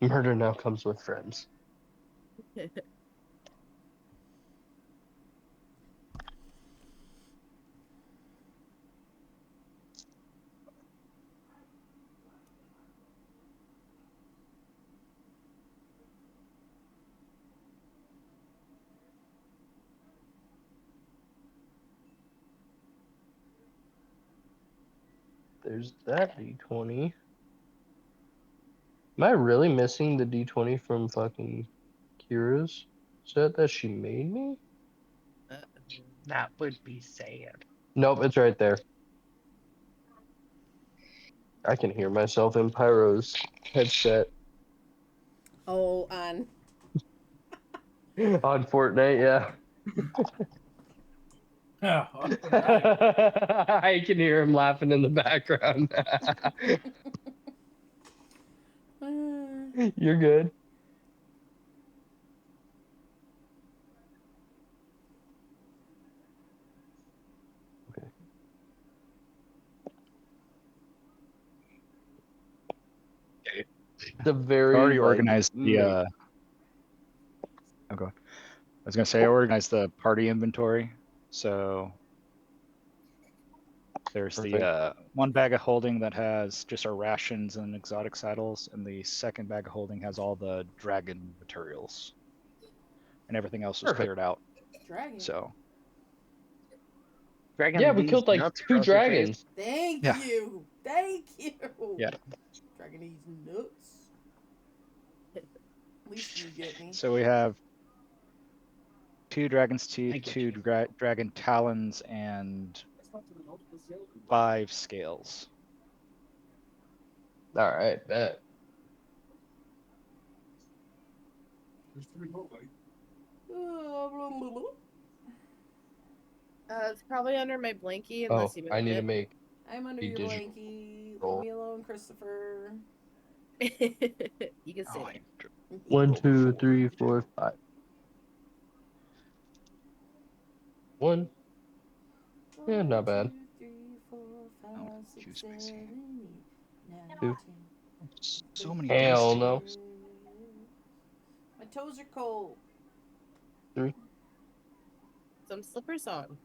Murder now comes with friends. There's that D20. Am I really missing the D20 from fucking Kira's set that she made me? That would be sad. Nope, it's right there. I can hear myself in Pyro's headset. Oh, on. On Fortnite, yeah. Yeah. I can hear him laughing in the background. You're good. Okay. The very I already like, organized the. Okay. I was gonna say I organized the party inventory. So there's Perfect. the one bag of holding that has just our rations and exotic saddles, and the second bag of holding has all the dragon materials, and everything else was Perfect. cleared out. Dragon. So Dragon Yeah, we D's killed like nuts 2 across your face. dragons. Thank Yeah. you. Thank you. Yeah. Dragon eats nuts. At least you get me. So we have 2 dragon's I teeth, get 2 you. dragon talons, and 5 scales. All right, bet. It's probably under my blankie Oh, unless you moved I need to it. make I'm under the your digital blankie. roll. Leave me alone, Christopher. You can sit Oh, there. 1, 2, 3, 4, 5. 1. Yeah, not bad. 2, 3, 4, 5, Oh, 6, too 7, spicy. 8, 9, 2. 10. So many Hell dice. no. My toes are cold. 3. Some slippers on.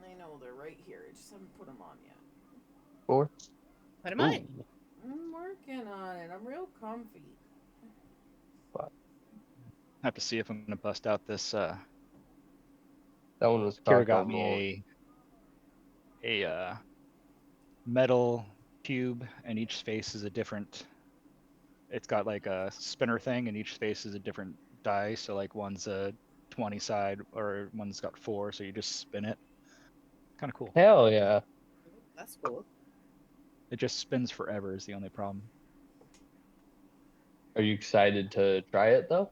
I know they're right here. I just haven't put them on yet. 4. Put them on. Ooh. I'm working on it. I'm real comfy. 5. I have to see if I'm gonna bust out this. That one was Kira cocked got on roll. me a metal cube, and each face is a different. It's got like a spinner thing, and each face is a different die. So like one's a 20 side, or one's got 4. So you just spin it. Kind of cool. Hell yeah. That's cool. It just spins forever is the only problem. Are you excited to try it though?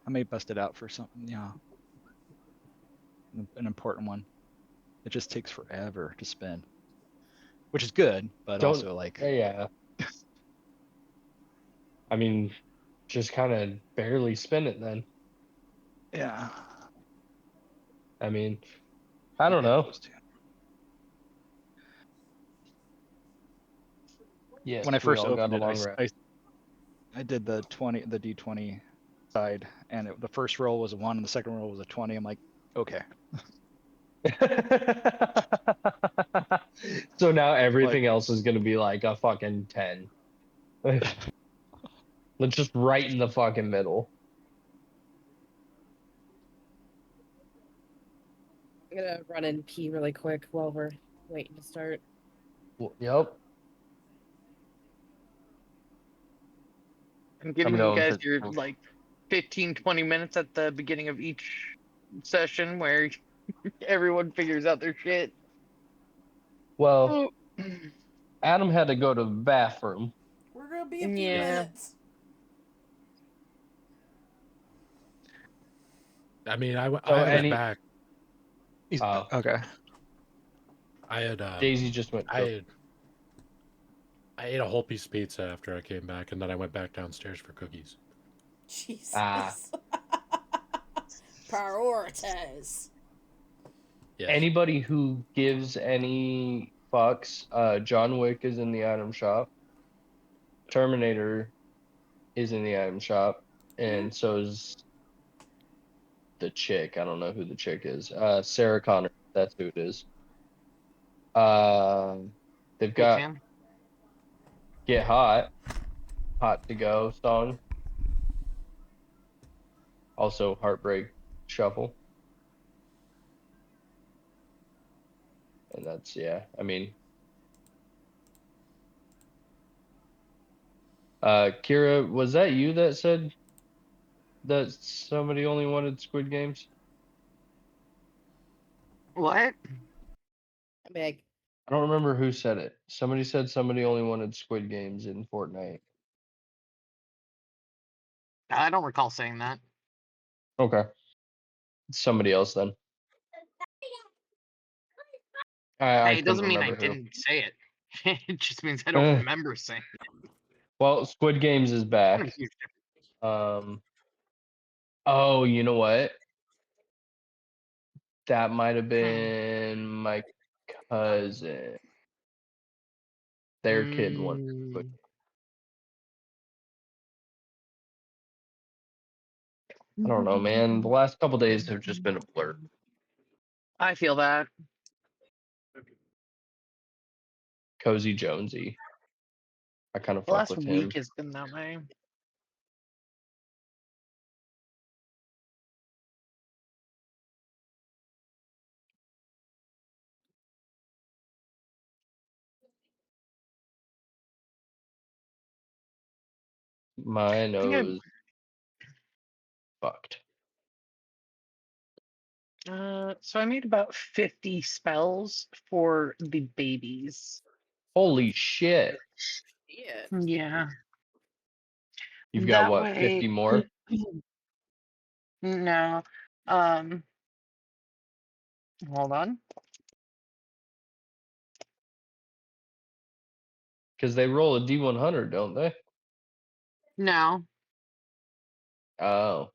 I may bust it out for something. Yeah. An important one. It just takes forever to spin, which is good, but also like. Yeah. I mean, just kind of barely spin it then. Yeah. I mean, I don't know. Yes, When I we first all got opened a it, long rest. I did the D20 side, and the first roll was a 1, and the second roll was a 20. I'm like, okay. So now everything else is gonna be like a fucking 10. Let's just right in the fucking middle. I'm gonna run and pee really quick while we're waiting to start. Yep. I'm giving I'm you going guys for your like 15, 20 minutes at the beginning of each session where everyone figures out their shit. well, Adam had to go to the bathroom. We're gonna be a few Yeah. minutes. I mean, I went back. Oh, Okay. I had Daisy just went. I ate a whole piece of pizza after I came back, and then I went back downstairs for cookies. Jesus. Ah. Prioritize. Yes. Anybody who gives any fucks, John Wick is in the item shop. Terminator is in the item shop, and so is the chick. I don't know who the chick is. Sarah Connor. That's who it is. They've Big got fan. Get Hot, Hot to Go song. Also Heartbreak Shuffle. And that's, yeah, I mean, Kira, was that you that said that somebody only wanted Squid Games? What? Meg. I don't remember who said it. Somebody said somebody only wanted Squid Games in Fortnite. I don't recall saying that. Okay. Somebody else then. I Hey, it couldn't doesn't mean I remember who. didn't say it. It just means I don't remember saying it. Well, Squid Games is What a back. huge difference. Oh, you know what? That might have Hmm. been my cousin. Their kid wanted Squid. I don't know, man. The last couple days have just been a blur. I feel that. Cozy Jonesy. I kind of The fuck last with week him. has been that way. My I think nose fucked. so I made about 50 spells for the babies. Holy shit. Yeah. Yeah. You've got That what, way 50 more? No. Um hold on. Because they roll a D100, don't they? No. Oh.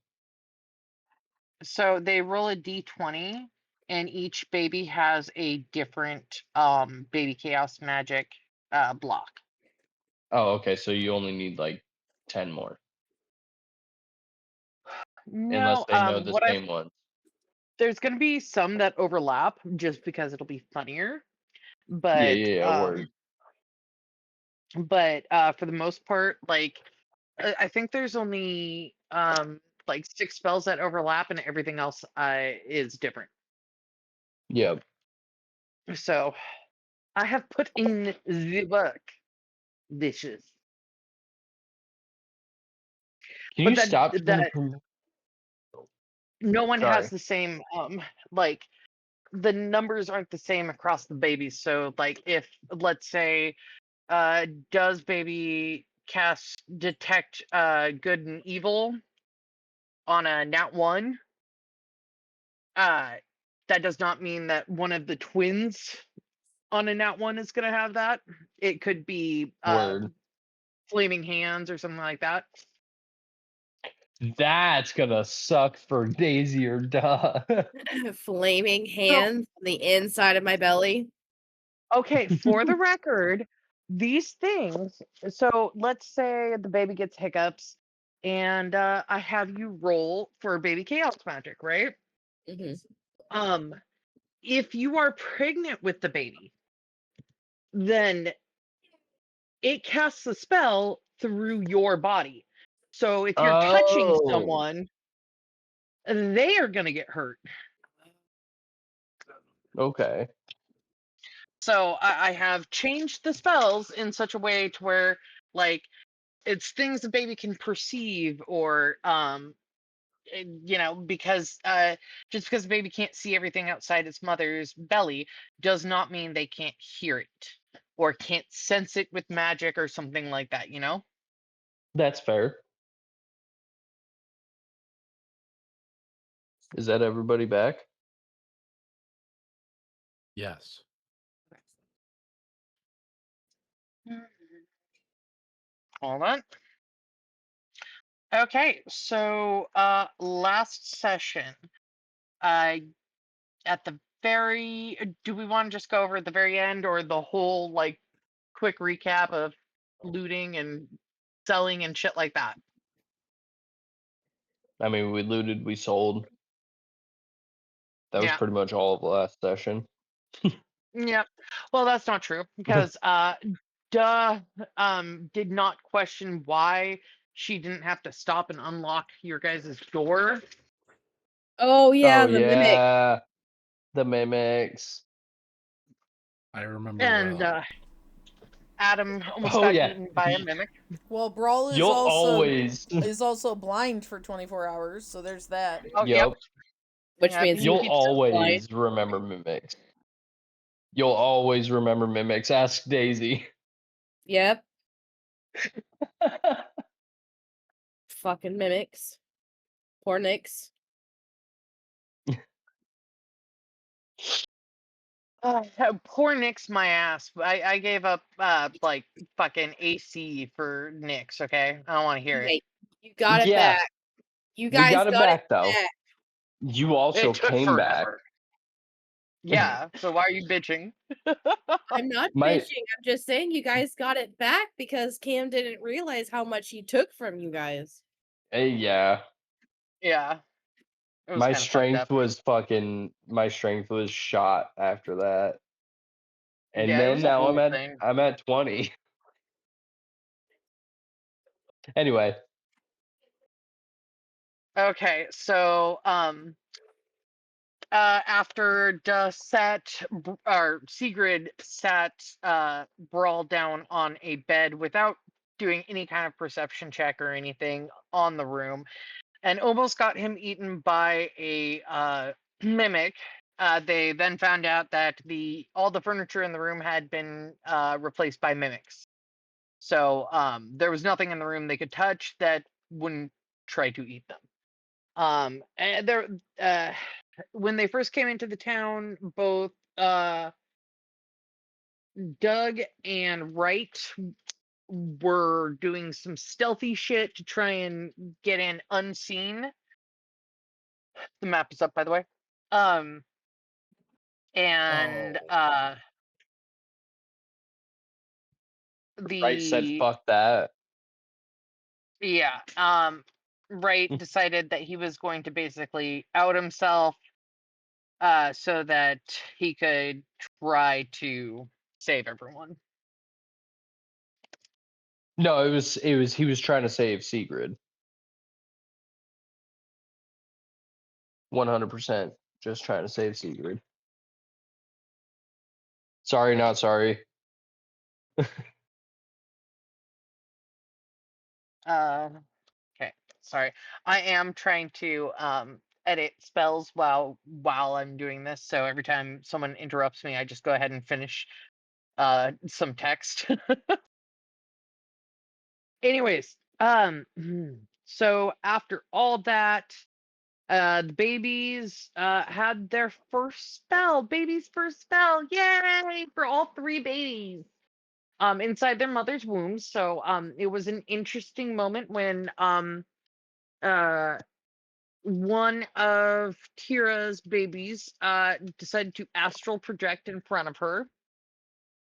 So they roll a d20 and each baby has a different baby chaos magic block. Oh, okay. So you only need like 10 more. Unless No, they know the same ones. there's going to be some that overlap just because it'll be funnier. But Yeah, word. for the most part, like I think there's only like 6 spells that overlap and everything else is different. Yeah. So I have put in the work. Dishes. Can But you stop trying to no one has Sorry. the same like the numbers aren't the same across the babies. So like if let's say does baby cast detect good and evil on a nat 1, that does not mean that one of the twins on a nat 1 is going to have that. It could be Word. flaming hands or something like that. That's gonna suck for Daisy or Duh. Flaming hands on the inside of my belly. Okay, for the record, these things. So let's say the baby gets hiccups, and I have you roll for baby chaos magic, right? Hmm. If you are pregnant with the baby, then it casts a spell through your body. So if you're touching Oh. someone, they are gonna get hurt. Okay. So I have changed the spells in such a way to where like it's things the baby can perceive or because just because the baby can't see everything outside its mother's belly does not mean they can't hear it or can't sense it with magic or something like that, you know. That's fair. Is that everybody back? Yes. Hold on. Okay, so last session, uh at the very do we want to just go over at the very end or the whole like quick recap of looting and selling and shit like that. I mean, we looted, we sold. That was Yeah. pretty much all of last session. Yeah. Well, that's not true because did not question why she didn't have to stop and unlock your guys' door. Oh yeah, Oh the mimic. yeah, the mimics. I remember And well. Adam almost Oh got yeah, eaten by a mimic. Well, Brawl you'll always. is also blind for 24 hours, so there's that. Oh, yep. Yep, Which Yeah, means he you'll keeps us always remember mimics. You'll always remember mimics. Ask Daisy. Yep. Fucking mimics. Poor Nyx. Poor Nyx, my ass. I gave up like fucking AC for Nyx. Okay, I don't want to hear it. Okay, you got it Yeah, back. You we guys got it got back it though. back. You also It took came back. forever. Yeah. So why are you bitching? I'm not My- bitching. I'm just saying you guys got it back because Cam didn't realize how much he took from you guys. Yeah, Yeah. It was my kinda fucked strength up. was fucking. My strength was shot after that, and Yeah, it then was a now whole thing. I'm at 20. Anyway, Okay, so after Sigrid sat Brawl down on a bed without doing any kind of perception check or anything on the room, and almost got him eaten by a mimic. They then found out that all the furniture in the room had been replaced by mimics. So there was nothing in the room they could touch that wouldn't try to eat them. And when they first came into the town, both Doug and Wright were doing some stealthy shit to try and get in unseen. The map is up, by the way. And Wright said, the "Fuck that." yeah, Wright decided that he was going to basically out himself, so that he could try to save everyone. No, it was he was trying to save Sigrid. 100% just trying to save Sigrid. Sorry, not sorry. Okay, sorry. I am trying to edit spells while I'm doing this, so every time someone interrupts me, I just go ahead and finish some text. Anyways, so after all that, the babies had their first spell. Baby's first spell. Yay! For all three babies. Inside their mother's womb. So it was an interesting moment when uh one of Tira's babies decided to astral project in front of her,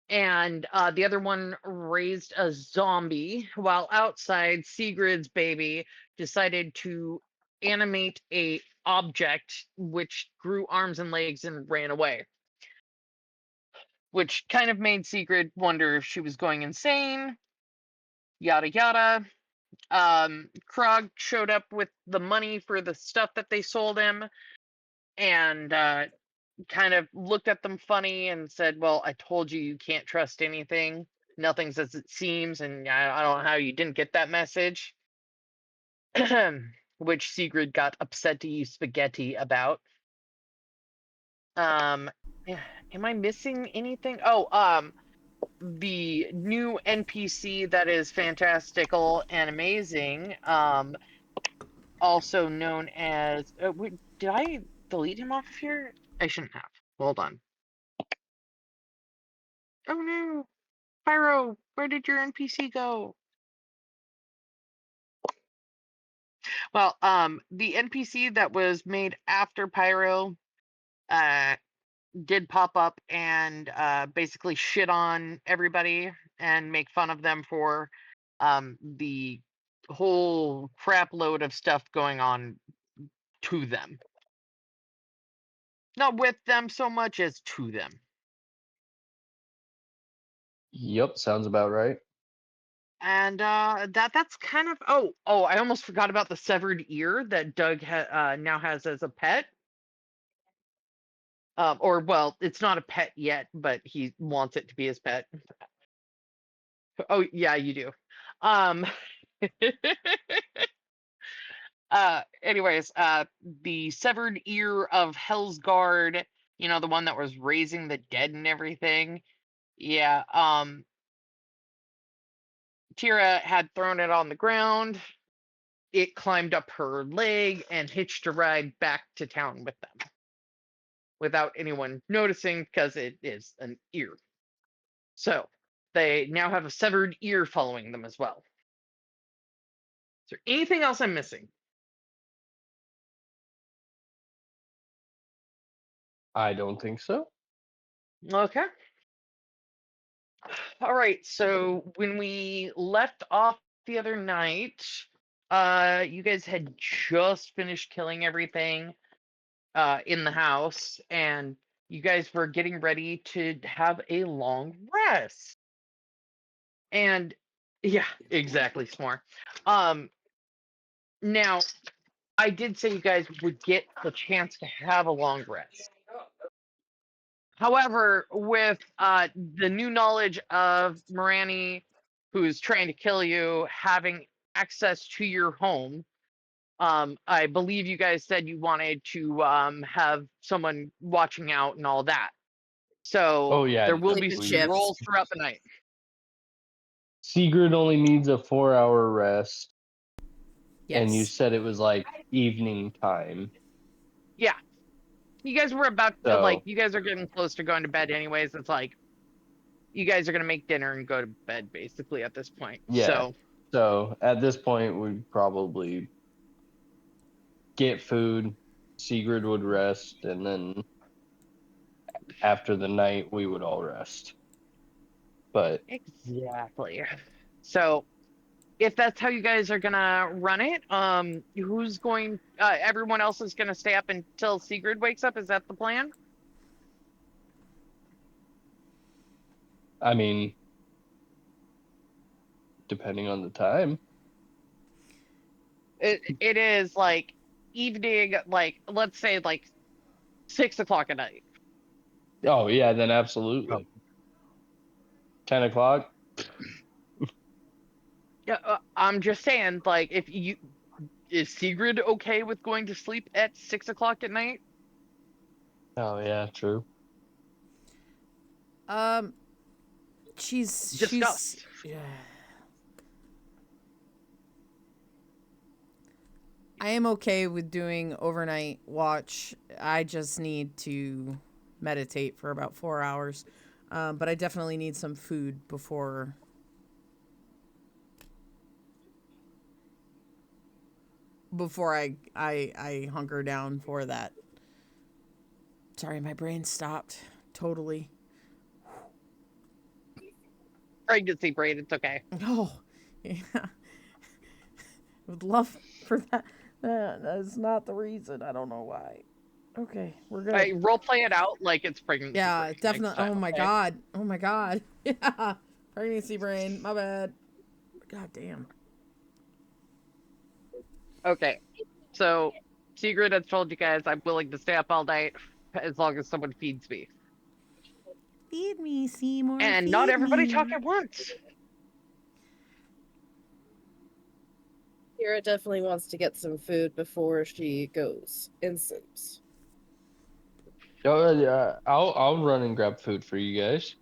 and the other one raised a zombie, while outside Sigrid's baby decided to animate a object which grew arms and legs and ran away, which kind of made Sigrid wonder if she was going insane. Yada yada. Krog showed up with the money for the stuff that they sold him, and kind of looked at them funny and said, "Well, I told you can't trust anything. Nothing's as it seems, and I don't know how you didn't get that message." Which Sigrid got upset to use spaghetti about. Am I missing anything? Oh, the new NPC that is fantastical and amazing, also known as did I delete him off of here? I shouldn't have. Hold on. Oh no, Pyro, where did your NPC go? Well, the NPC that was made after Pyro uh did pop up and basically shit on everybody and make fun of them for the whole crap load of stuff going on to them. Not with them so much as to them. Yep, sounds about right. And that's kind of oh I almost forgot about the severed ear that Doug now has as a pet. Or well, it's not a pet yet, but he wants it to be his pet. Oh yeah, you do. Um anyways, the severed ear of Hellsguard, the one that was raising the dead and everything. Yeah, Tira had thrown it on the ground. It climbed up her leg and hitched a ride back to town with them without anyone noticing because it is an ear. So they now have a severed ear following them as well. Is there anything else I'm missing? I don't think so. Okay. All right. So when we left off the other night, you guys had just finished killing everything in the house, and you guys were getting ready to have a long rest. And yeah, exactly, S'more. Now I did say you guys would get the chance to have a long rest. However, with the new knowledge of Morani, who's trying to kill you, having access to your home, I believe you guys said you wanted to have someone watching out and all that. So Oh yeah, there will Like be the some shifts. rolls throughout the night. Sigrid only needs a 4-hour rest, and you Yes. said it was like evening time. Yeah. You guys were about to, So you guys are getting close to going to bed anyways. It's like you guys are gonna make dinner and go to bed basically at this point. yeah. So at this point, we'd probably get food. Sigrid would rest, and then after the night, we would all rest. But Exactly. So if that's how you guys are gonna run it, who's going everyone else is gonna stay up until Sigrid wakes up, is that the plan? I mean, depending on the time. It is like evening, like let's say like 6 o'clock at night. Oh yeah, then absolutely. Oh. 10 o'clock. Yeah, I'm just saying, like, is Sigrid okay with going to sleep at 6 o'clock at night? Oh yeah, true. She's Discuss. yeah. I am okay with doing overnight watch. I just need to meditate for about 4 hours. But I definitely need some food before I hunker down for that. Sorry, my brain stopped totally. Pregnancy brain, it's okay. Oh, yeah. Would love for that. That's not the reason. I don't know why. Okay, we're good. Role play it out like it's pregnancy Yeah, brain next definitely. time, Oh my okay? god. Oh my god. Yeah. Pregnancy brain. My bad. God damn. Okay. So Sigrid has told you guys I'm willing to stay up all night as long as someone feeds me. Feed me, Seymour. And not feed everybody me. talk at once. Kira definitely wants to get some food before she goes and sleeps. Oh yeah, I'll run and grab food for you guys.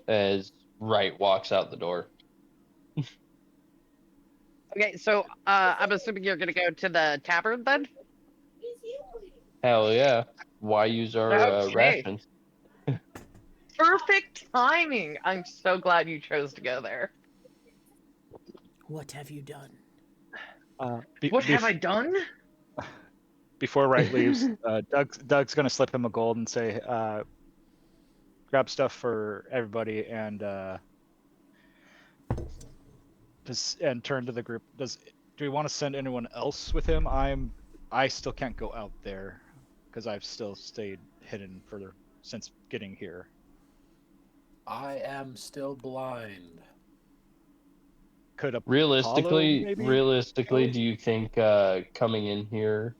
As Wright walks out the door. Okay, so I'm assuming you're gonna go to the tavern then? Hell yeah. Why use our Okay. rations? Perfect timing. I'm so glad you chose to go there. What have you done? What have I done? Before Wright leaves, Doug's gonna slip him a gold and say, "Grab stuff for everybody and and turn to the group. Do we want to send anyone else with him? I still can't go out there because I've still stayed hidden since getting here. I am still blind. Could Apollo Realistically, maybe? do you think coming in here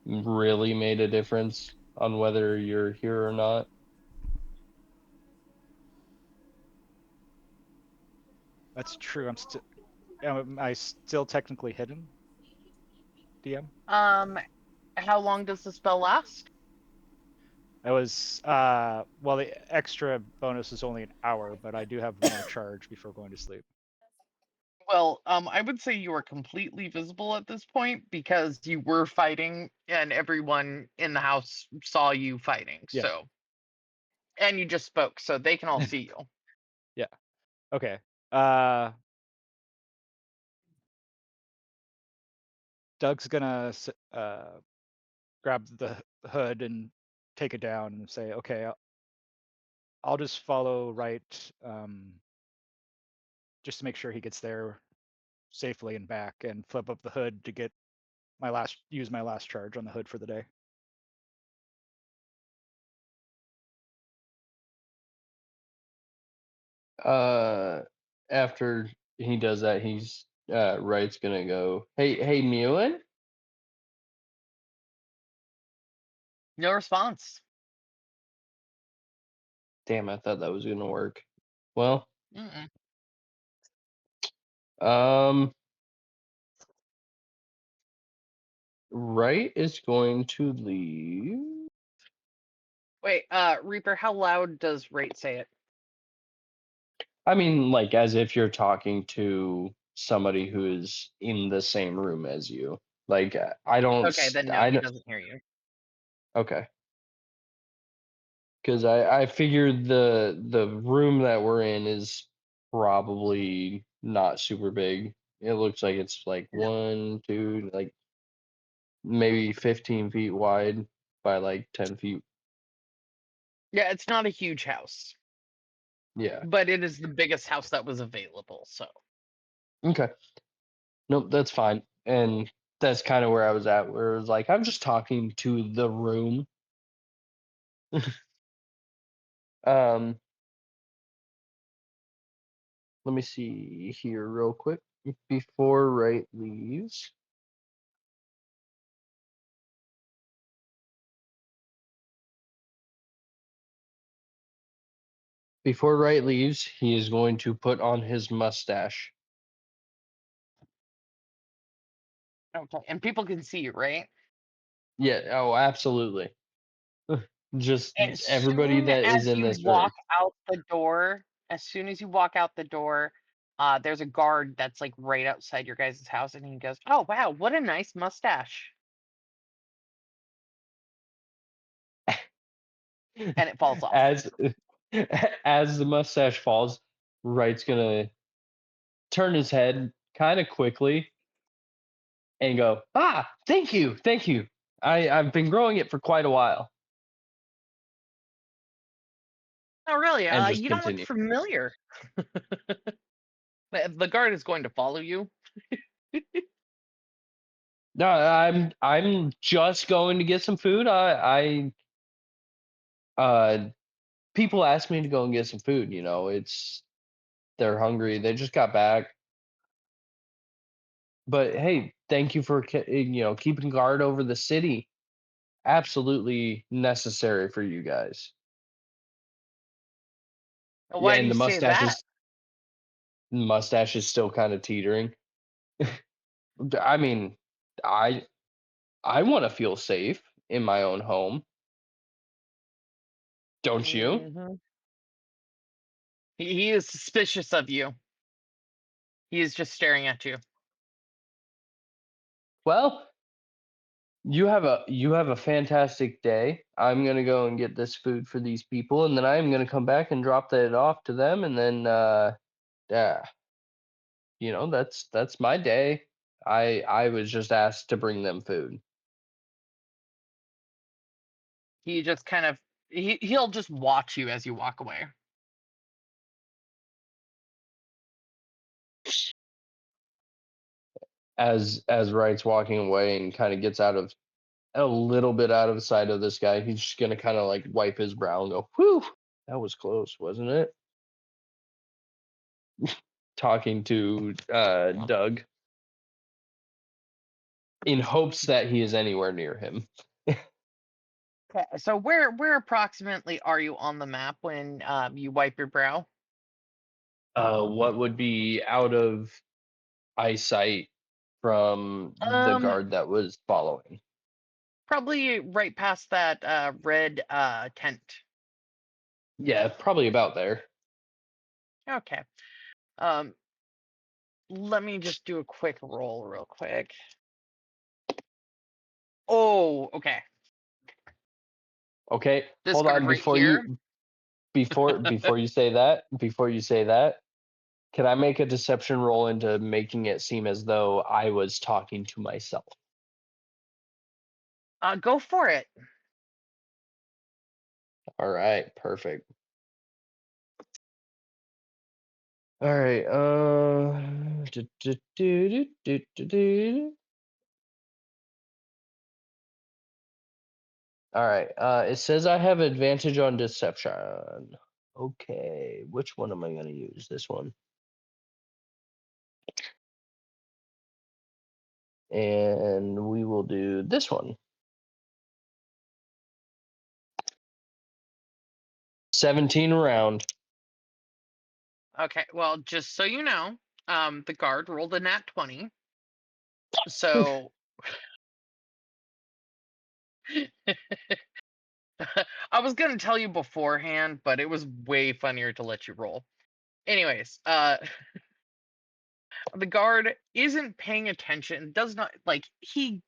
really made a difference on whether you're here or not? That's true. Am I still technically hidden? DM? How long does the spell last? I was well, the extra bonus is only an hour, but I do have more charge before going to sleep. Well, I would say you are completely visible at this point because you were fighting and everyone in the house saw you fighting. Yeah. So, and you just spoke, so they can all see you. Yeah. Okay. Doug's gonna grab the hood and take it down and say, "Okay, I'll just follow right, just to make sure he gets there safely and back, and flip up the hood to use my last charge on the hood for the day." After he does that, Wright's gonna go, hey Mewin? No response. Damn, I thought that was gonna work. Well, Mm-mm. Wright is going to leave. Wait, Reaper, how loud does Rate say it? I mean, like as if you're talking to somebody who is in the same room as you. Like I don't. Okay, then no, I he don't. doesn't hear you. Okay. Because I figured the room that we're in is probably not super big. It looks like it's like Yeah. 1, 2, like maybe 15 feet wide by like 10 feet. Yeah, it's not a huge house, Yeah. but it is the biggest house that was available. So, Okay. Nope, that's fine. And that's kind of where I was at, where it was like, I'm just talking to the room. Um, let me see here real quick before Wright leaves. Before Wright leaves, he is going to put on his mustache. okay, and people can see you, right? Yeah, oh, absolutely. Just As everybody soon that is as in you this room. walk out the door, as soon as you walk out the door, there's a guard that's like right outside your guys' house, and he goes, "Oh wow, what a nice mustache!" And it falls off. As as the mustache falls, Wright's gonna turn his head kind of quickly and go, thank you, thank you. I've been growing it for quite a while. Oh really? And just You don't look continue. familiar. The guard is going to follow you. No, I'm just going to get some food. People ask me to go and get some food, they're hungry. They just got back. But hey, thank you for keeping guard over the city. Absolutely necessary for you guys. Yeah, Why do and you the say that? mustache is still kind of teetering. I mean, I I want to feel safe in my own home. Don't you? Mhm. He is suspicious of you. He is just staring at you. Well, you have a fantastic day. I'm gonna go and get this food for these people, and then I'm gonna come back and drop that off to them, and then yeah, that's my day. I was just asked to bring them food. He just kind of he'll just watch you as you walk away. as Wright's walking away and kind of gets a little bit out of sight of this guy, he's just gonna kind of like wipe his brow and go, "Whew, that was close, wasn't it?" Talking to Doug in hopes that he is anywhere near him. Okay, so where approximately are you on the map when you wipe your brow? What would be out of eyesight from the Um, guard that was following? Probably right past that red tent. Yeah, probably about there. Okay. Um, let me just do a quick roll real quick. Oh, okay. Okay, This hold guard on right here. before you say that, can I make a deception roll into making it seem as though I was talking to myself? Go for it. All right, perfect. All right, do, do, do, do, do, do, do. All right, it says I have advantage on deception. Okay, which one am I going to use? This one. And we will do this one. 17 round. Okay, well, just so you know, the guard rolled a nat 20. So I was gonna tell you beforehand, but it was way funnier to let you roll. Anyways, the guard isn't paying attention, does not like she,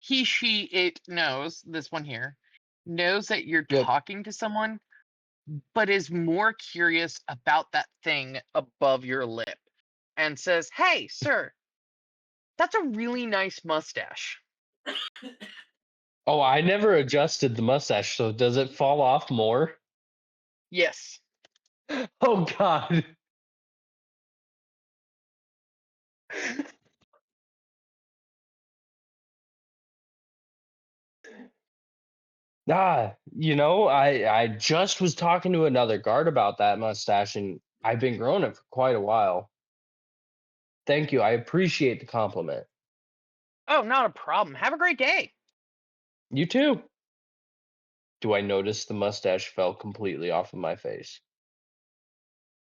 it knows, this one here, knows that you're Yep. talking to someone, but is more curious about that thing above your lip and says, "Hey, sir, that's a really nice mustache." Oh, I never adjusted the mustache, so does it fall off more? Yes. Oh God. I just was talking to another guard about that mustache, and I've been growing it for quite a while. Thank you. I appreciate the compliment. Oh, not a problem. Have a great day. You too. Do I notice the mustache fell completely off of my face?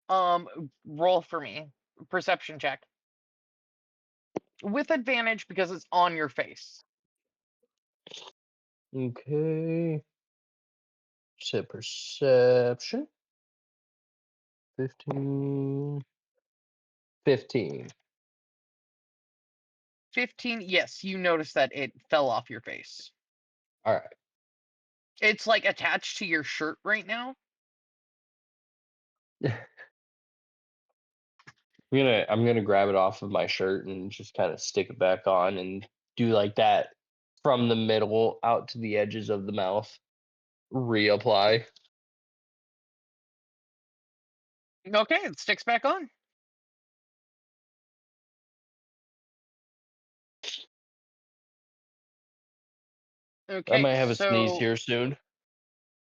Roll for me. Perception check. With advantage because it's on your face. Okay. Set perception. 15. 15. 15, yes, you notice that it fell off your face. All right. It's like attached to your shirt right now. I'm gonna grab it off of my shirt and just kind of stick it back on and do like that from the middle out to the edges of the mouth. Reapply. Okay, it sticks back on. I Okay, might have a sneeze so here soon.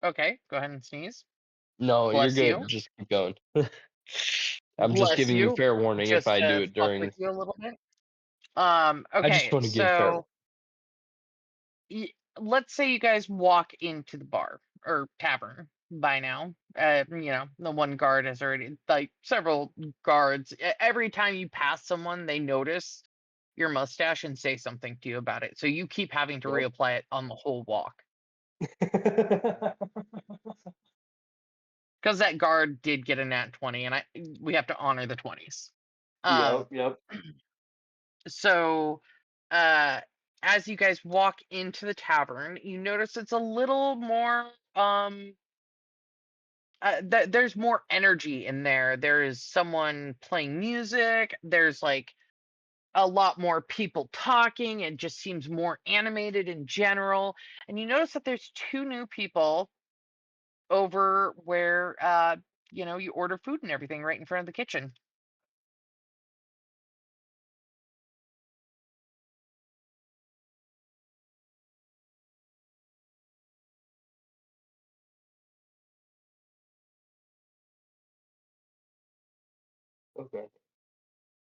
okay, go ahead and sneeze. No, you're Bless you. good. Just keep going. I'm just Bless giving you you. fair warning if Just I do to it fuck with during. you a little bit. I just Okay, want to give fair. so let's say you guys walk into the bar or tavern by now. The one guard has already, like several guards. Every time you pass someone, they notice your mustache and say something to you about it. So you keep having to Yep. reapply it on the whole walk because that guard did get a nat 20, and we have to honor the 20s. Yep. So, uh, as you guys walk into the tavern, you notice it's a little more there's more energy in there. There is someone playing music. There's like a lot more people talking. It just seems more animated in general. And you notice that there's two new people over where you order food and everything right in front of the kitchen. Okay.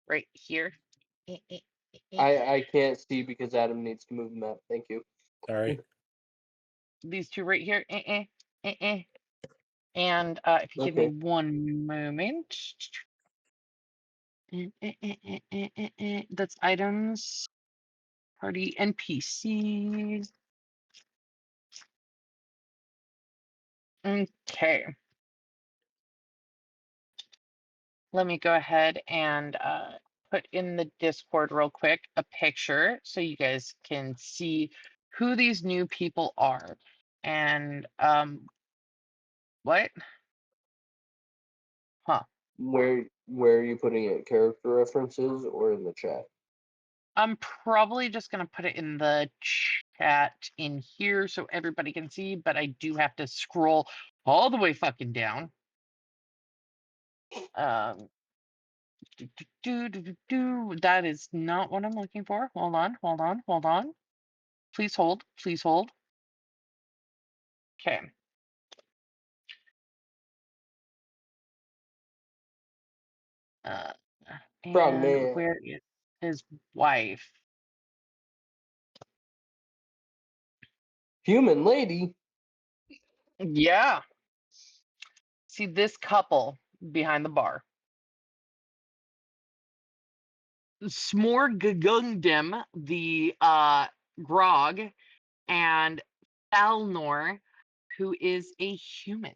Right here. I can't see because Adam needs to move the map. Thank you. Sorry. These two right here. And if you give me Okay. one moment. That's items. Party NPCs. Okay. Let me go ahead and put in the Discord real quick a picture so you guys can see who these new people are. And what? Huh. Where are you putting it? Character references or in the chat? I'm probably just gonna put it in the chat in here so everybody can see, but I do have to scroll all the way fucking down. That is not what I'm looking for. Hold on. Please hold. Okay. Frog And man. where is his wife? Human lady. Yeah. See this couple behind the bar. Smorgungdim, the Grog, and Falnor, who is a human.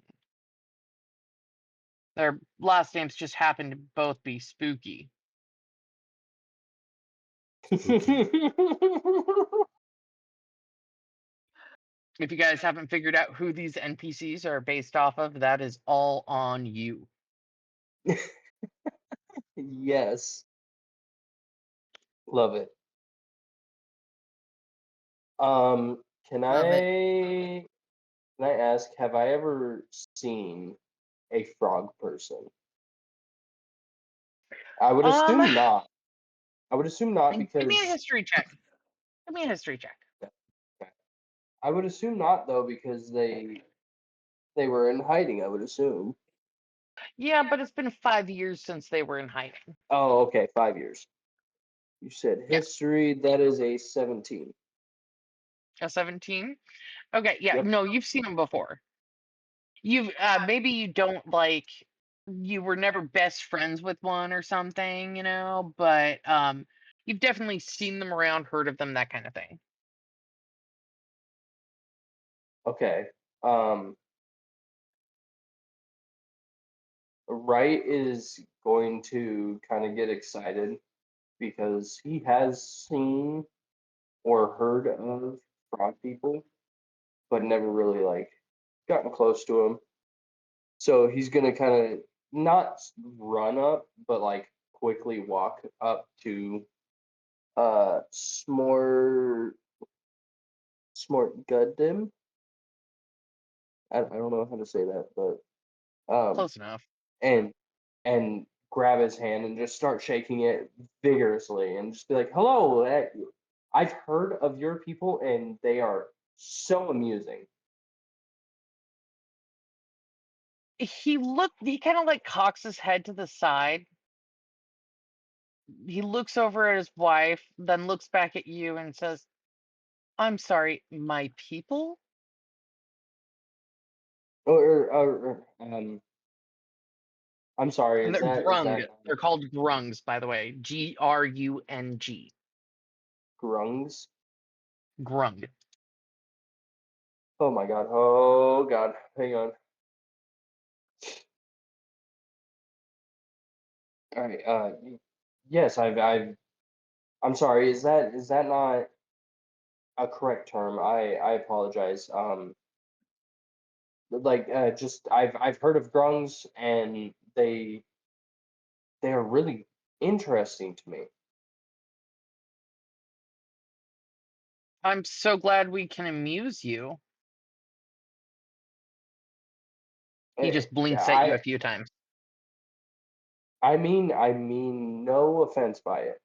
Their last names just happen to both be spooky. If you guys haven't figured out who these NPCs are based off of, that is all on you. Yes. Love it. Can Love I ask, have I ever seen a frog person? I would assume not. I would assume not Give me a because history check. I would assume not though because they were in hiding, I would assume. Yeah, but it's been 5 years since they were in hiding. Oh, okay, 5 years. You said Yeah. history, that is a 17. A 17? Okay, yeah, Yep. no, you've seen them before. You've maybe you don't like you were never best friends with one or something, you know, but you've definitely seen them around, heard of them, that kind of thing. Okay. Wright is going to kind of get excited because he has seen or heard of frog people, but never really like gotten close to them. So he's gonna kind of not run up, but like quickly walk up to Smort Guddim. I don't know how to say that, but Close enough. and grab his hand and just start shaking it vigorously and just be like, "Hello, I've heard of your people and they are so amusing." He kind of like cocks his head to the side. He looks over at his wife, then looks back at you and says, "I'm sorry, my people?" I'm sorry, And is they're is grung. that They're called grungs, by the way. Grung. grungs? Grung. Oh my god. Oh god. Hang on. All right. Yes, I'm sorry. Is that not a correct term? I apologize. Like just I've heard of grungs and they are really interesting to me. I'm so glad we can amuse you. He Eh, just blinks at you I a few times. I mean no offense by it.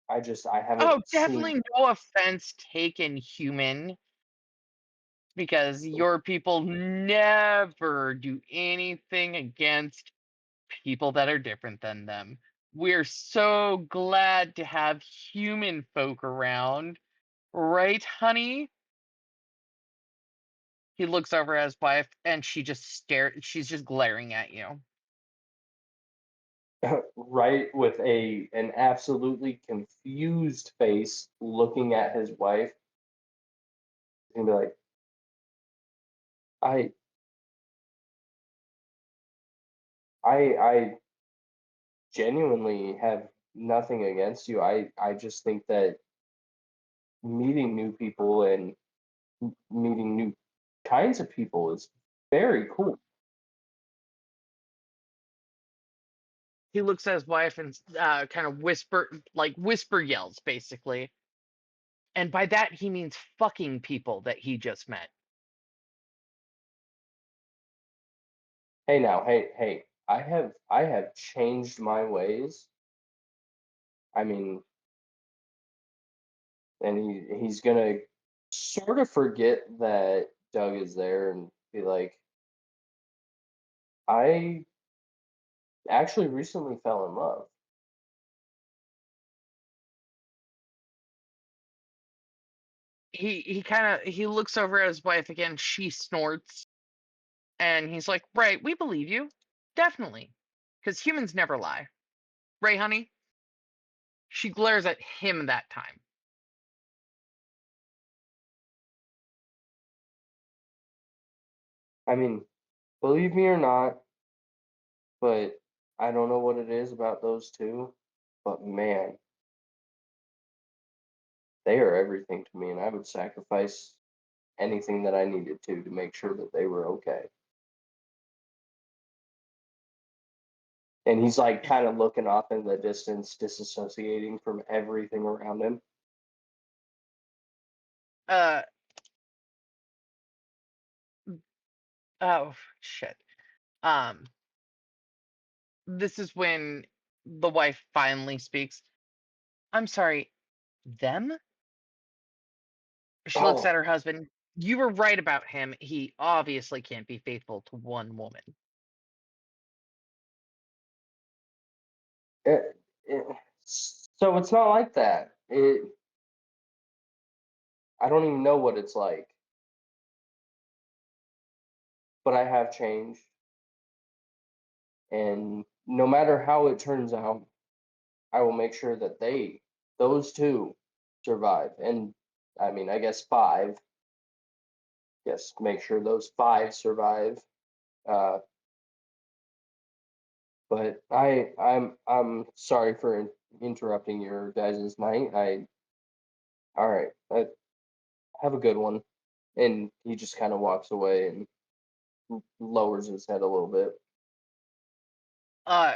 I haven't Oh, seen. definitely no offense taken, human, because your people never do anything against people that are different than them. We're so glad to have human folk around, right, honey? He looks over at his wife and she just stares. She's just glaring at you. Right, with an absolutely confused face looking at his wife and be like, I I genuinely have nothing against you. I just think that meeting new people and meeting new kinds of people is very cool. He looks at his wife and kind of whisper yells, basically. And by that, he means fucking people that he just met. Hey now, hey, I have changed my ways. I mean, and he's gonna sort of forget that Doug is there and be like, I actually recently fell in love. He looks over at his wife again. She snorts, and he's like, "Right, we believe you, definitely, because humans never lie, right, honey?" She glares at him that time. I mean, believe me or not, but I don't know what it is about those two, but man, they are everything to me, and I would sacrifice anything that I needed to make sure that they were okay. And he's like kind of looking off in the distance, disassociating from everything around him. Uh oh shit. Um, this is when the wife finally speaks. I'm sorry, them? She looks Oh, at her husband. You were right about him. He obviously can't be faithful to one woman. it, it, so it's not like that. I don't even know what it's like, but I have changed, and no matter how it turns out, I will make sure that those two, survive. And I mean, I guess five. Yes, make sure those five survive. Uh, but I'm sorry for interrupting your guys' night. All right. Have a good one. And he just kind of walks away and lowers his head a little bit. Uh,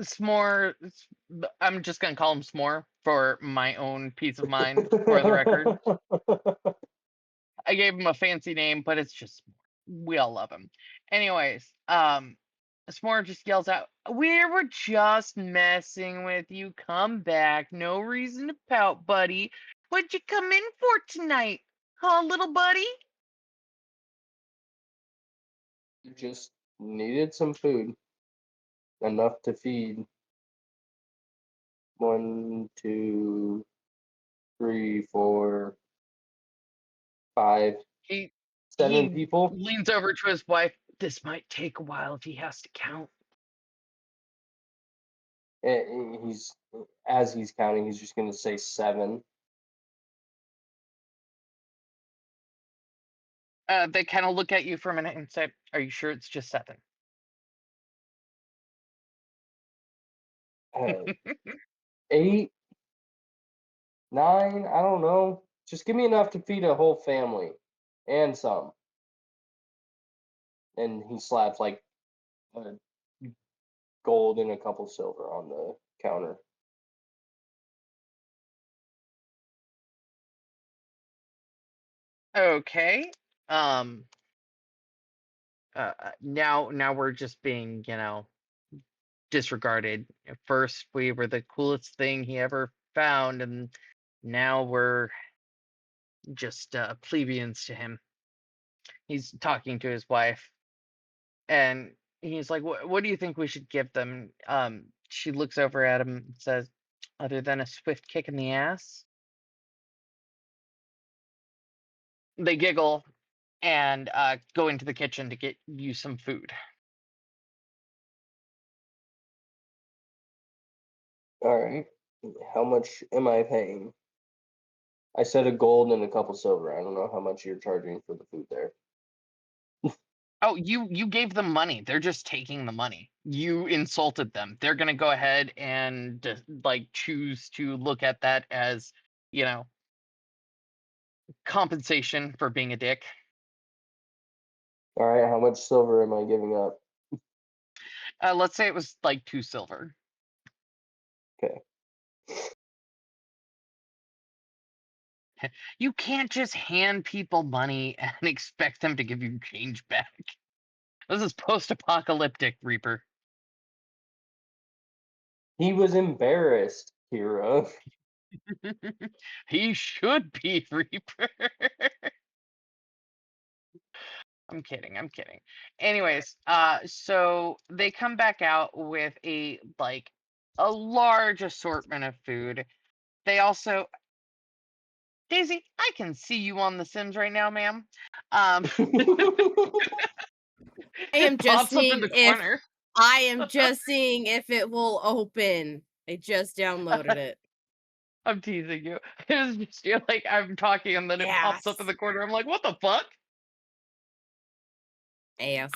S'more. I'm just gonna call him S'more for my own peace of mind. For the record, I gave him a fancy name, but it's just S'more. We all love him. Anyways, S'more just yells out, "We were just messing with you. Come back. No reason to pout, buddy. What'd you come in for tonight, huh, little buddy?" Just needed some food, enough to feed one, two, three, four, five, He seven he people. leans over to his wife. This might take a while if he has to count. And he's as he's counting, he's just gonna say seven. They kind of look at you for a minute and say, "Are you sure it's just 7?" 8, 9, I don't know. Just give me enough to feed a whole family and some. And he slaps like a gold and a couple silver on the counter. Okay. Um. Now we're just being, disregarded. At first, we were the coolest thing he ever found, and now we're just plebeians to him. He's talking to his wife, and He's like, what do you think we should give them? She looks over at him and says, other than a swift kick in the ass. They giggle and go into the kitchen to get you some food. All right. How much am I paying? I said a gold and a couple silver. I don't know how much you're charging for the food there. Oh, you gave them money. They're just taking the money. You insulted them. They're gonna go ahead and like choose to look at that as, you know, compensation for being a dick. All right. How much silver am I giving up? Let's say it was like 2 silver. Okay. You can't just hand people money and expect them to give you change back. This is post-apocalyptic, Reaper. He was embarrassed, Kira. He should be, Reaper. I'm kidding. I'm kidding. Anyways, so they come back out with a large assortment of food. They also, Daisy, I can see you on The Sims right now, ma'am. I am It just pops up in seeing the if corner. I am just seeing if it will open. I just downloaded it. I'm teasing you. It's just you're like I'm talking and then it pops up in Yes. the corner. I'm like, what the fuck? Ass.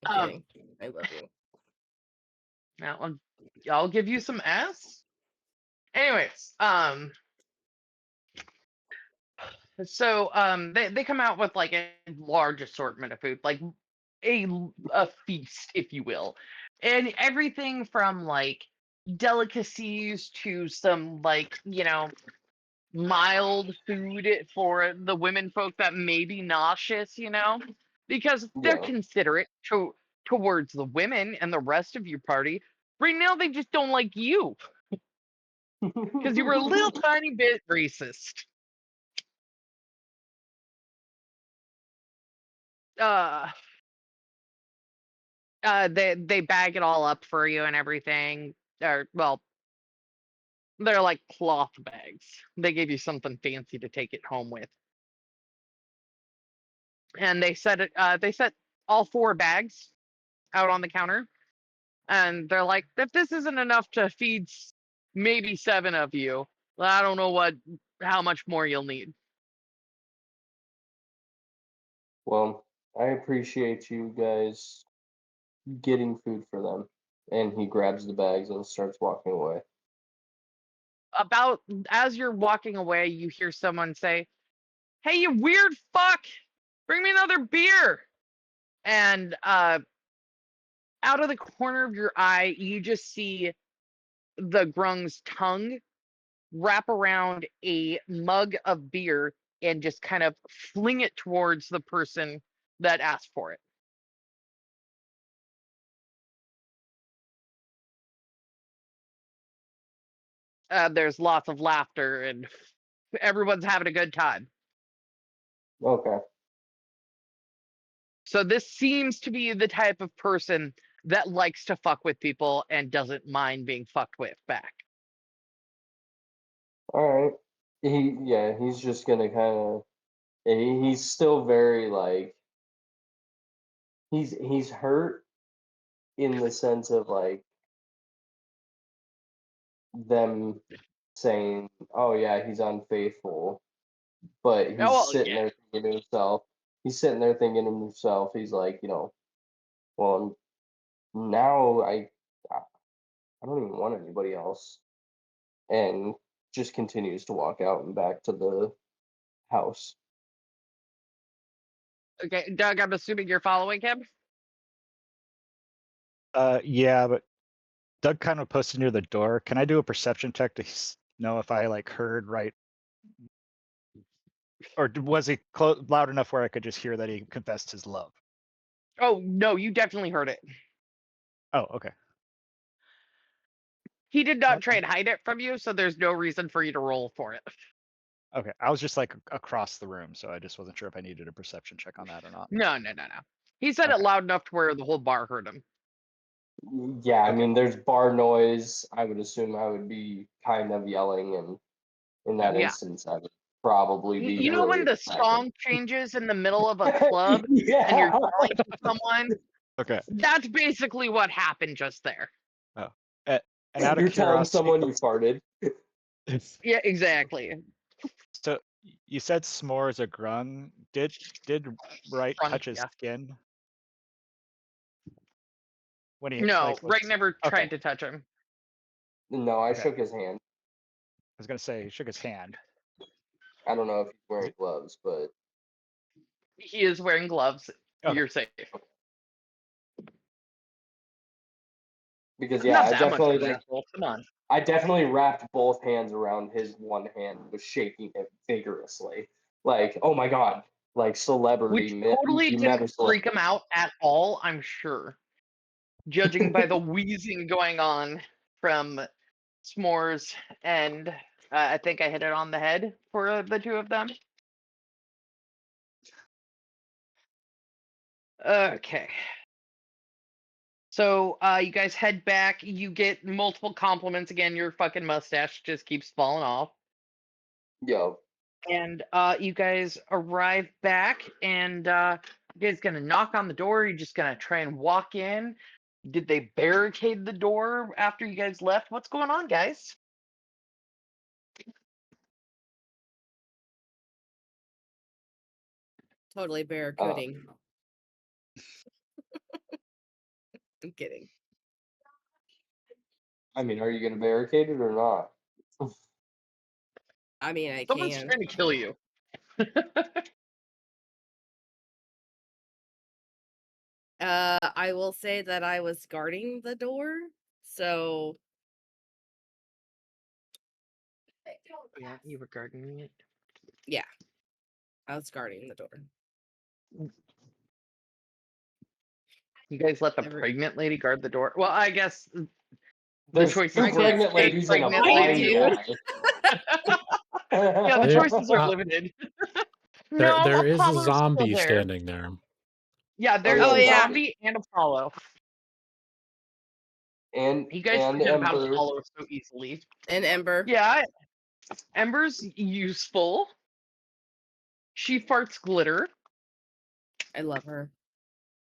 I'm Um, kidding. I love you. Now I'll give you some ass. Anyways, so they come out with like a large assortment of food, like a feast, if you will, and everything from like delicacies to some mild food for the women folk that may be nauseous, because they're Yeah. considerate towards the women and the rest of your party. Right now, they just don't like you because you were a little tiny bit racist. Uh, they bag it all up for you and everything. Or well, they're like cloth bags. They gave you something fancy to take it home with. And they set it. They set all 4 bags out on the counter, and they're like, if this isn't enough to feed maybe 7 of you, I don't know how much more you'll need. Well, I appreciate you guys getting food for them. And he grabs the bags and starts walking away. About as you're walking away, you hear someone say, "Hey, you weird fuck! Bring me another beer!" And out of the corner of your eye, you just see the grung's tongue wrap around a mug of beer and just kind of fling it towards the person that asked for it. There's lots of laughter and everyone's having a good time. Okay. So this seems to be the type of person that likes to fuck with people and doesn't mind being fucked with back. All right. He's just gonna kind of. He's still very like. He's hurt in the sense of like them saying, "Oh yeah, he's unfaithful," but Oh, he's well, sitting yeah. there thinking to himself. He's sitting there thinking to himself. He's like, well, now I don't even want anybody else, and just continues to walk out and back to the house. Okay, Doug, I'm assuming you're following him. Yeah, but Doug kind of posted near the door. Can I do a perception check to know if I like heard right, or was he loud enough where I could just hear that he confessed his love? Oh, no, you definitely heard it. Oh, okay. He did not try Okay. and hide it from you, so there's no reason for you to roll for it. Okay, I was just like across the room, so I just wasn't sure if I needed a perception check on that or not. No. He said it Okay. loud enough to where the whole bar heard him. Yeah, I Okay. mean, there's bar noise. I would assume I would be kind of yelling, and in that Yeah. instance, I would probably be You know really when the attacking. song changes in the middle of a club and you're Yeah. yelling to someone? Okay. That's basically what happened just there. Oh. And out of You're telling curiosity, someone you farted. Yeah, exactly. so you said s'more is a grung. Did Wright Grung, touch his yeah. skin when he No, like was? Wright never Okay. tried to touch him. No, I Okay. shook his hand. I was gonna say he shook his hand. I don't know if he's Is wearing it- gloves, but He is wearing gloves. Okay. You're safe. because I'm yeah, not that much of an asshole. Come on. I definitely wrapped both hands around his one hand and was shaking it vigorously. Like, oh my god, like celebrity, Which totally you met a didn't celebrity. freak him out at all, I'm sure. Judging by the wheezing going on from S'mores and I think I hit it on the head for the two of them. Okay. So you guys head back. You get multiple compliments again. Your fucking mustache just keeps falling off. Yo, And you guys arrive back, and you guys gonna knock on the door. You're just gonna try and walk in. Did they barricade the door after you guys left? What's going on, guys? Totally barracudding. I'm kidding. I mean, are you gonna barricade it or not? I mean, I Someone's can. trying to kill you. I will say that I was guarding the door, so Yeah, you were guarding it. I was guarding the door. You guys let the Never- pregnant lady guard the door. Well, I guess the There's choices two were pregnant fake ladies and a pregnant blind lady. guy. Yeah, the There- choices are limited. No, there is a Apollo's still zombie there. standing there. Yeah, there's yeah, Oh, a yeah. zombie and Apollo. and You guys and forget about Ember. Apollo so easily. And Ember. Yeah, Ember's useful. She farts glitter. I love her.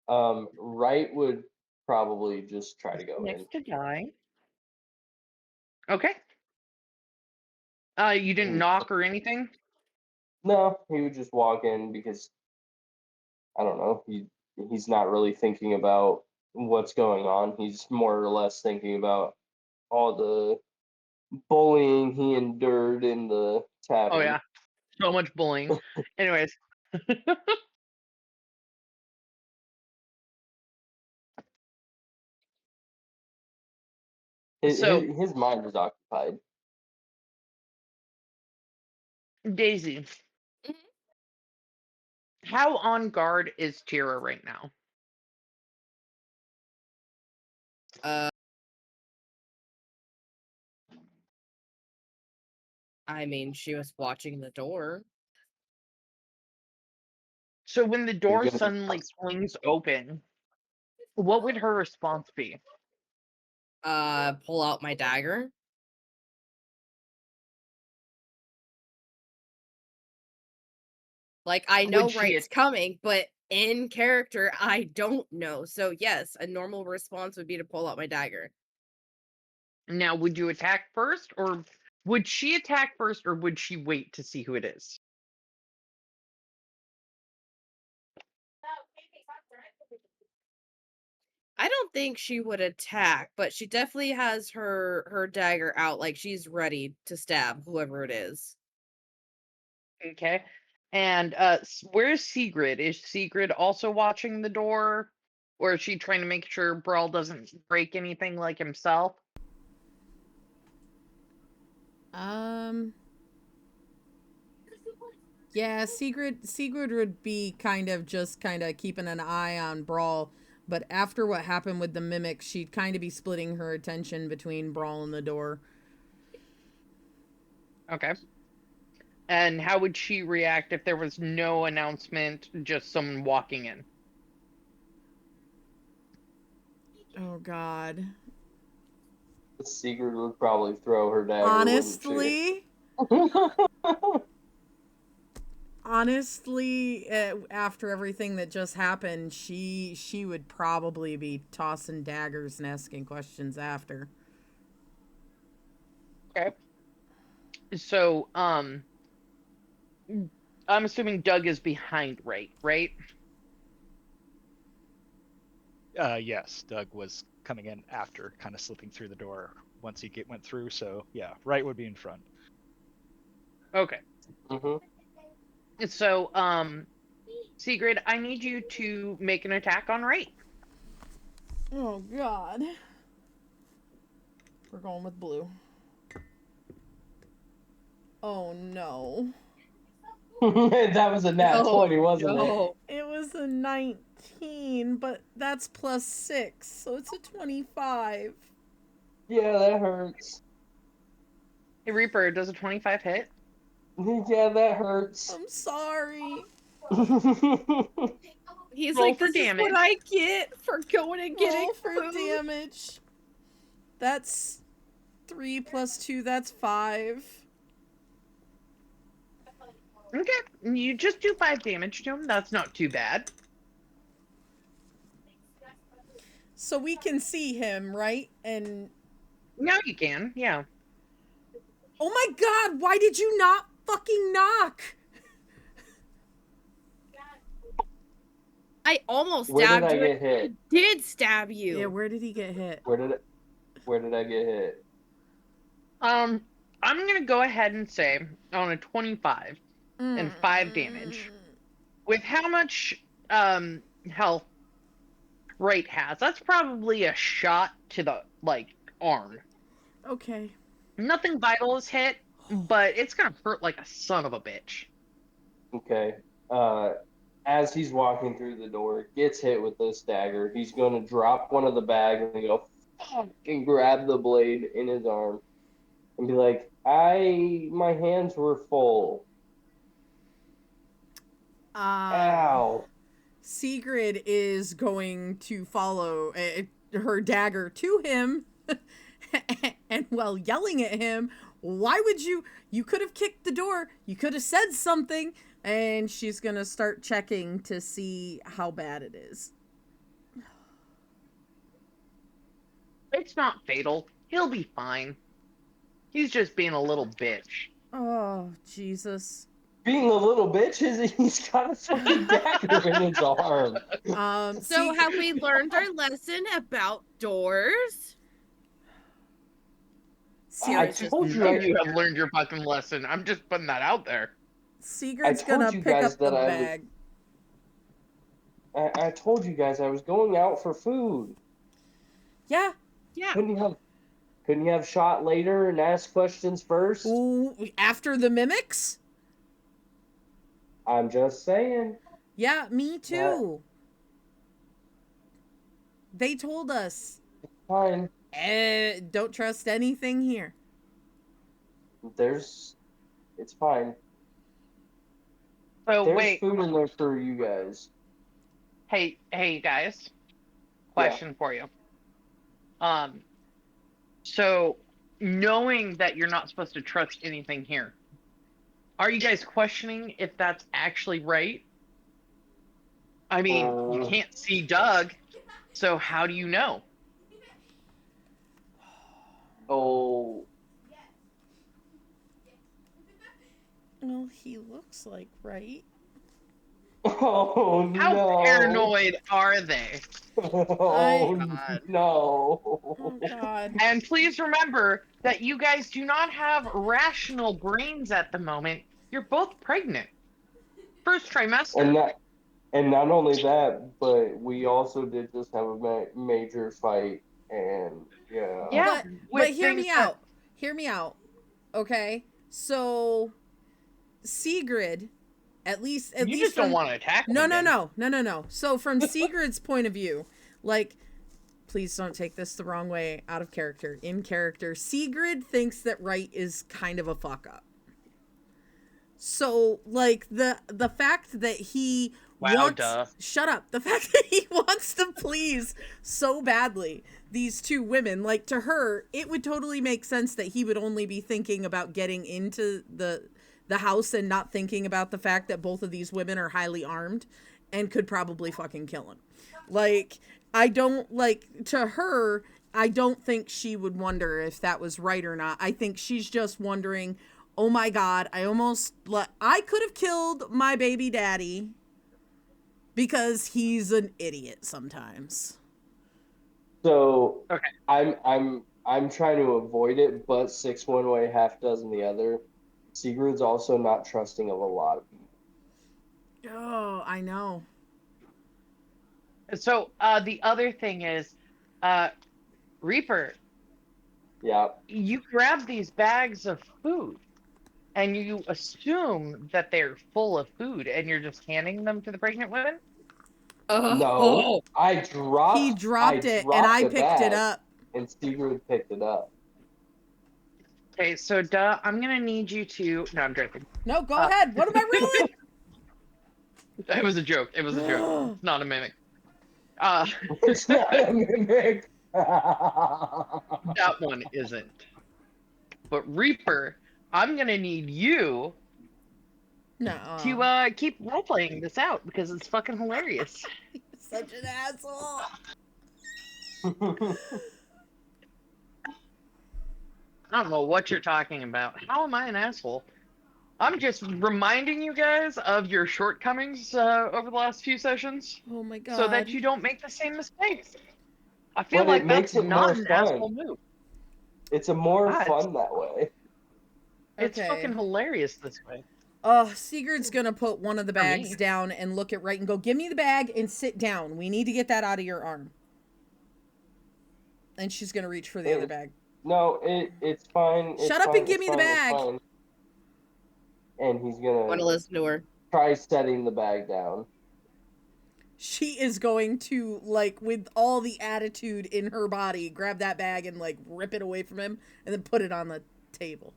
Wright would probably just try to go in. Next to die. Okay. You didn't Mm. knock or anything? No, he would just walk in because I don't know. He's not really thinking about what's going on. He's more or less thinking about all the bullying he endured in the tavern. Oh yeah. So much bullying. Anyways. So- His mind is occupied. Daisy. Mhm. How on guard is Tira right now? I mean, she was watching the door. So when the door gonna be suddenly swings open, what would her response be? Pull out my dagger. Like, I know Would she Wright's coming, but in character, I don't know. So yes, a normal response would be to pull out my dagger. Now, would you attack first, or would she attack first, or would she wait to see who it is? I don't think she would attack, but she definitely has her dagger out, like she's ready to stab whoever it is. Okay. And where's Sigrid? Is Sigrid also watching the door, or is she trying to make sure Brawl doesn't break anything like himself? Yeah, Sigrid would be kind of keeping an eye on Brawl, but after what happened with the mimic, she'd kind of be splitting her attention between Brawl and the door. Okay. And how would she react if there was no announcement, just someone walking in? Oh God. Sigrid would probably throw her dagger. Honestly, after everything that just happened, she would probably be tossing daggers and asking questions after. Okay. So, I'm assuming Doug is behind right? Yes, Doug was coming in after, kind of slipping through the door once he went through. So yeah, right would be in front. Okay. Mhm. So, Sigrid, I need you to make an attack on right. Oh God. We're going with blue. Oh no. That was a nat No, 20, wasn't no. It was a 19, but that's +6, so it's a 25. it? Yeah, that hurts. Hey, Reaper, does a 25 hit? Yeah, that hurts. I'm sorry. He's Roll like, for this is damage. what I get for going and getting Roll for food. damage. That's 3 + 2, that's 5. Okay, you just do 5 damage to him. That's not too bad. So we can see him, right? And Now you can, yeah. oh my God, why did you not fucking knock? I almost Where did stabbed I you. get hit? I did stab you. Yeah, where did he get hit? Where did I get hit? I'm gonna go ahead and say on a 25 and 5 damage. With how much health Right has, that's probably a shot to the arm. Okay. Nothing vital is hit, but it's gonna hurt like a son of a bitch. Okay. As he's walking through the door, gets hit with this dagger. He's going to drop one of the bags and go and grab the blade in his arm and be like, my hands were full. Ow. Sigrid is going to follow her dagger to him and while yelling at him, why would you could have kicked the door, you could have said something, and she's gonna start checking to see how bad it is. It's not fatal. He'll be fine. He's just being a little bitch. Oh, Jesus. Being a little bitch, he's got a fucking dagger in his arm. So have we learned our lesson about doors? I Sigrid, told you You have learned your fucking lesson. I'm just putting that out there. Sigrid's I told gonna you pick guys up the that I was- bag. I told you guys I was going out for food. Yeah. Yeah. Couldn't you have shot later and asked questions first? Ooh, after the mimics? I'm just saying. Yeah, me too. They told us. Fine. Don't trust anything here. It's fine. So There's wait, food in there for you guys. hey guys. Question for you. So knowing that you're not supposed to trust anything here, are you guys questioning if that's actually right? I mean, you can't see Doug, so how do you know? Oh, Well, he looks like right. oh How no! paranoid are they? Oh God. no! Oh God. And please remember that you guys do not have rational brains at the moment. You're both pregnant. First trimester. And not only that, but we also did just have a major fight, and Yeah, But with hear me things that- out. Hear me out. Okay? So Sigrid, at least you just don't want to attack No. them. So from Sigrid's point of view, like, please don't take this the wrong way, out of character. In character, Sigrid thinks that Wright is kind of a fuck up. So, like, the fact that he Wow, duh. Shut up. The fact that he wants to please so badly these two women, like to her, it would totally make sense that he would only be thinking about getting into the house and not thinking about the fact that both of these women are highly armed and could probably fucking kill him. Like, I don't, like, to her, I don't think she would wonder if that was right or not. I think she's just wondering, oh my God, I could have killed my baby daddy because he's an idiot sometimes. So Okay. I'm trying to avoid it, but 6 one way, half dozen the other. Sigurd's also not trusting of a lot of people. Oh, I know. So the other thing is, Reaper, Yeah. you grab these bags of food and you assume that they're full of food and you're just handing them to the pregnant women? No. I dropped He dropped it and I picked it up. And Sigurd picked it up. Okay, so duh, I'm gonna need you to. No, I'm joking. No, go ahead. What am I rolling? It was a joke. It was a joke. It's not a mimic. It's not a mimic. That one isn't. But Reaper, I'm gonna need you No. to keep role playing this out because it's fucking hilarious. Such an asshole. I don't know what you're talking about. How am I an asshole? I'm just reminding you guys of your shortcomings over the last few sessions Oh my God. so that you don't make the same mistakes. I feel But it like makes that's it not more an fun. asshole move. It's a more God. fun that way. It's Okay. fucking hilarious this way. Sigurd's gonna put one of the For me. bags down and look it right and go, give me the bag and sit down. We need to get that out of your arm. And she's gonna reach for the other bag. No, it's fine. It's Shut up fine, and give it's me the fine, it's bag. fine. And he's Want to gonna listen to her. try setting the bag down. She is going to, like, with all the attitude in her body, grab that bag and, like, rip it away from him and then put it on the table.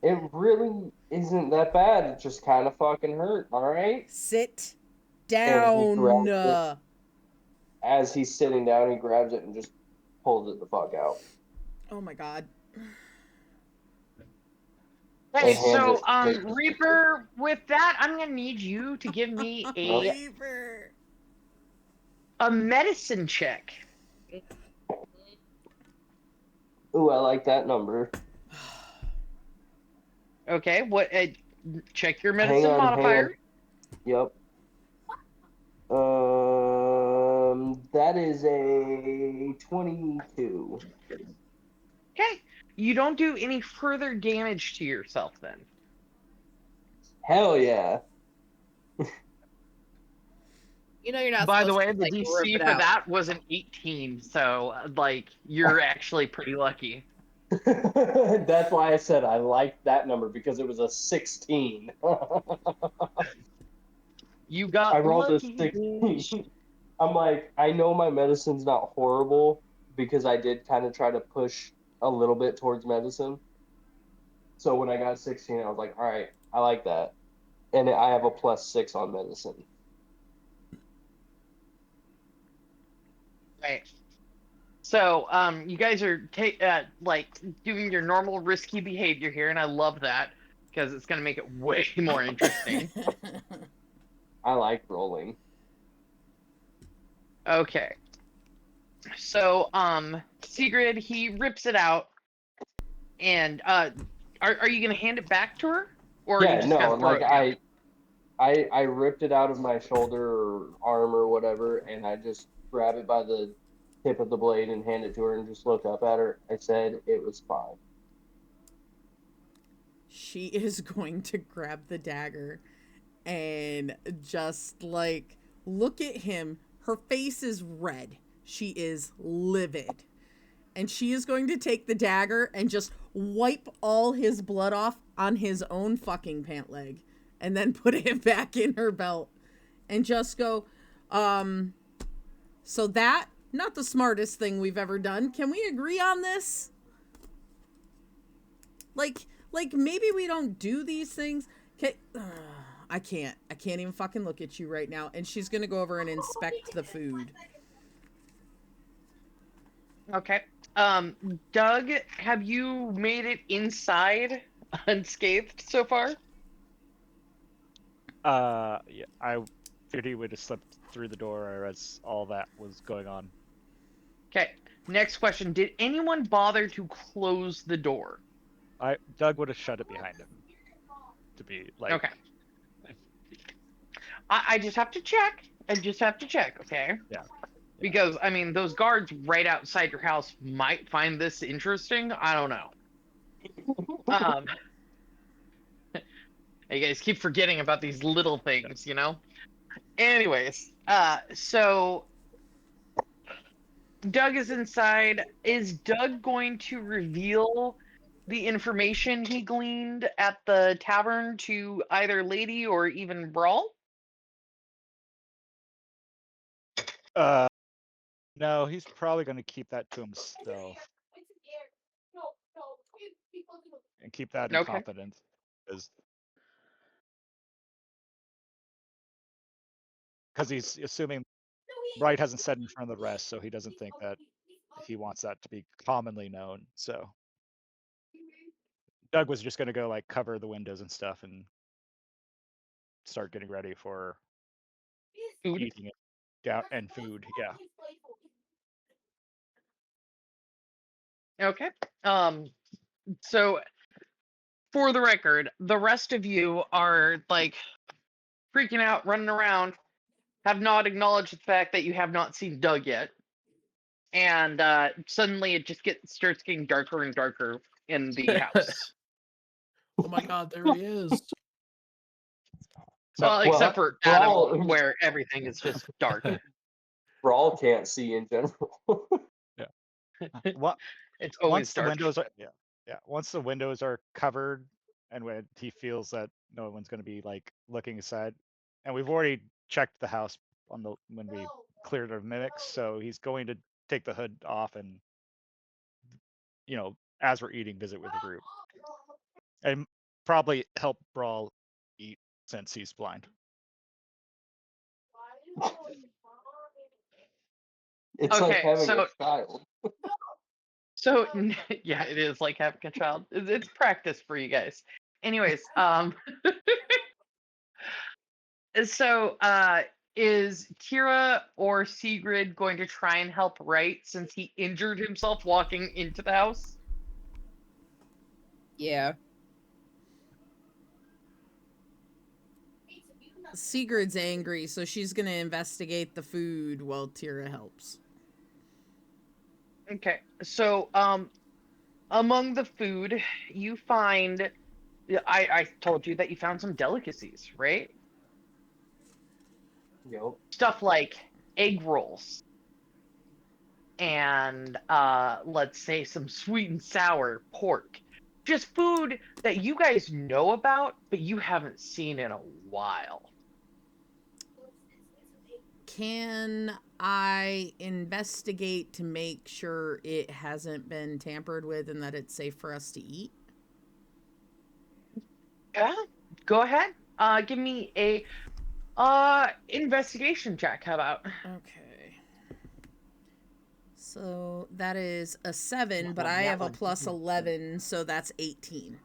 It really isn't that bad. It just kind of fucking hurt, alright? Sit And he grabs down. it. As he's sitting down, he grabs it and just pulls it the fuck out. Oh my God. Hey, And so hands it- Reaper, with that, I'm gonna need you to give me Reaper. a medicine check. Ooh, I like that number. Okay, what? Check your Hang medicine on, modifier. Yep. That is a 22. Okay, you don't do any further damage to yourself then. Hell yeah. You know you're not. By the supposed way, to, the like, rip DC it for out. that was an 18, so like you're actually pretty lucky. That's why I said I liked that number because it was a 16. You got I rolled a lucky, 16. bitch. I'm like, I know my medicine's not horrible because I did kind of try to push a little bit towards medicine. So when I got 16, I was like, all right, I like that. And I have a +6 on medicine. Right. So, you guys are like doing your normal risky behavior here, and I love that because it's gonna make it way more interesting. I like rolling. Okay. So, Sigrid, he rips it out, and are you gonna hand it back to her, or are you Yeah, just no, gonna throw like it down? I ripped it out of my shoulder or arm or whatever, and I just grab it by the tip of the blade and hand it to her and just look up at her. I said it was fine. She is going to grab the dagger and just, like, look at him. Her face is red. She is livid. And she is going to take the dagger and just wipe all his blood off on his own fucking pant leg. And then put it back in her belt. And just go, so that, not the smartest thing we've ever done. Can we agree on this? Like maybe we don't do these things. Okay. I can't even fucking look at you right now. And she's gonna go over and inspect the food. Okay. Doug, have you made it inside unscathed so far? Yeah, I figured he would have slipped through the door as all that was going on. Okay. Next question. Did anyone bother to close the door? Doug would have shut it behind him. To be like, Okay. I just have to check. Okay. Yeah. Because I mean, those guards right outside your house might find this interesting. I don't know. You guys keep forgetting about these little things, you know. Anyways, so Doug is inside. Is Doug going to reveal the information he gleaned at the tavern to either Lady or even Brawl? No, he's probably going to keep that to himself and keep that in Okay. confidence, because he's assuming Wright hasn't said in front of the rest, so he doesn't think that he wants that to be commonly known. So Doug was just going to go like cover the windows and stuff and start getting ready for Food. eating it down and food. Yeah. Okay. So for the record, the rest of you are like freaking out, running around, have not acknowledged the fact that you have not seen Doug yet. And suddenly it just starts getting darker and darker in the house. Oh my god, there he is. Well, Well, except for Brawl- Adam, where everything is just dark. Brawl can't see in general. What? It's always Once the dark. windows are once the windows are covered and when he feels that no one's going to be like looking inside, and we've already checked the house when we cleared of mimics, so he's going to take the hood off and as we're eating, visit with the group and probably help Brawl eat since he's blind. It's like Okay, having so- a child. So yeah, it is like having a child. It's practice for you guys. Anyways, so is Kira or Sigrid going to try and help Wright since he injured himself walking into the house? Yeah. Sigrid's angry, so she's gonna investigate the food while Tira helps. Okay, so among the food you find, I told you that you found some delicacies, right? Yep. Stuff like egg rolls and let's say some sweet and sour pork. Just food that you guys know about, but you haven't seen in a while. Can I investigate to make sure it hasn't been tampered with and that it's safe for us to eat? Yeah, go ahead. Give me a investigation check. How about? Okay. So that is a 7, but Well, I that have a one plus didn't- 11, so that's 18.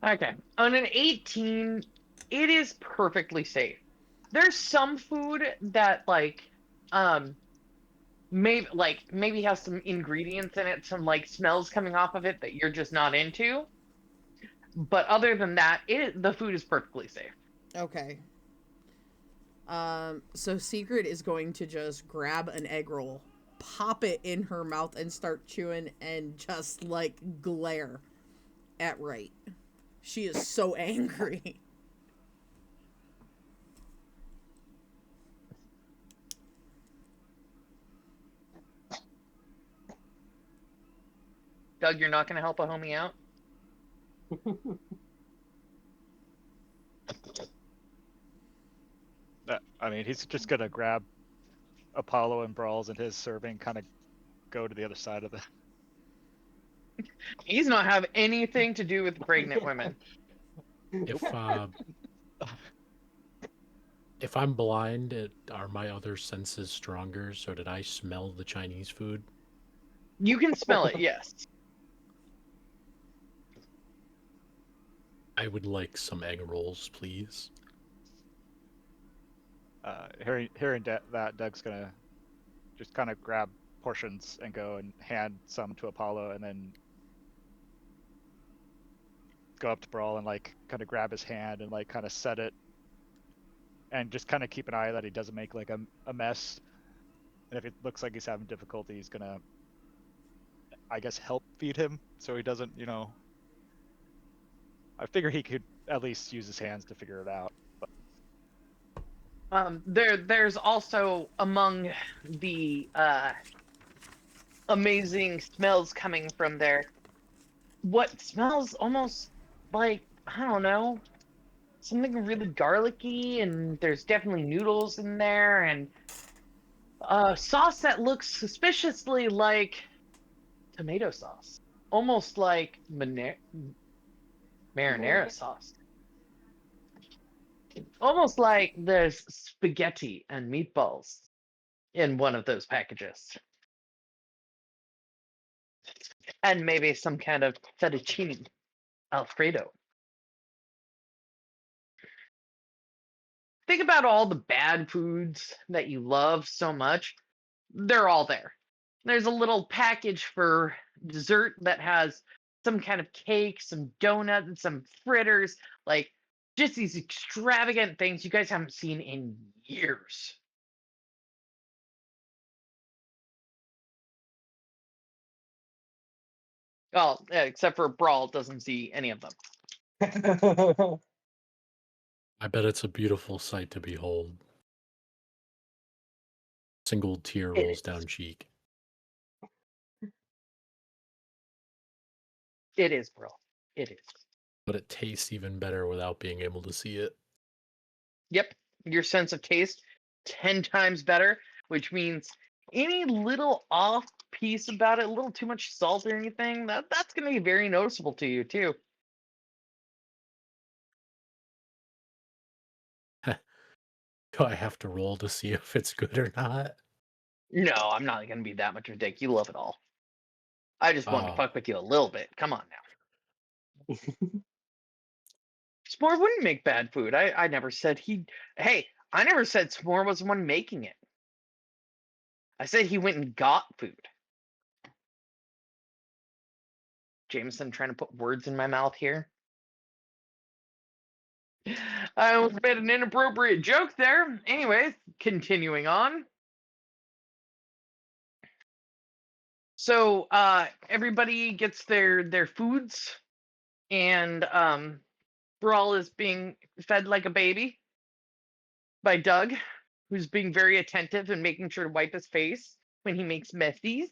Okay, on an 18, it is perfectly safe. There's some food that maybe has some ingredients in it, some like smells coming off of it that you're just not into. But other than that, the food is perfectly safe. Okay. So Secret is going to just grab an egg roll, pop it in her mouth, and start chewing and just like glare at Wright. She is so angry. Doug, you're not going to help a homie out? I mean, he's just gonna grab Apollo and Brawls and his serving, kind of go to the other side of the. He's not have anything to do with pregnant women. If I'm blind, are my other senses stronger? So did I smell the Chinese food? You can smell it, yes. I would like some egg rolls, please. Hearing that, Doug's gonna just kind of grab portions and go and hand some to Apollo, and then go up to Brawl and like kind of grab his hand and like kind of set it, and just kind of keep an eye that he doesn't make like a mess. And if it looks like he's having difficulty, he's gonna, I guess, help feed him so he doesn't, I figure he could at least use his hands to figure it out. There's also among the amazing smells coming from there, what smells almost like, I don't know, something really garlicky, and there's definitely noodles in there, and sauce that looks suspiciously like tomato sauce, almost like marinara sauce, almost like there's spaghetti and meatballs in one of those packages, and maybe some kind of fettuccine alfredo. Think about all the bad foods that you love so much. They're all there. There's a little package for dessert that has some kind of cake, some donut, and some fritters, like just these extravagant things you guys haven't seen in years. Well, except for Brawl doesn't see any of them. I bet it's a beautiful sight to behold. Single tear It rolls is. down cheek. It is, Brawl. It is. But it tastes even better without being able to see it. Yep, your sense of taste 10 times better, which means any little off piece about it, a little too much salt or anything, that's going to be very noticeable to you too. Do I have to roll to see if it's good or not? No, I'm not going to be that much of a dick. You love it all. I just wanted to Oh. fuck with you a little bit. Come on now. S'more wouldn't make bad food. I never said he. Hey, I never said S'more was the one making it. I said he went and got food. Jameson trying to put words in my mouth here. I almost made an inappropriate joke there. Anyways, continuing on. So everybody gets their foods, and Brawl is being fed like a baby by Doug, who's being very attentive and making sure to wipe his face when he makes messies.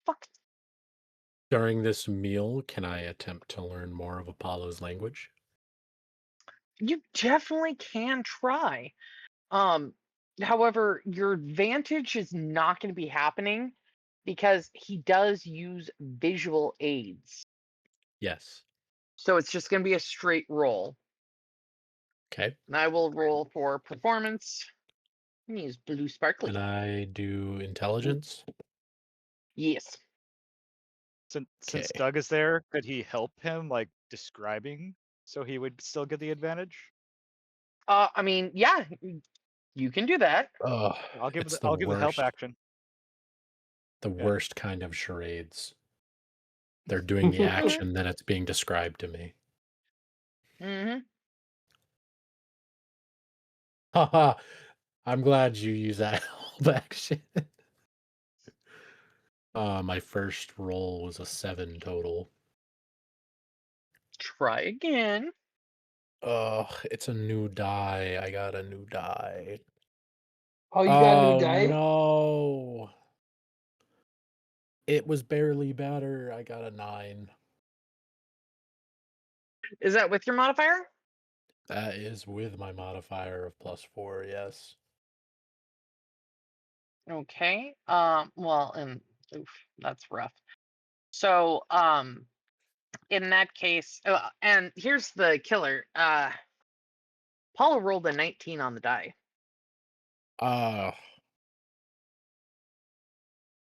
Fuck. During this meal, can I attempt to learn more of Apollo's language? You definitely can try. However, your advantage is not going to be happening because he does use visual aids. Yes. So it's just going to be a straight roll. Okay. And I will roll for performance. I'm gonna use blue sparkly. And I do intelligence? Yes. Since Okay. Doug is there, could he help him like describing so he would still get the advantage? I mean, yeah, you can do that. Oh, I'll give it's I'll give the help action. The Yeah. worst kind of charades. They're doing the action, then it's being described to me. Mm-hmm. Haha. I'm glad you use that help action. My first roll was a 7 total. Try again. Oh, it's a new die. I got a new die. Oh, you got a new die? No. It was barely better. I got a 9. Is that with your modifier? That is with my modifier of +4, yes. Okay. Well, and oof, that's rough. So, in that case, and here's the killer. Paula rolled a 19 on the die. Uh,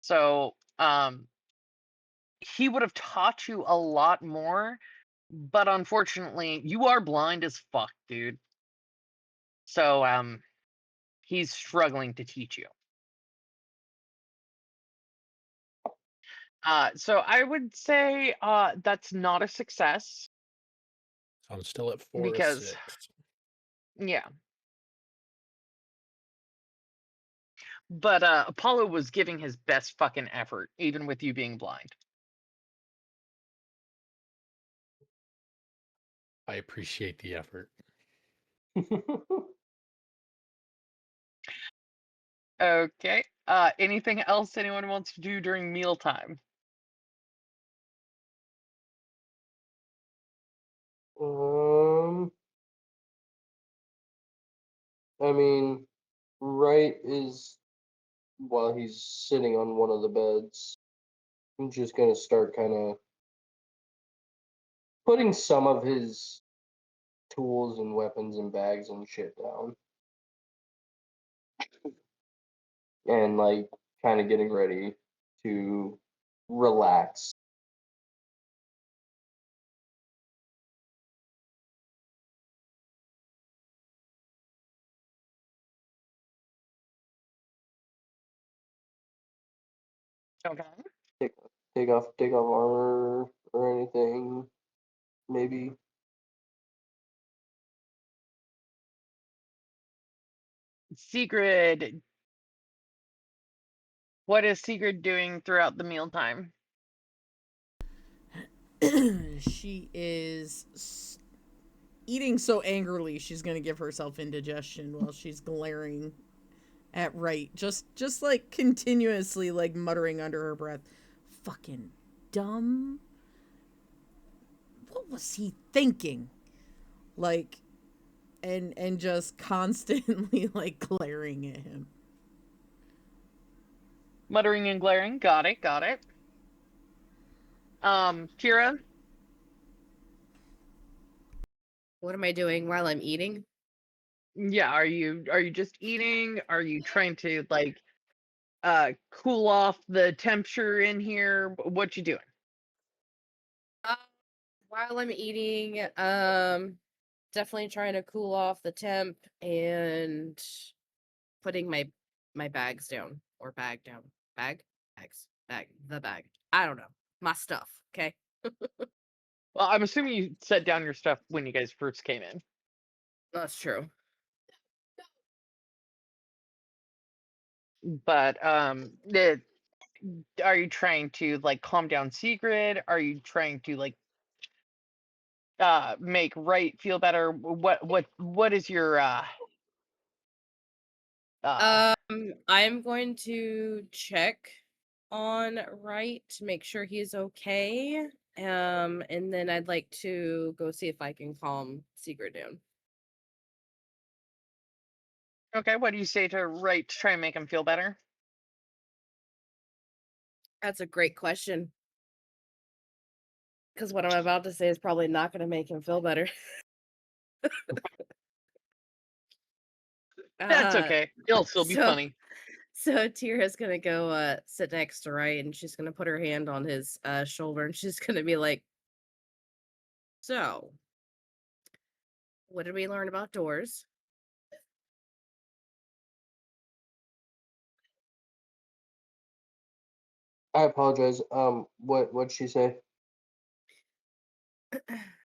So, he would have taught you a lot more, but unfortunately, you are blind as fuck, dude. So, he's struggling to teach you. So I would say that's not a success so I'm still at 4 of because, 6. yeah. But Apollo was giving his best fucking effort, even with you being blind. I appreciate the effort. Okay. Anything else anyone wants to do during mealtime? Um, I mean, Wright is while he's sitting on one of the beds. I'm just gonna start kind of putting some of his tools and weapons and bags and shit down, and like kind of getting ready to relax. Okay. Take off armor or anything, maybe. Sigrid. What is Sigrid doing throughout the mealtime? She is eating so angrily she's gonna give herself indigestion while she's glaring at Wright, just like continuously like muttering under her breath, "Fucking dumb. What was he thinking?" Like, and just constantly like glaring at him. Muttering and glaring. Got it. Got it. Kira. What am I doing while I'm eating? Yeah. Are you just eating? Are you trying to like cool off the temperature in here? What you doing? Uh, while I'm eating, definitely trying to cool off the temp and putting my bags down or bag down. The bag. I don't know. My stuff, okay? Well, I'm assuming you set down your stuff when you guys first came in. That's true. But are you trying to like calm down Sigrid? Are you trying to like make Wright feel better? What is your uh I'm going to check on Wright to make sure he's okay. And then I'd like to go see if I can calm Sigrid down. okay, what do you say to Wright to try and make him feel better? That's a great question. Because what I'm about to say is probably not going to make him feel better. That's Uh, okay. It'll still be so funny. so Tira's gonna go sit next to Wright and she's gonna put her hand on his shoulder and she's gonna be like, "So, what did we learn about doors?" I apologize. What'd she say?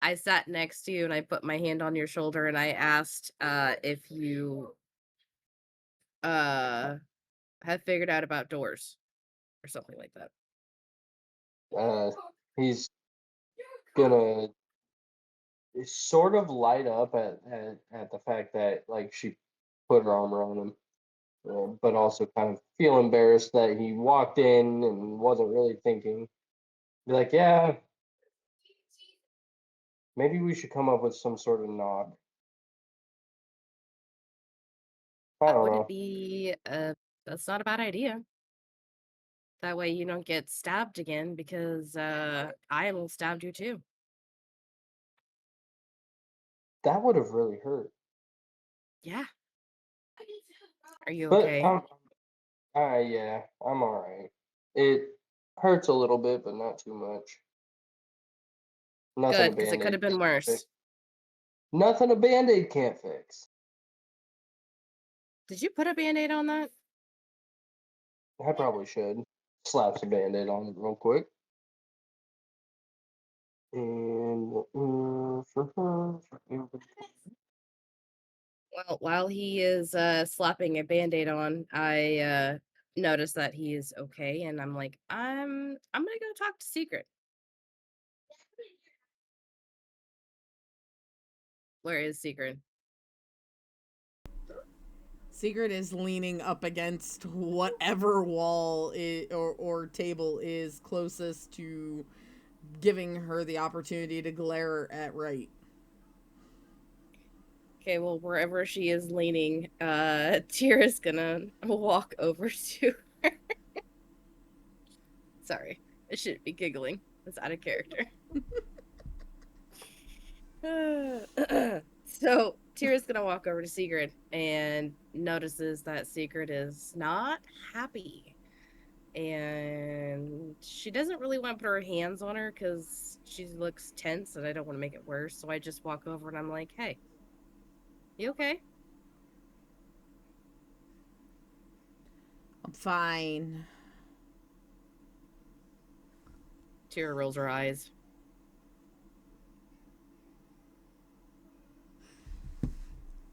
I sat next to you and I put my hand on your shoulder and I asked if you have figured out about doors or something like that. He's gonna sort of light up at the fact that like she put her arm around him, but also kind of feel embarrassed that he walked in and wasn't really thinking. Be like, yeah, maybe we should come up with some sort of nod. I That don't wouldn't know. be that's not a bad idea. That way you don't get stabbed again because I almost stabbed you too. That would have really hurt. Yeah. Are you But okay? yeah, I'm all right. It hurts a little bit, but not too much. Nothing Good, a because it could Band-Aid have been can't fix. worse. Nothing a Band-Aid can't fix. Did you put a band-aid on that? I probably should slap some Band-Aid on it real quick. And Well, while he is slapping a band-aid on, I notice that he is okay, and I'm like, I'm gonna go talk to Secret. Where is Secret? Secret is leaning up against whatever wall or table is closest to giving her the opportunity to glare at right. Okay, well, wherever she is leaning, Tira's gonna walk over to her. Sorry, I shouldn't be giggling. That's out of character. So Tira's gonna walk over to Secret and notices that Secret is not happy. And she doesn't really want to put her hands on her because she looks tense and I don't want to make it worse. So I just walk over and I'm like, hey, you okay? I'm fine. Tira rolls her eyes.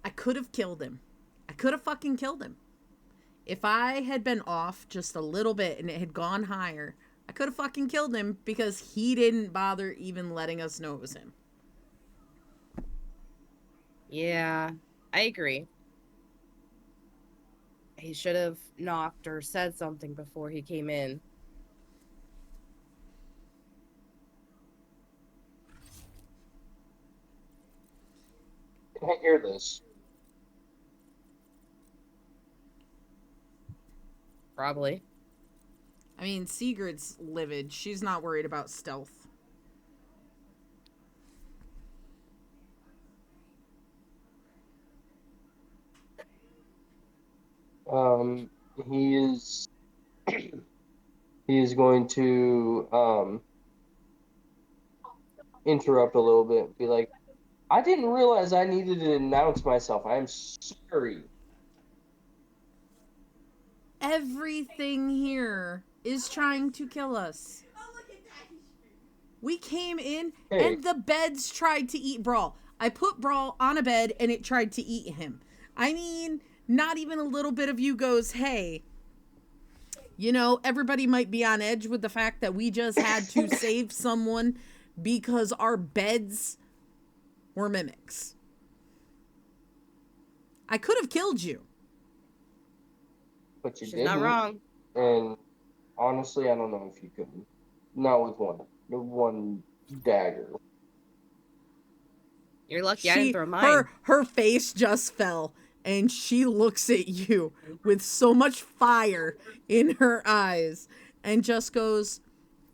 I could have killed him. I could have fucking killed him. If I had been off just a little bit and it had gone higher, I could have fucking killed him because he didn't bother even letting us know it was him. Yeah, I agree. He should have knocked or said something before he came in. Can I hear this? Probably. I mean, Sigurd's livid. She's not worried about stealth. He is he is going to interrupt a little bit and be like, I didn't realize I needed to announce myself. I'm sorry. Everything here is trying to kill us. We came in Hey. and the beds tried to eat Brawl. I put Brawl on a bed and it tried to eat him. I mean, not even a little bit of you goes, hey, you know, everybody might be on edge with the fact that we just had to save someone because our beds were mimics. I could have killed you. But you She's didn't. not wrong. And honestly, I don't know if you could. Not with one dagger. You're lucky I didn't throw mine. Her face just fell and she looks at you with so much fire in her eyes and just goes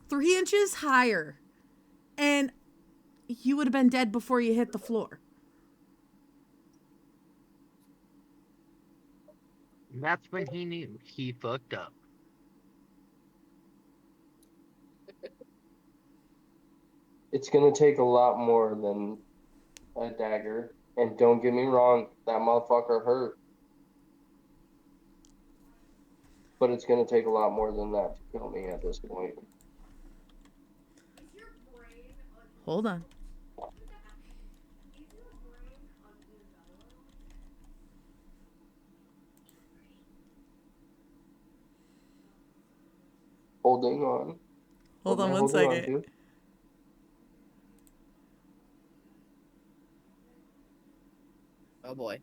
3 inches higher and you would have been dead before you hit the floor. That's when he knew he fucked up. It's gonna take a lot more than a dagger. And don't get me wrong, that motherfucker hurt. But it's gonna take a lot more than that to kill me at this point. Hold on. Holding on. Hold on one holding on second. to. Oh boy.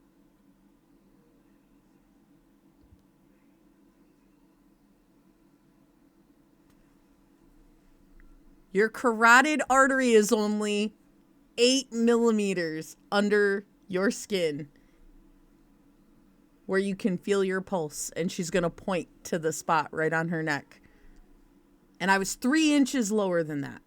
Your carotid artery is only 8 millimeters under your skin where you can feel your pulse, and she's going to point to the spot right on her neck. And I was 3 inches lower than that.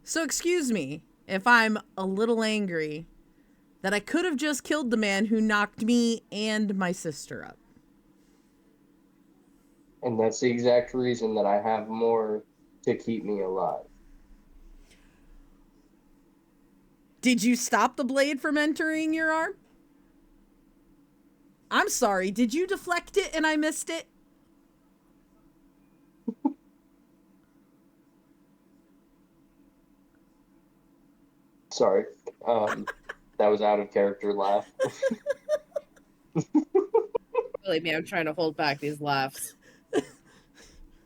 So excuse me if I'm a little angry that I could have just killed the man who knocked me and my sister up. And that's the exact reason that I have more to keep me alive. Did you stop the blade from entering your arm? I'm sorry, did you deflect it and I missed it? Sorry. That was out of character laugh. Believe me, I'm trying to hold back these laughs.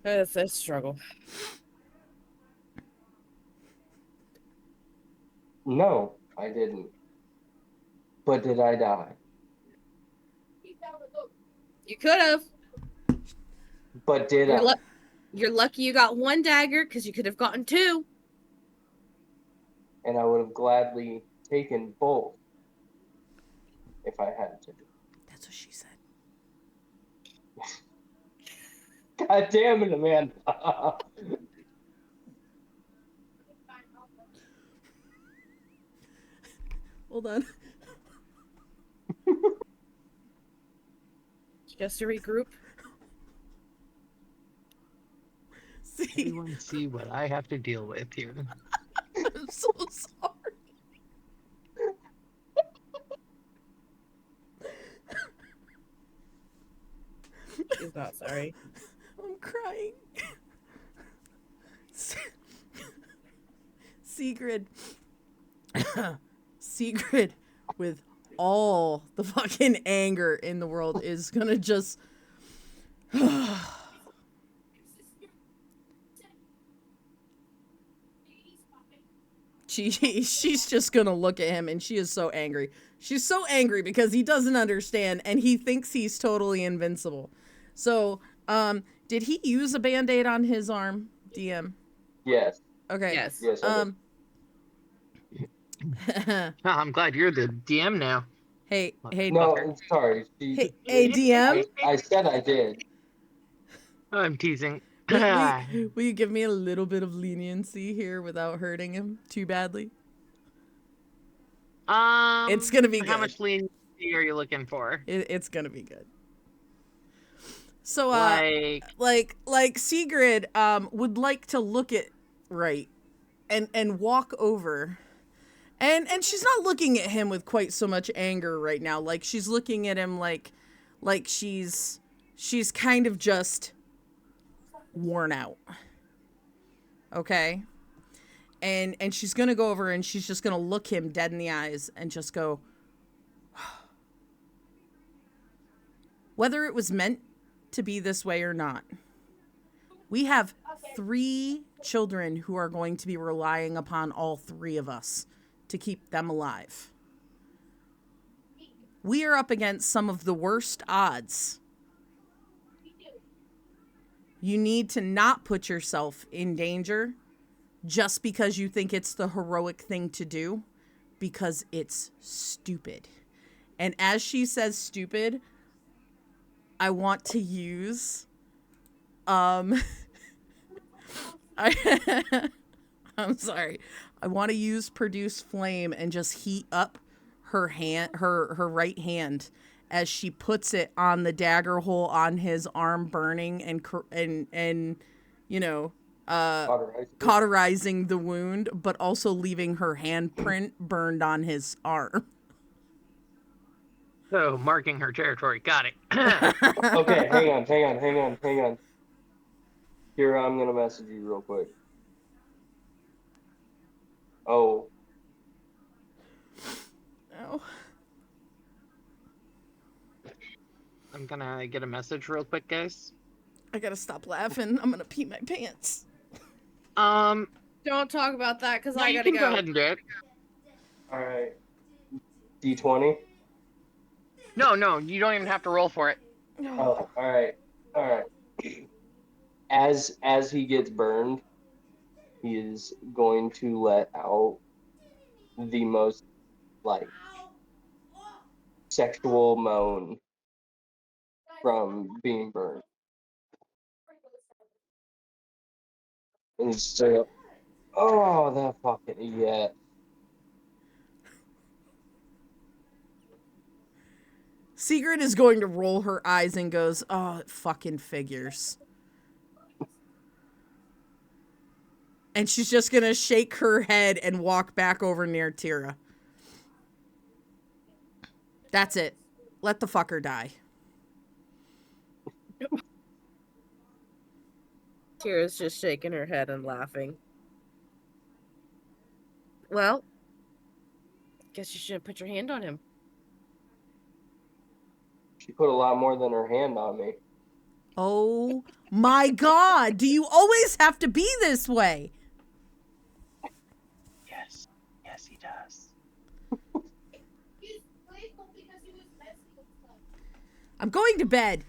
It's a struggle. No, I didn't. But did I die? You could have. But did I? You're lucky you got 1 dagger because you could have gotten 2. And I would have gladly taken both if I had to. That's what she said. God damn it, Amanda. Hold on. Just to regroup. See, Everyone see what I have to deal with here. I'm so sorry. She's not sorry. I'm crying. Sigrid. Sigrid, with all the fucking anger in the world, is gonna just. She's just gonna look at him, and she is so angry. She's so angry because he doesn't understand, and he thinks he's totally invincible. So, did he use a Band-Aid on his arm, DM? Yes. Okay. Yes. Yes, I did. I'm glad you're the DM now. Hey, No, fucker. I'm sorry. hey, DM. I said I did. I'm teasing. Will you give me a little bit of leniency here without hurting him too badly? It's gonna be How good. much leniency are you looking for? It's gonna be good. So, like Sigrid, would like to look at Right and walk over. And she's not looking at him with quite so much anger right now. Like, she's looking at him like she's kind of just worn out. Okay? And she's going to go over and she's just going to look him dead in the eyes and just go, whether it was meant to be this way or not, we have 3 children who are going to be relying upon all 3 of us to keep them alive. We are up against some of the worst odds. You need to not put yourself in danger just because you think it's the heroic thing to do, because it's stupid. And as she says stupid, I want to use I'm sorry. I want to use produce flame and just heat up her hand, her right hand, as she puts it on the dagger hole on his arm, burning and you know, cauterizing the wound, but also leaving her handprint burned on his arm. So, marking her territory. Got it. Okay, hang on. Here, I'm gonna message you real quick. Oh. Oh. I'm gonna get a message real quick, guys. I gotta stop laughing. I'm gonna pee my pants. Don't talk about that because no, I you gotta can go ahead and do it. All right. D20. No, you don't even have to roll for it. Oh, all right. As he gets burned, he is going to let out the most, like, sexual moan from being burned. And he's still, oh, that fucking idiot. Sigrid is going to roll her eyes and goes, "Oh, it fucking figures." And she's just gonna shake her head and walk back over near Tira. That's it. Let the fucker die. Tira's just shaking her head and laughing. Well, guess you shouldn't put your hand on him. She put a lot more than her hand on me. Oh my god, do you always have to be this way? Yes. Yes, he does. I'm going to bed.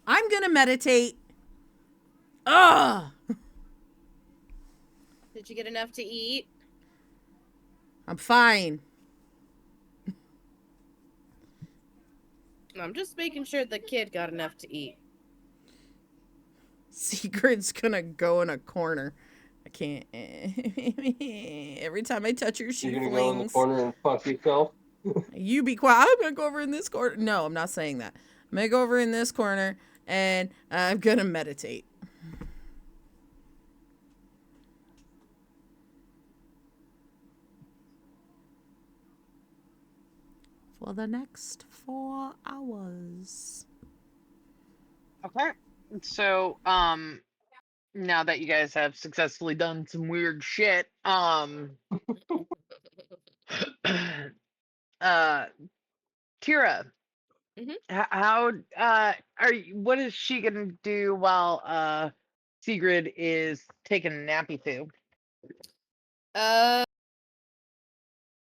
I'm gonna meditate. Ugh! Did you get enough to eat? I'm fine. I'm just making sure the kid got enough to eat. Sigrid's gonna go in a corner. I can't. Every time I touch her, she You're gonna go in the flings. corner and fuck yourself? You be quiet. I'm gonna go over in this corner. No, I'm not saying that. I'm gonna go over in this corner and I'm gonna meditate. For the next 4 hours. Okay. So, now that you guys have successfully done some weird shit, Tira, Mhm. how are you, what is she gonna do while Sigrid is taking a nappy poo?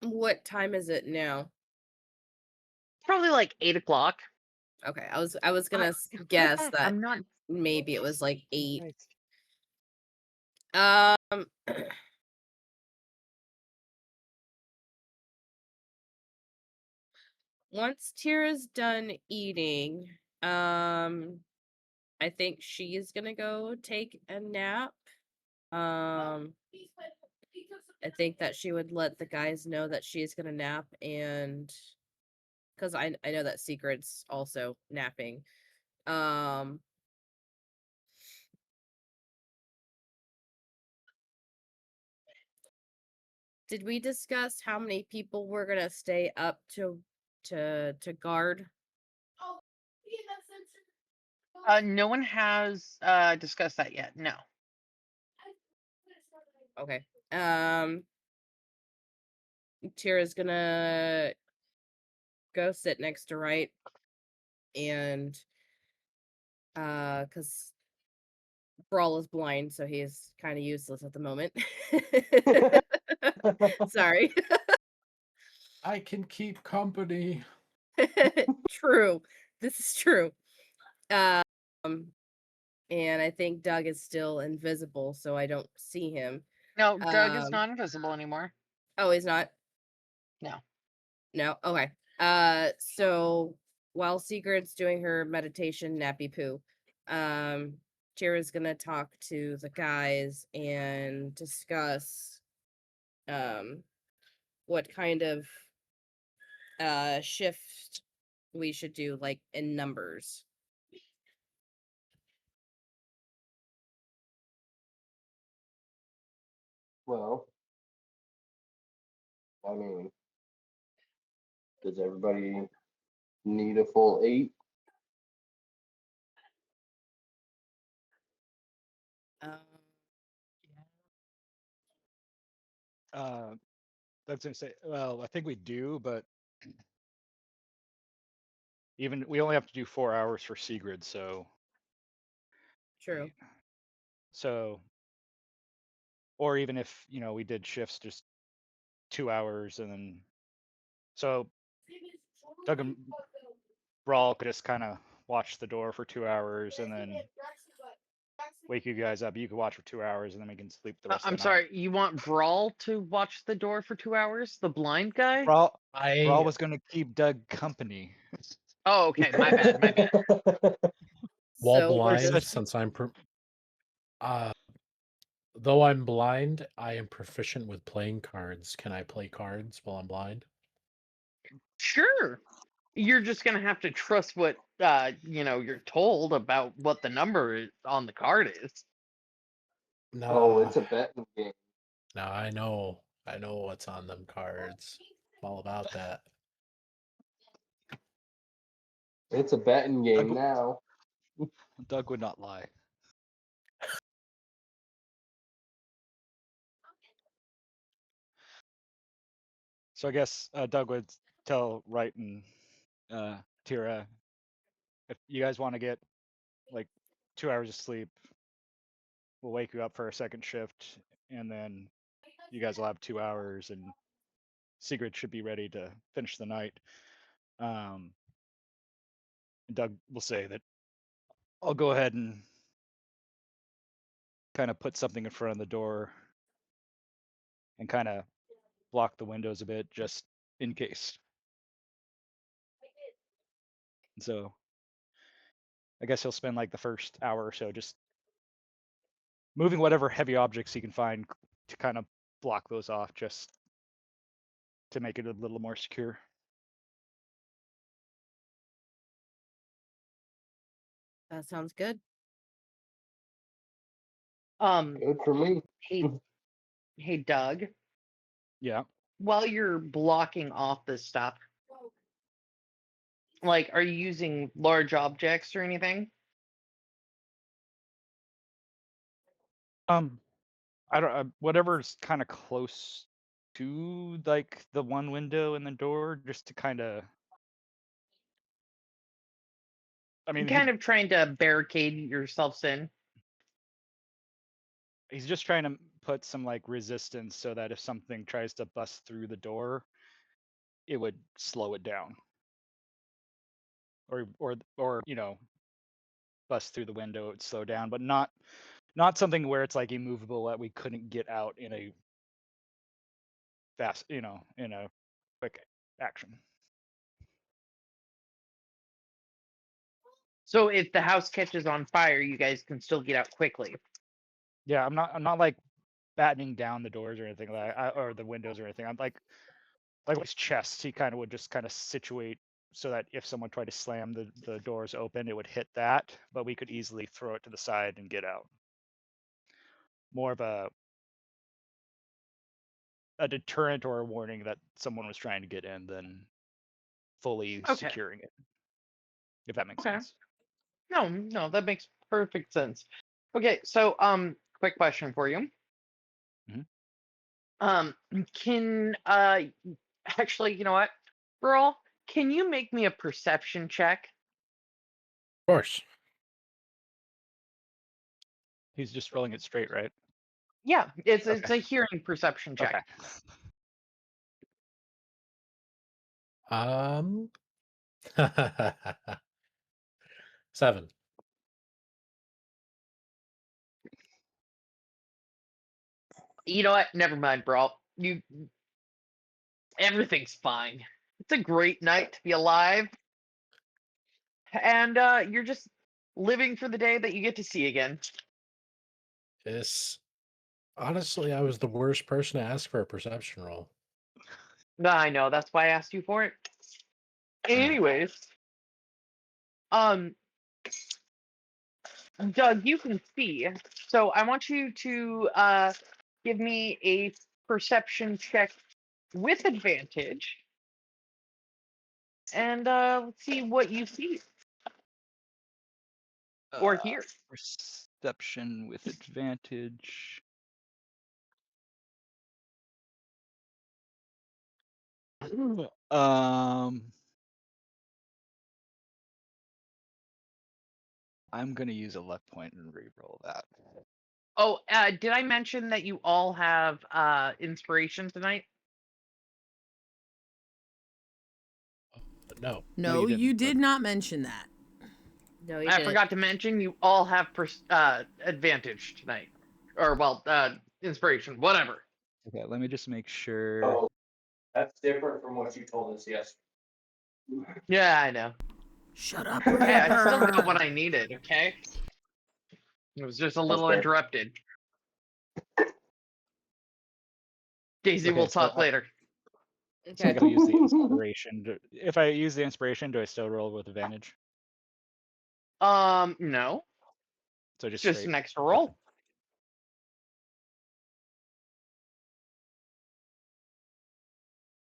What time is it now? Probably like 8 o'clock. Okay, I was gonna guess that I'm not. maybe it was like 8. Christ. Um, once Tira's done eating, I think she's gonna go take a nap. I think that she would let the guys know that she's gonna nap, and because I know that Secret's also napping. Did we discuss how many people we're gonna stay up to guard? No one has discussed that yet. No. Okay. Tira's gonna go sit next to Wright, and because Brawl is blind, so he's kind of useless at the moment. Sorry. I can keep company. True. This is true. And I think Doug is still invisible, so I don't see him. No, Doug is not invisible anymore. Oh, he's not? No. No? Okay. So while Secret's doing her meditation nappy poo, Tira's gonna talk to the guys and discuss what kind of shift we should do, like in numbers. Well, I mean, does everybody need a full 8? I was gonna say, well, I think we do, but even we only have to do 4 hours for Sigrid, so True. so, or even if we did shifts just 2 hours, and then so Doug and Brawl could just kind of watch the door for 2 hours and then wake you guys up. You could watch for 2 hours and then we can sleep the rest I'm of the sorry. You want Brawl to watch the door for 2 hours? The blind guy? night. Brawl I was gonna keep Doug company. Oh, okay. My bad. My bad. While So we're blind, just since I'm though I'm blind, I am proficient with playing cards. Can I play cards while I'm blind? Sure. You're just gonna have to trust what you're told about what the number on the card is. No. Oh, it's a betting game. No, I know what's on them cards. I'm all about that. It's a betting game Doug- now. Doug would not lie. So I guess Doug would tell Wright and Tira, if you guys want to get like 2 hours of sleep, we'll wake you up for a second shift, and then you guys will have 2 hours, and Sigrid should be ready to finish the night. And Doug will say that I'll go ahead and kind of put something in front of the door and kind of block the windows a bit just in case. And so I guess he'll spend like the first hour or so just moving whatever heavy objects he can find to kind of block those off, just to make it a little more secure. that sounds good. Good for me. Hey Doug, Yeah. while you're blocking off this stuff, like, are you using large objects or anything? I don't whatever's kind of close to like the one window and the door, just to kind of. I mean, Kind of trying to barricade yourselves in. he's just trying to put some like resistance so that if something tries to bust through the door, it would slow it down. Or bust through the window, it would slow down, but not something where it's like immovable that we couldn't get out in a fast, in a quick action. So if the house catches on fire, you guys can still get out quickly. Yeah, I'm not like battening down the doors or anything like that, or the windows or anything. I'm like his chest. He kind of would just kind of situate so that if someone tried to slam the doors open, it would hit that, but we could easily throw it to the side and get out. More of a deterrent or a warning that someone was trying to get in than fully Okay. securing it. If that makes Okay. sense. No, that makes perfect sense. Okay, so quick question for you. Mhm. Can actually, you know what, Burl, can you make me a perception check? Of course. He's just rolling it straight, right? Yeah, it's Okay. a hearing perception check. Okay. 7. You know what? Never mind, bro. Everything's fine. It's a great night to be alive. And you're just living for the day that you get to see again. Honestly, I was the worst person to ask for a perception roll. I know, that's why I asked you for it. Anyways, Doug, you can see. So I want you to give me a perception check with advantage. And let's see what you see or hear. Perception with advantage. I'm gonna use a luck point and re-roll that. Oh, did I mention that you all have inspiration tonight? No. No, you you didn't, did not mention that. No, you I didn't. forgot to mention you all have advantage tonight, or well, inspiration, whatever. Okay, let me just make sure. Oh, that's different from what you told us yesterday. Yeah, I know. Shut up, Hey, I still got Rapper. what I needed. Okay. It was just a little fair. interrupted. Daisy, Okay, we'll so talk later. So I Okay. gotta use the inspiration. If I use the inspiration, do I still roll with advantage? No, So just just straight. an extra roll.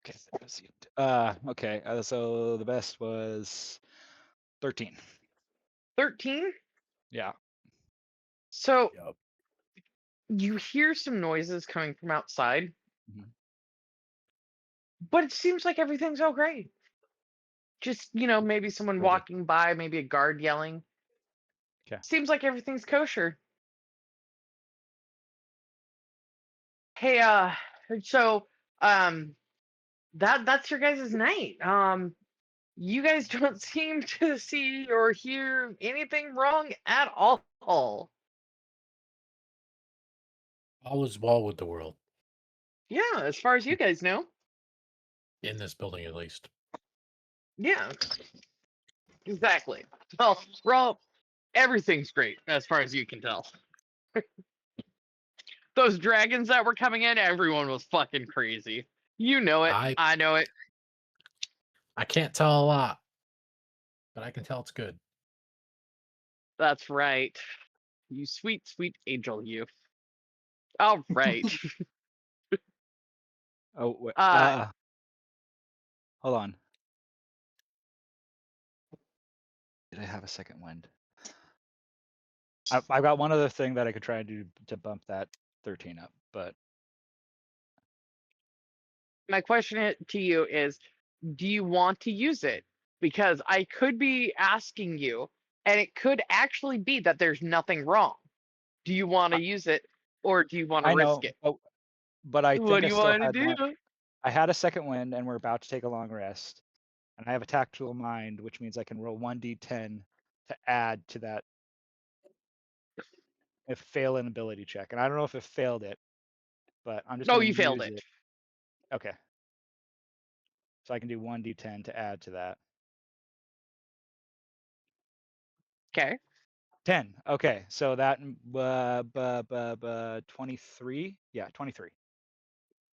Okay. Okay. So the best was 13. 13. Yeah. So Yup. you hear some noises coming from outside, Mhm. but it seems like everything's okay. Just, maybe someone Roger. walking by, maybe a guard yelling. 'Kay. Seems like everything's kosher. Hey, so that's your guys' night. You guys don't seem to see or hear anything wrong at all. All is well with the world, Yeah, as far as you guys know. in this building at least. Yeah, exactly. Well, everything's great as far as you can tell. Those dragons that were coming in, everyone was fucking crazy. You know it. I I know it. I can't tell a lot, but I can tell it's good. That's right. You sweet, sweet angel, you. All right. Oh, wait, Uh, hold on. Did I have a second wind? I've got one other thing that I could try and do to bump that 13 up, but my question to you is, do you want to use it? Because I could be asking you, and it could actually be that there's nothing wrong. Do you want I, to use it, or do you want to I risk know, it? but I What think do I you still want to had do? one. I had a second wind, and we're about to take a long rest, and I have a tactical mind, which means I can roll 1d10 to add to that if fail an ability check. And I don't know if it failed it, but I'm just No, going to you failed use it. it. Okay. So I can do 1d10 to add to that. Okay. 10. Okay. So that 23. Yeah, 23.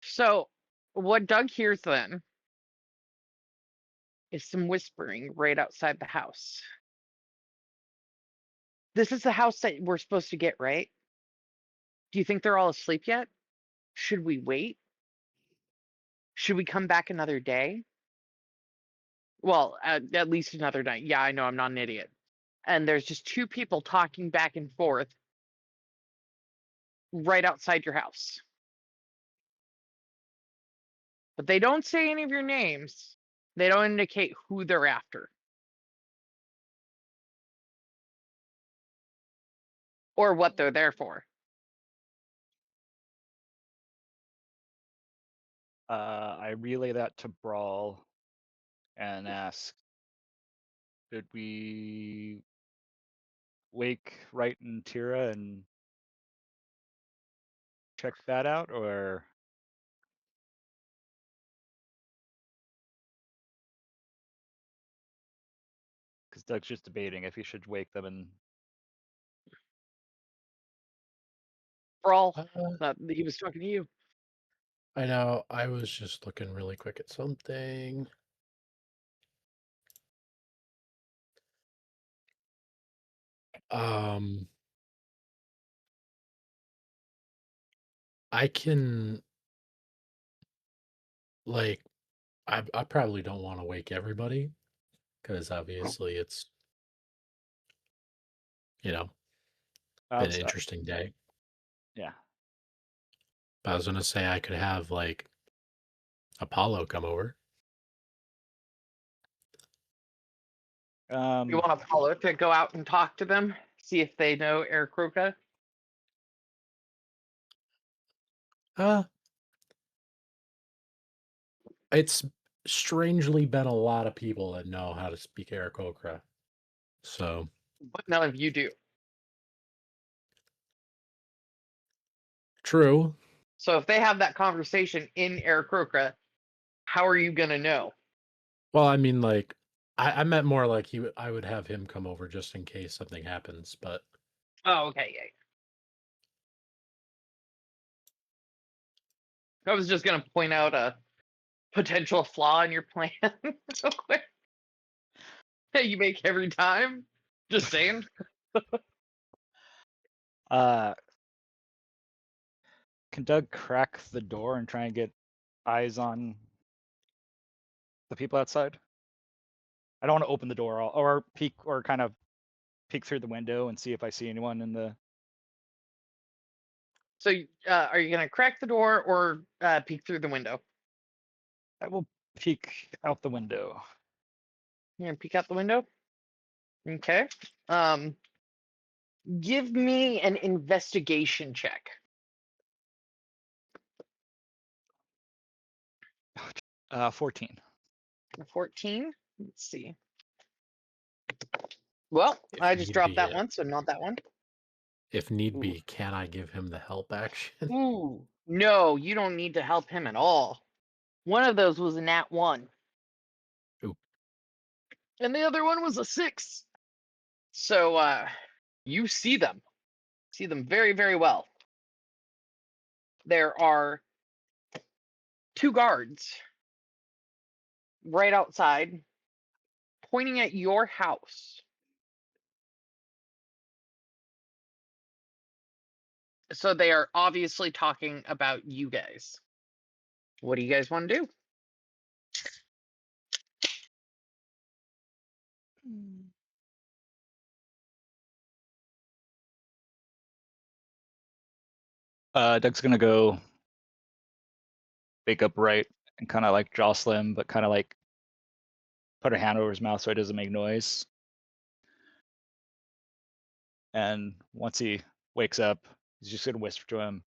So what Doug hears then is some whispering right outside the house. This is the house that we're supposed to get, right? Do you think they're all asleep yet? Should we wait? Should we come back another day? Well, at least another night. Yeah, I know, I'm not an idiot. And there's just two people talking back and forth right outside your house. But they don't say any of your names. They don't indicate who they're after or what they're there for. I relay that to Brawl and ask, did we wake Wright and Tira and check that out, or because Doug's just debating if he should wake them and Brawl, Uh, he was talking to you. I know. I was just looking really quick at something. Um, I can like I probably don't want to wake everybody because obviously it's you know been an outside. interesting day. Yeah. But I was gonna say I could have like Apollo come over. You Um, want Apollo to go out and talk to them, see if they know Aarakocra? Uh, it's strangely been a lot of people that know how to speak Aarakocra. So But none of you do. true. So if they have that conversation in Aarakocra, how are you gonna know? Well, I mean, like I meant more like I would have him come over just in case something happens, but Oh, okay, yeah. I was just gonna point out a potential flaw in your plan real quick that you make every time. Just saying. Can Doug crack the door and try and get eyes on the people outside? I don't want to open the door or peek or kind of peek through the window and see if I see anyone in the. So, are you gonna crack the door or peek through the window? I will peek out the window. You're gonna peek out the window. Okay. Give me an investigation check. 14. 14. Let's see. Well, If I just need dropped be, that one, so not that one. if need Ooh. be, can I give him the help action? Ooh, no, you don't need to help him at all. One of those was a nat 1. Ooh. And the other one was a 6. So you see them very, very well. There are 2 guards right outside pointing at your house. So they are obviously talking about you guys. What do you guys want to do? Doug's gonna go wake up right and kind of like jostle him, but kind of like put a hand over his mouth so he doesn't make noise. And once he wakes up, he's just gonna whisper to him.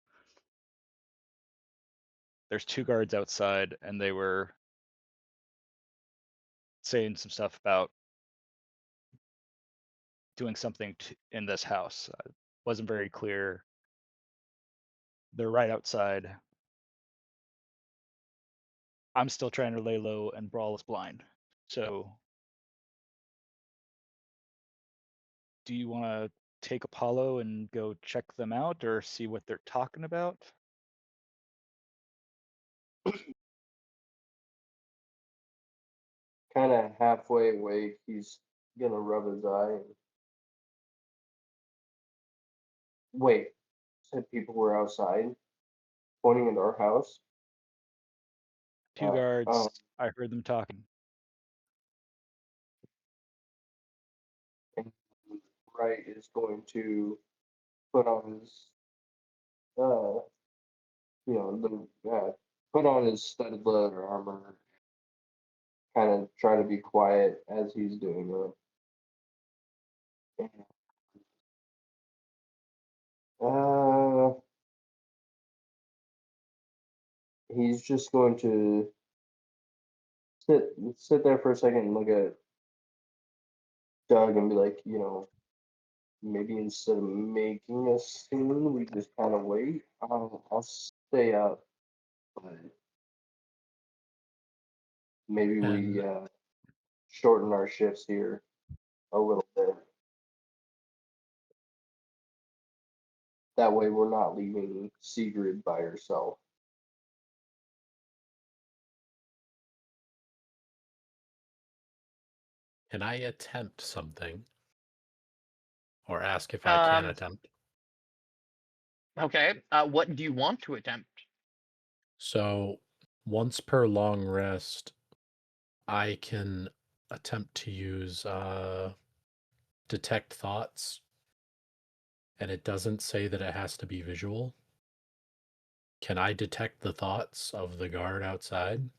There's 2 guards outside, and they were saying some stuff about doing something in this house. Wasn't very clear. They're right outside. I'm still trying to lay low, and Brawl is blind. So, do you want to take Apollo and go check them out, or see what they're talking about? Kind of halfway awake, he's gonna rub his eye. And... Wait, said people were outside, pointing at our house. 2 guards. Oh. I heard them talking. And Wright is going to put on his, put on his studded leather armor. Kind of try to be quiet as he's doing it. He's just going to sit there for a second and look at Doug and be like, maybe instead of making a scene, we just kind of wait. I'll stay up, but maybe we And shorten our shifts here a little bit. That way, we're not leaving Sigrid by herself. can I attempt something? Or ask if I can attempt? Okay. What do you want to attempt? So, once per long rest, I can attempt to use detect thoughts, and it doesn't say that it has to be visual. Can I detect the thoughts of the guard outside?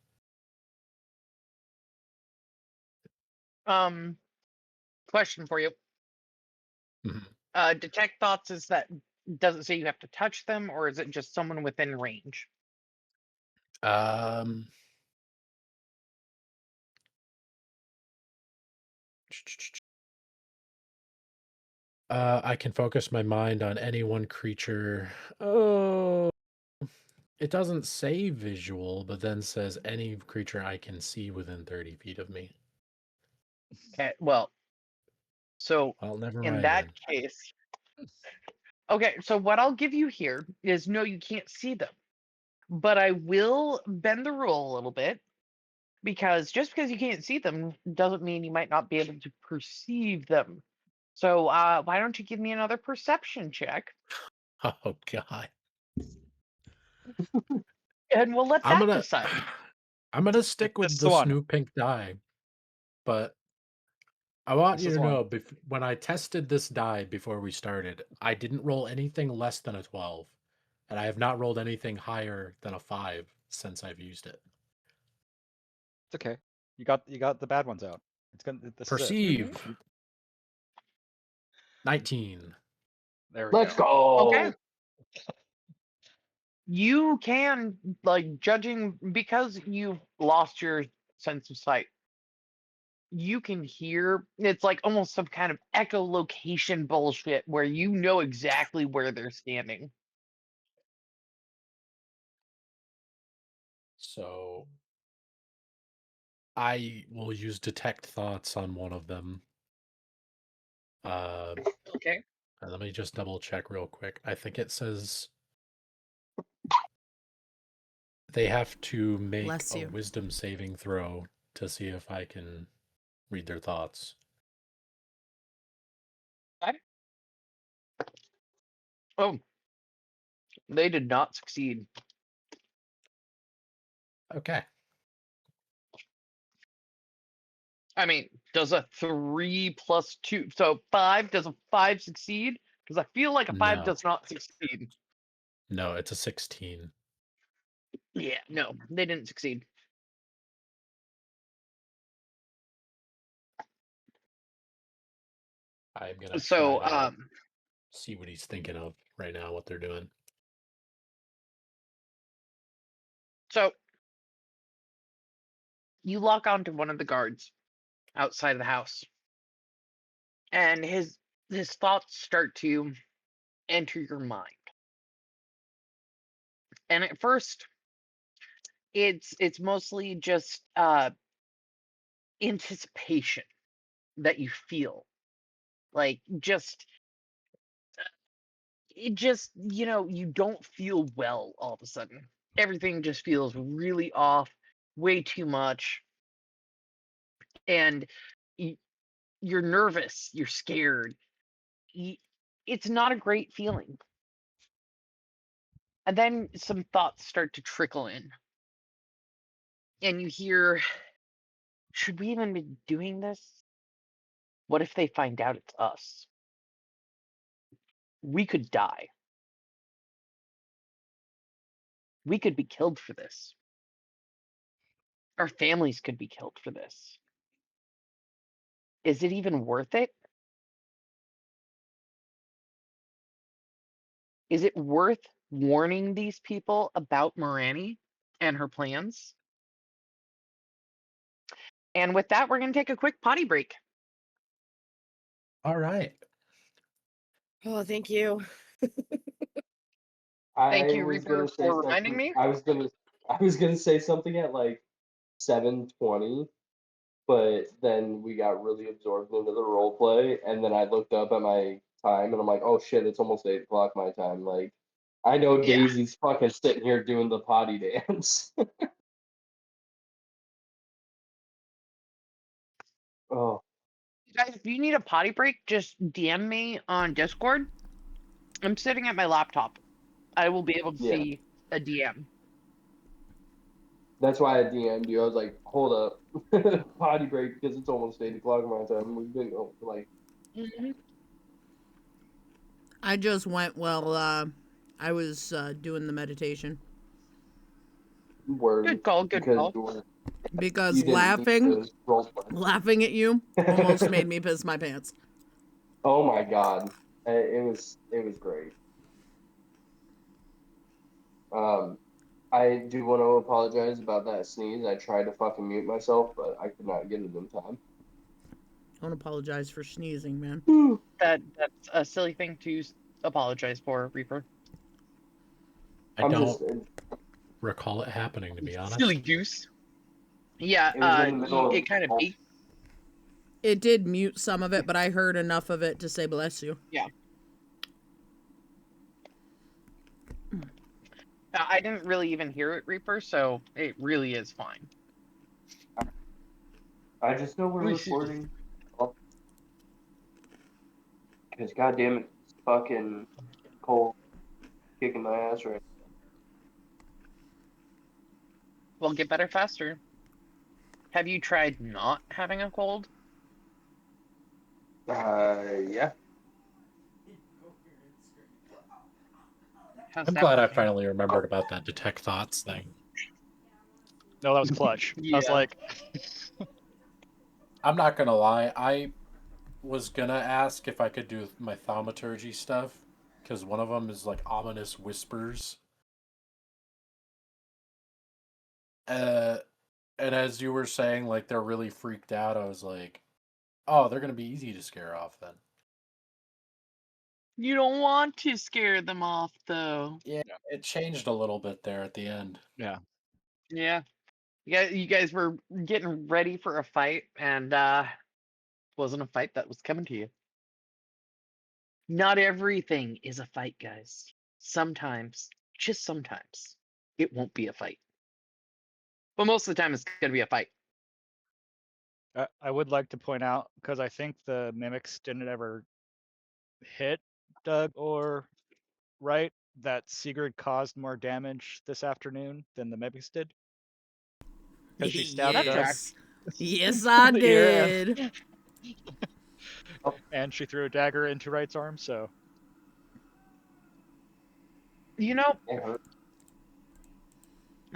Question for you. Mhm. Detect thoughts is that doesn't say you have to touch them, or is it just someone within range? Um, I can focus my mind on any one creature. Oh, it doesn't say visual, but then says any creature I can see within 30 feet of me. Okay, well, so Well, never in mind that then. case, okay, so what I'll give you here is no, you can't see them, but I will bend the rule a little bit because just because you can't see them doesn't mean you might not be able to perceive them. So why don't you give me another perception check, Oh god. and we'll let I'm that gonna decide. I'm gonna stick with This the one. Snoop pink die, but I want This you is to one. know when I tested this die before we started, I didn't roll anything less than a 12, and I have not rolled anything higher than a 5 since I've used it. It's okay. You got the bad ones out. It's gonna. This is it. Perceive 19. There we Let's go. go. Okay. You can, like, judging because you've lost your sense of sight, you can hear it's like almost some kind of echolocation bullshit where you know exactly where they're standing. So I will use detect thoughts on one of them. Okay. Let me just double check real quick. I think it says they have to make Bless a you. wisdom saving throw to see if I can read their thoughts. Oh, they did not succeed. Okay. I mean, does a 3 plus 2, so 5, does a 5 succeed? Because I feel like a 5 No. does not succeed. No, it's a 16. Yeah, no, they didn't succeed. I'm gonna So, try to see what he's thinking of right now, what they're doing. so you lock onto one of the guards outside of the house, and his thoughts start to enter your mind. And at first, it's mostly just anticipation that you feel, like just it just you don't feel well all of a sudden. Everything just feels really off, way too much, and y- you're nervous, you're scared. Y- It's not a great feeling. And then some thoughts start to trickle in, and you hear, should we even be doing this? What if they find out it's us? We could die. We could be killed for this. Our families could be killed for this. Is it even worth it? Is it worth warning these people about Morani and her plans? And with that, we're going to take a quick potty break. All right. Oh, thank you. Thank I you, was Reaper, gonna say for reminding something. me. I was gonna say something at like 7:20, but then we got really absorbed into the role play, and then I looked up at my time, and I'm like, oh shit, it's almost 8 o'clock my time. Like, I know Yeah. Daisy's fucking sitting here doing the potty dance. Oh, Guys, if you need a potty break, just DM me on Discord. I'm sitting at my laptop. I will be able to yeah. see a DM. That's why I DM'd you. I was like, hold up, potty break because it's almost 8 o'clock my time. We've been going for like, I just went while I was doing the meditation word Good call, good because call. because you didn't need to role play. laughing at you almost made me piss my pants. Oh my god, it was great. I do want to apologize about that sneeze. I tried to fucking mute myself, but I could not get it in time. Don't apologize for sneezing, man. That's a silly thing to apologize for, Reaper. I don't recall it happening, to be honest. Silly goose. Yeah, It was in the middle it kind of of beat. It did mute some of it, but I heard enough of it to say bless you. I didn't really even hear it, Reaper, so it really is fine. I just know we're recording. Because goddamn it, it's fucking cold, kicking my ass right. Well, get better faster. Have you tried not having a cold? Yeah. How's I'm that glad I working? finally remembered about that detect thoughts thing. No, that was clutch. I was Yeah. like, I'm not gonna lie, I was gonna ask if I could do my thaumaturgy stuff, because one of them is like ominous whispers. And as you were saying, like they're really freaked out, I was like, oh, they're gonna be easy to scare off then. You don't want to scare them off, though. Yeah, it changed a little bit there at the end. yeah. Yeah. You guys were getting ready for a fight, and wasn't a fight that was coming to you. Not everything is a fight, guys. Sometimes, just sometimes, it won't be a fight. But most of the time, it's going to be a fight. I would like to point out, because I think the mimics didn't ever hit Doug or Wright, that Sigurd caused more damage this afternoon than the mimics did. Because she stabbed That Doug tracks. Yes, I in the ear did. and she threw a dagger into Wright's arm, so You know, It hurt.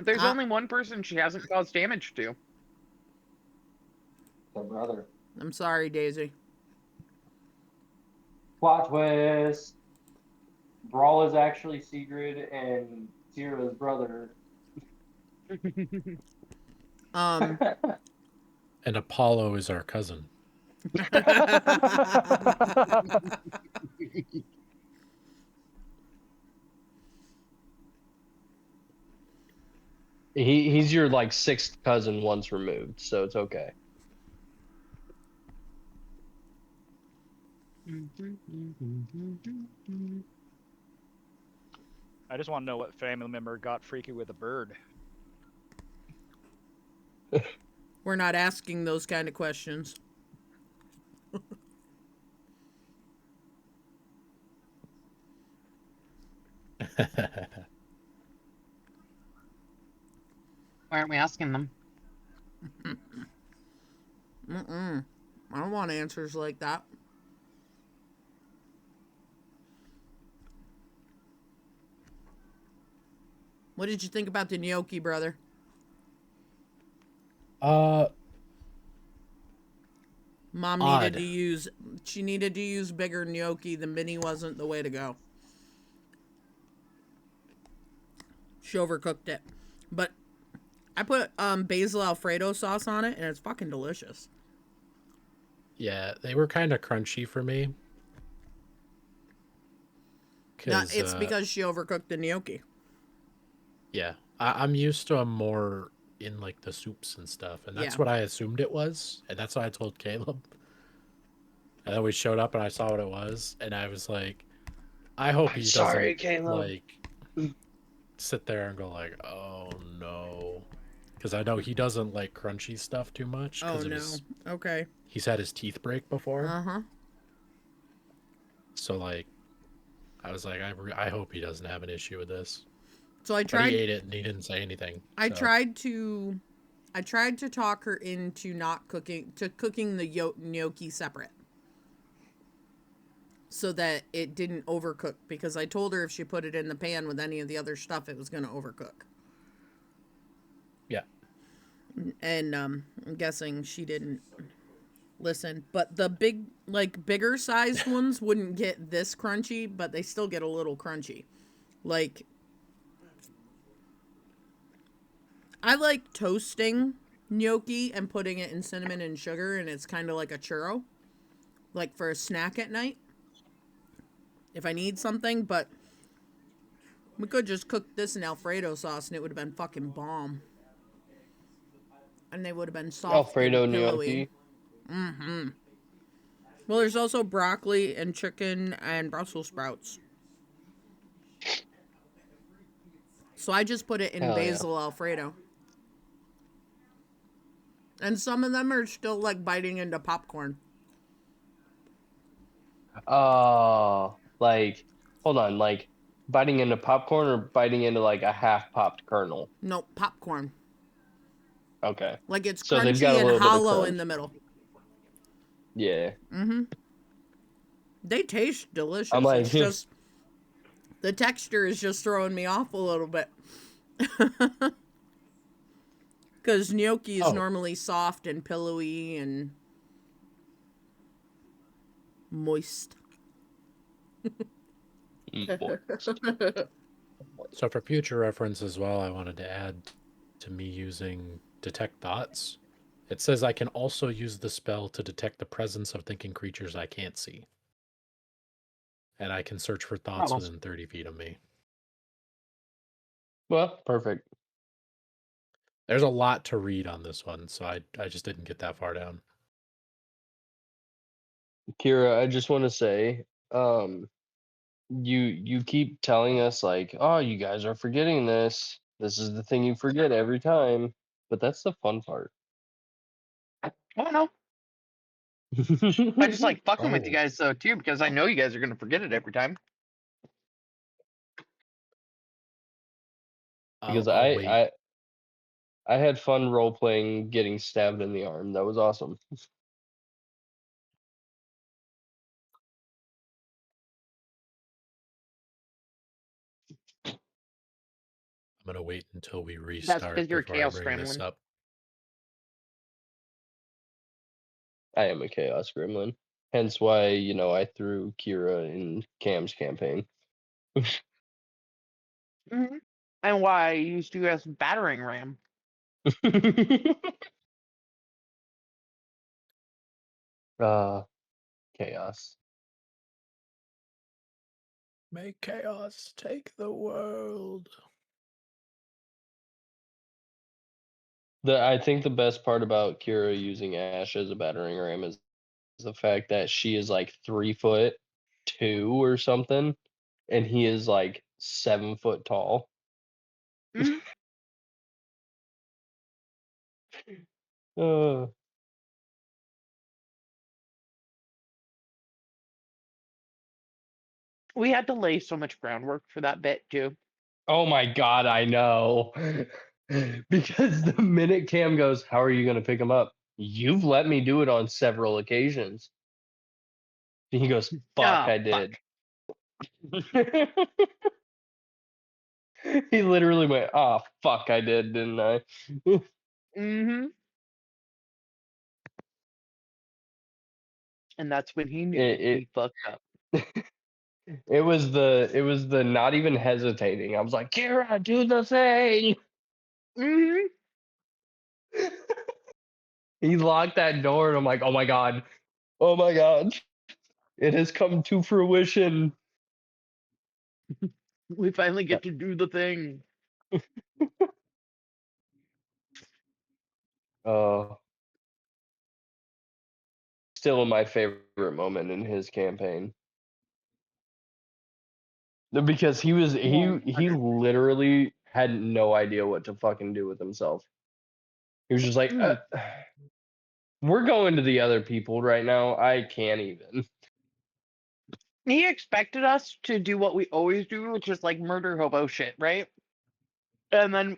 there's Ah. only one person she hasn't caused damage to. The brother. I'm sorry, Daisy. Plot twist. Brawl is actually Sigrid and Sierra's brother. Um. And Apollo is our cousin. He's your like sixth cousin once removed, so it's okay. I just want to know what family member got freaky with a bird. We're not asking those kind of questions. Why aren't we asking them? I don't want answers like that. What did you think about the gnocchi, brother? Mom needed Odd. to use. She needed to use bigger gnocchi. The mini wasn't the way to go. She overcooked it, but I put basil Alfredo sauce on it, and it's fucking delicious. Yeah, they were kind of crunchy for me. No, it's because she overcooked the gnocchi. Yeah, I'm used to them more in like the soups and stuff, and that's Yeah. what I assumed it was, and that's what I told Caleb. And then we showed up and I saw what it was, and I was like, I hope he sorry, doesn't Caleb. like sit there and go like, oh no, because I know he doesn't like crunchy stuff too much. Oh 'cause of no. his, Okay. he's had his teeth break before, Uh-huh. so like, I was like, I hope he doesn't have an issue with this. So I But tried. he ate it and he didn't say anything. I so. tried to talk her into not cooking the gnocchi separate, so that it didn't overcook. Because I told her if she put it in the pan with any of the other stuff, it was going to overcook. Yeah. And I'm guessing she didn't listen. But the bigger sized ones wouldn't get this crunchy, but they still get a little crunchy. Like, I like toasting gnocchi and putting it in cinnamon and sugar, and it's kind of like a churro, like for a snack at night if I need something. But we could just cook this in Alfredo sauce and it would have been fucking bomb, and they would have been soft Alfredo and pillowy. gnocchi. Mm-hmm. Well, there's also broccoli and chicken and Brussels sprouts. So I just put it in Hell yeah. basil Alfredo. And some of them are still like biting into popcorn. Like, hold on, like biting into popcorn or biting into like a half popped kernel? Nope, popcorn. Okay. Like it's So they've got crunchy a and little bit of hollow in crunch. the middle. Yeah. Mm-hmm. They taste delicious. I'm like, It's just the texture is just throwing me off a little bit. Because gnocchi is Oh. normally soft and pillowy and moist. So for future reference as well, I wanted to add to me using detect thoughts. It says I can also use the spell to detect the presence of thinking creatures I can't see. And I can search for thoughts Oh. within 30 feet of me. Well, perfect. There's a lot to read on this one, so I just didn't get that far down. Kira, I just want to say, you keep telling us like, oh, you guys are forgetting this. This is the thing you forget every time, but that's the fun part. I don't know. I just like fucking with you Oh. guys though too, because I know you guys are gonna forget it every time. Because I'll wait. I had fun role playing getting stabbed in the arm. That was awesome. I'm gonna wait until we That's restart because you're a before I chaos bring this gremlin. up. I am a chaos gremlin. Hence why, I threw Kira in Cam's campaign. Hmm. And why I used you as battering ram. Chaos. Make chaos take the world. I think the best part about Kira using Ash as a battering ram is the fact that she is like 3'2" or something, and he is like 7 foot tall. Mhm. Uh, We had to lay so much groundwork for that bit too. oh my god, I know. Because the minute Cam goes, how are you going to pick him up? You've let me do it on several occasions. And he goes, fuck, Ah, I did. He literally went, oh, fuck, I did, didn't I? Mm-hmm. And that's when he knew It, he fucked up. it was the not even hesitating. I was like, Kira, do the thing. Mm-hmm. He locked that door, and I'm like, oh my god, it has come to fruition. We finally get to do the thing. Uh, Still my favorite moment in his campaign. Because he was he literally had no idea what to fucking do with himself. He was just like, Mm. we're going to the other people right now. I can't even. He expected us to do what we always do, which is like murder hobo shit, right? And then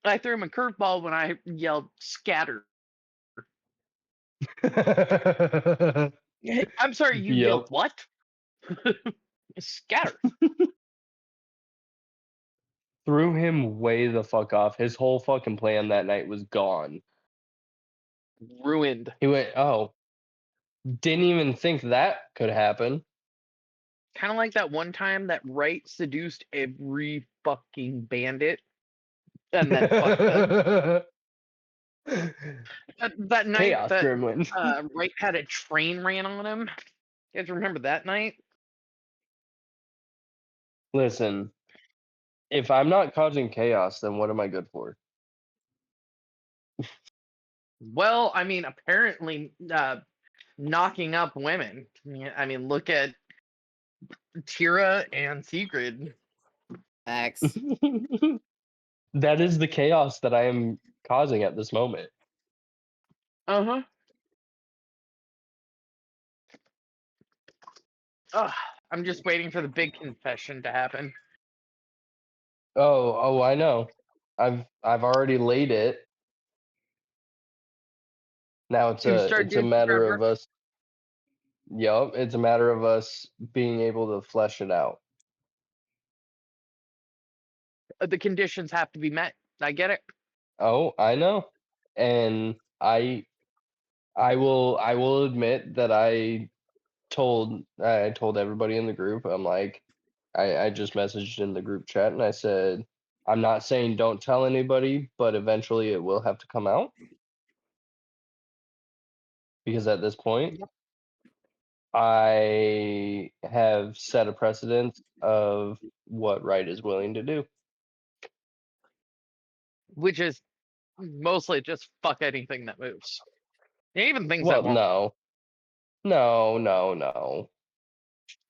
I threw him a curveball when I yelled scatter. I'm sorry, you Yep. yelled what? Scatter. Threw him way the fuck off. His whole fucking plan that night was gone. Ruined. He went, oh, didn't even think that could happen. Kind of like that one time that Wright seduced every fucking bandit and then fucked them. That night Chaos that gremlin. Wright had a train ran on him. You guys remember that night? Listen, if I'm not causing chaos, then what am I good for? Well, I mean, apparently, knocking up women. I mean, look at Tira and Sigrid. Facts. That is the chaos that I am causing at this moment. Uh huh. I'm just waiting for the big confession to happen. Oh, I know. I've already laid it. Now To start it's a doing the matter groundwork. of us. Yup, it's a matter of us being able to flesh it out. The conditions have to be met. I get it. Oh, I know. And I will admit that I told everybody in the group, I'm like, I just messaged in the group chat and I said, I'm not saying don't tell anybody, but eventually it will have to come out. Because at this point, Yep. I have set a precedent of what Wright is willing to do. Which is mostly just fuck anything that moves. And even things Well, that won't. no.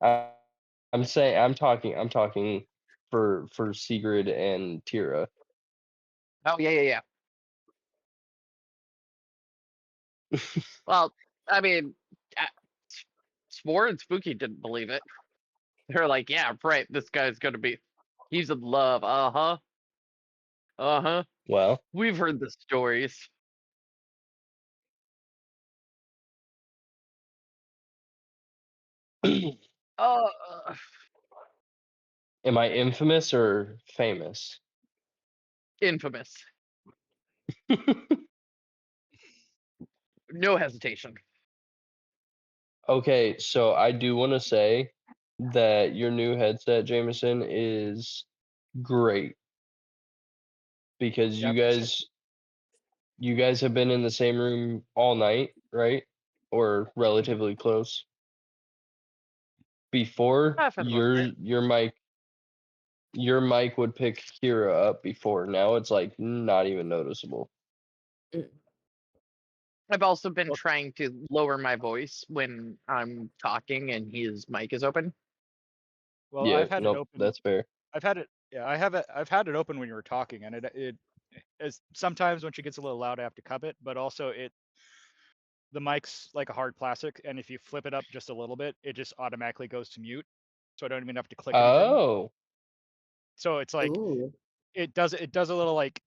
I, I'm talking for Sigrid and Tira. Oh yeah. Well, I mean, uh, Swore and Spooky didn't believe it. They're like, yeah, right. This guy's gonna be. He's in love. Uh huh. Uh huh. Well, We've heard the stories. Uh, am I infamous or famous? infamous. No hesitation. Okay, so I do want to say that your new headset, Jameson, is great because Yeah, appreciate you guys have been in the same room all night, right? Or relatively close. Before For the most part. your mic would pick Kira up before. Now it's like not even noticeable. I've also been Well- trying to lower my voice when I'm talking and his mic is open. Well, Yeah, I've had it nope, open. that's fair. I've had it. Yeah, I've had it open when you were talking, and it is sometimes when she gets a little loud, I have to cup it. But also, the mic's like a hard plastic, and if you flip it up just a little bit, it just automatically goes to mute. So I don't even have to click anything. Oh, So it's like Ooh. it does a little like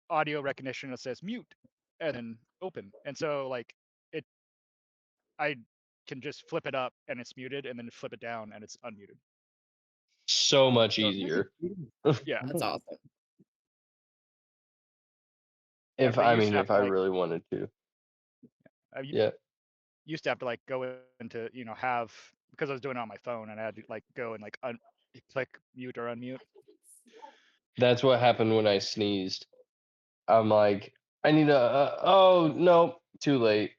audio recognition that says mute and then open, and so like it, I can just flip it up and it's muted, and then flip it down and it's unmuted. so much So- easier. Yeah, That's awesome. If but I you used mean, to have if to, I like, really wanted to. Yeah. used to have to like go into have, because I was doing it on my phone, and I had to like go and like click mute or unmute. That's what happened when I sneezed. I'm like, I need a. Oh no, too late.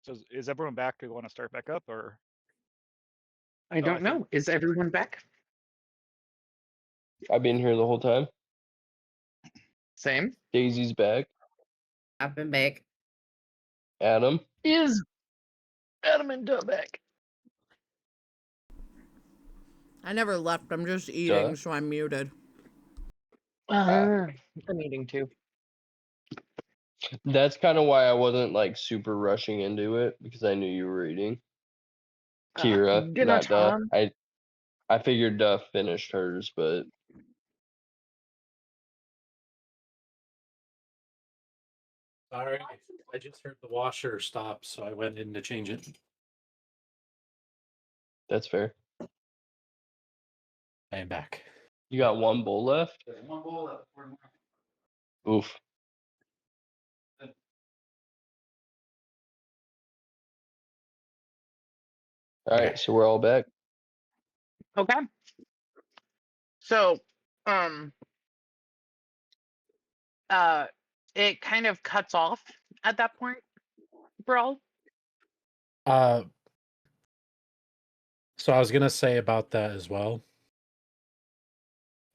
So is everyone back to want to start back up, or I I don't think- know. Is everyone back? I've been here the whole time. Same. Daisy's back. I've been back. Adam. Is Adam and Dub back? I never left. I'm just eating, Duh. so I'm muted. I'm eating too. That's kind of why I wasn't like super rushing into it because I knew you were eating. Kira, dinner not Duh. time. I figured Duh finished hers, but Sorry, I just heard the washer stop, so I went in to change it. that's fair. I am back. You got one bowl left? One bowl left. Oof. All right, so we're all back. Okay. So, um, it kind of cuts off at that point, Brawl. So I was gonna say about that as well.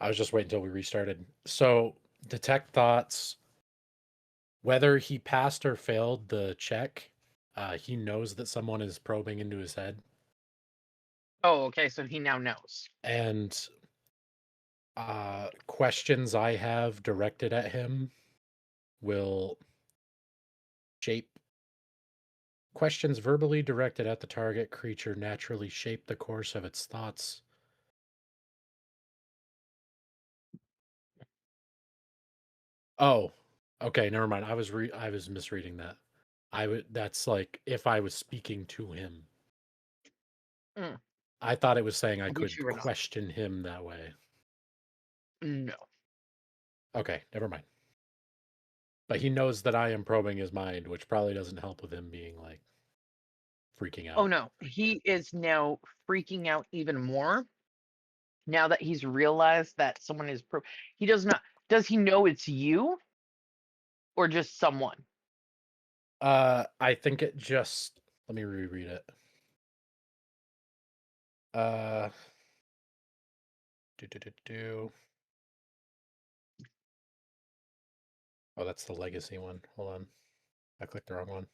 I was just waiting until we restarted. So, detect thoughts. Whether he passed or failed the check, he knows that someone is probing into his head. Oh, okay. So he now knows. And questions I have directed at him will shape. Questions verbally directed at the target creature naturally shape the course of its thoughts. Oh, okay, never mind. I was misreading that. That's like if I was speaking to him. Mm. I thought it was saying I Which could you were not. question him that way. No. Okay, never mind. But he knows that I am probing his mind, which probably doesn't help with him being like freaking out. Oh no. He is now freaking out even more now that he's realized that someone is he does not. Does he know it's you or just someone? I think it just, let me reread it. Oh, that's the legacy one. Hold on. I clicked the wrong one.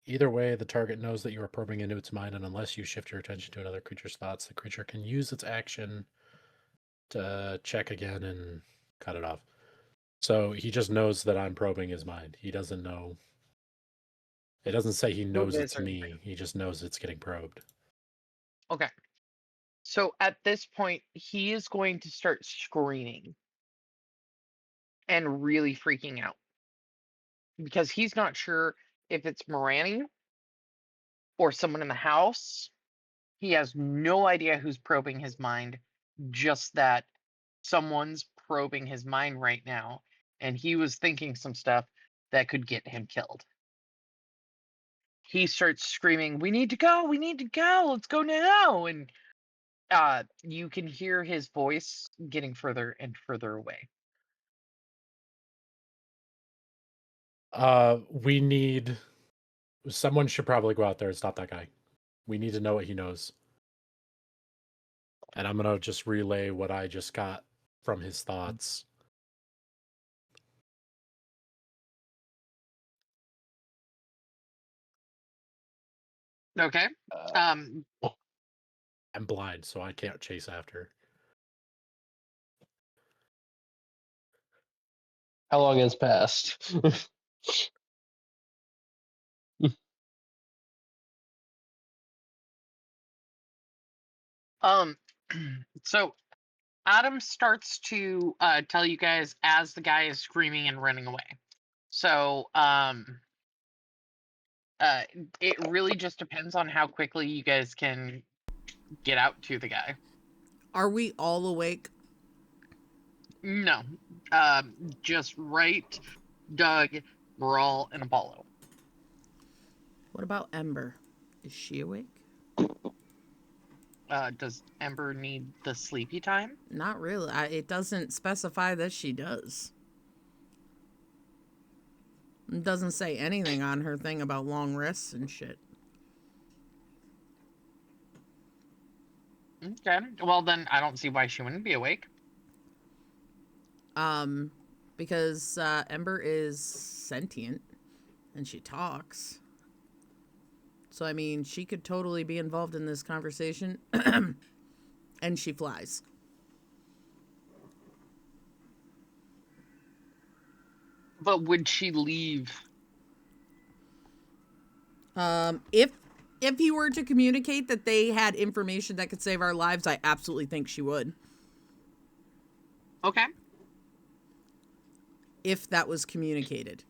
Either way, the target knows that you are probing into its mind, and unless you shift your attention to another creature's thoughts, the creature can use its action to check again and cut it off. So he just knows that I'm probing his mind. He doesn't know. It doesn't say he knows it's me. He just knows it's getting probed. Okay. So at this point, he is going to start screaming and really freaking out because he's not sure if it's Morani or someone in the house. He has no idea who's probing his mind, just that someone's probing his mind right now, and he was thinking some stuff that could get him killed. He starts screaming, "We need to go! We need to go! Let's go now!" And you can hear his voice getting further and further away. Someone should probably go out there and stop that guy. We need to know what he knows. And I'm going to just relay what I just got from his thoughts. Okay. I'm blind, so I can't chase after. How long has passed? So Adam starts to tell you guys as the guy is screaming and running away. So it really just depends on how quickly you guys can get out to the guy. Are we all awake? No. Just Wright, Doug, Brawl, and Apollo. What about Ember? Is she awake? Does Ember need the sleepy time? Not really. It doesn't specify that she does. It doesn't say anything on her thing about long rests and shit. Okay. Well, then I don't see why she wouldn't be awake. Because Ember is sentient and she talks. So, I mean, she could totally be involved in this conversation. And she flies. But would she leave? If he were to communicate that they had information that could save our lives, I absolutely think she would. Okay. If that was communicated.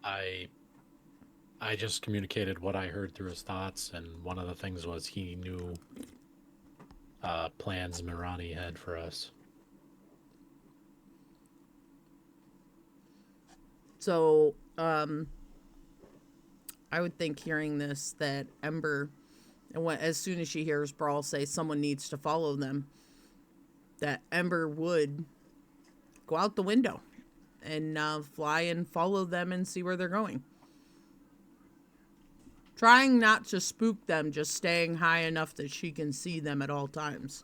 I just communicated what I heard through his thoughts, and one of the things was he knew plans Mirani had for us. So, I would think hearing this that Ember, and as soon as she hears Brawl say someone needs to follow them, that Ember would go out the window and fly and follow them and see where they're going. Trying not to spook them, just staying high enough that she can see them at all times.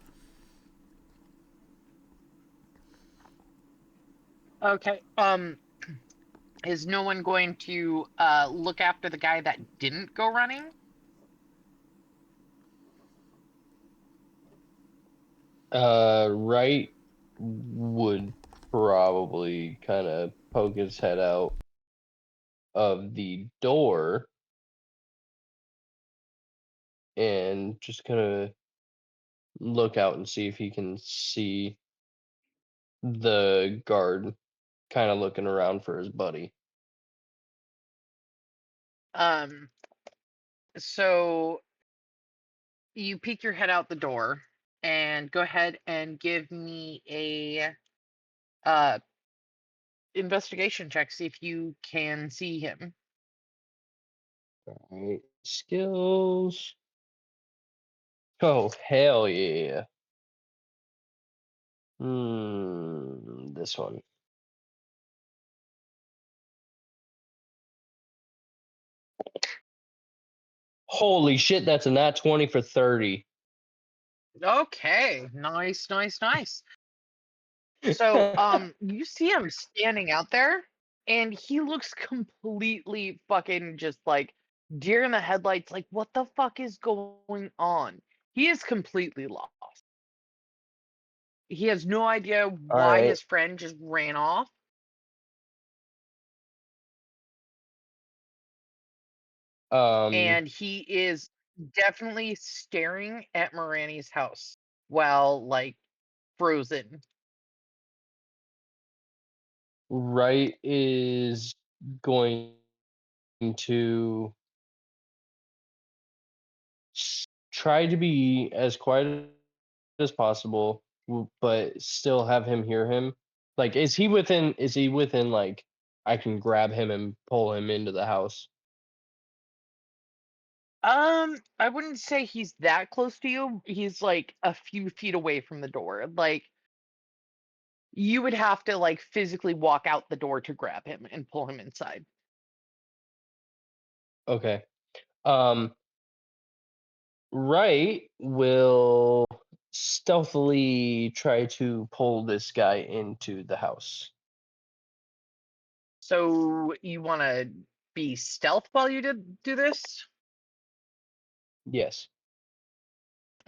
Okay. Is no one going to look after the guy that didn't go running? Right would probably kind of poke his head out of the door and just kind of look out and see if he can see the guard kind of looking around for his buddy. So you peek your head out the door and go ahead and give me a investigation check, see if you can see him. All right, skills. Oh, hell yeah. This one. Holy shit, that's a nat 20 for 30. Okay, nice, nice, nice. So you see him standing out there and he looks completely fucking just like deer in the headlights, like what the fuck is going on? He is completely lost. He has no idea All why right. his friend just ran off. And he is definitely staring at Morani's house while like frozen. Wright is going to try to be as quiet as possible, but still have him hear him. Like, is he within? Like, I can grab him and pull him into the house? I wouldn't say he's that close to you. He's like a few feet away from the door. Like you would have to like physically walk out the door to grab him and pull him inside. Okay. Wright will stealthily try to pull this guy into the house. So you want to be stealth while you do this? Yes.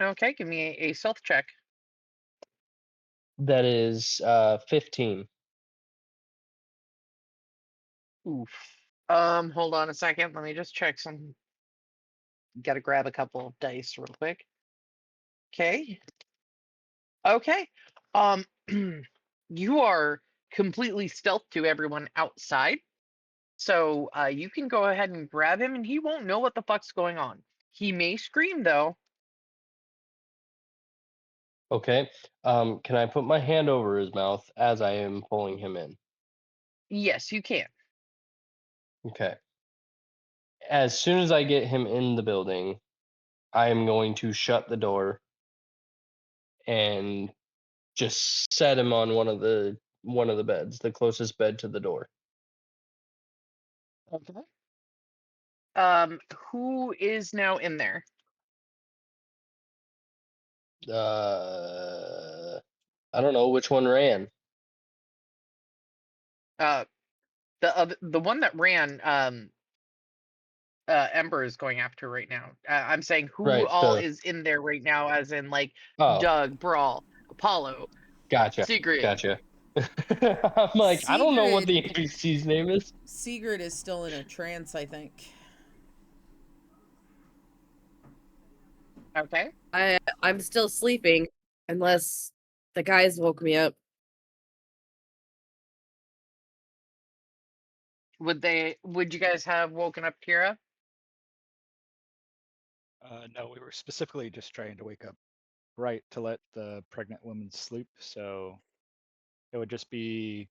Okay, give me a stealth check. That is 15. Oof. Hold on a second. Let me just check some. Got to grab a couple of dice real quick. Okay. Okay. Um, you are completely stealth to everyone outside. So you can go ahead and grab him and he won't know what the fuck's going on. He may scream though. Okay. Can I put my hand over his mouth as I am pulling him in? Yes, you can. Okay. As soon as I get him in the building, I am going to shut the door and just set him on one of the beds, the closest bed to the door. Okay. Who is now in there? I don't know which one ran. The one that ran, Ember is going after right now. I'm saying who Right. all is in there right now, as in like Oh, Doug, Brawl, Apollo, gotcha. Sigrid. Gotcha. I'm like, I don't know what the Sigrid- NPC's name is. Sigrid is still in a trance, I think. Okay. I'm still sleeping unless the guys woke me up. Would you guys have woken up Kira? No, we were specifically just trying to wake up Right to let the pregnant woman sleep. So it would just be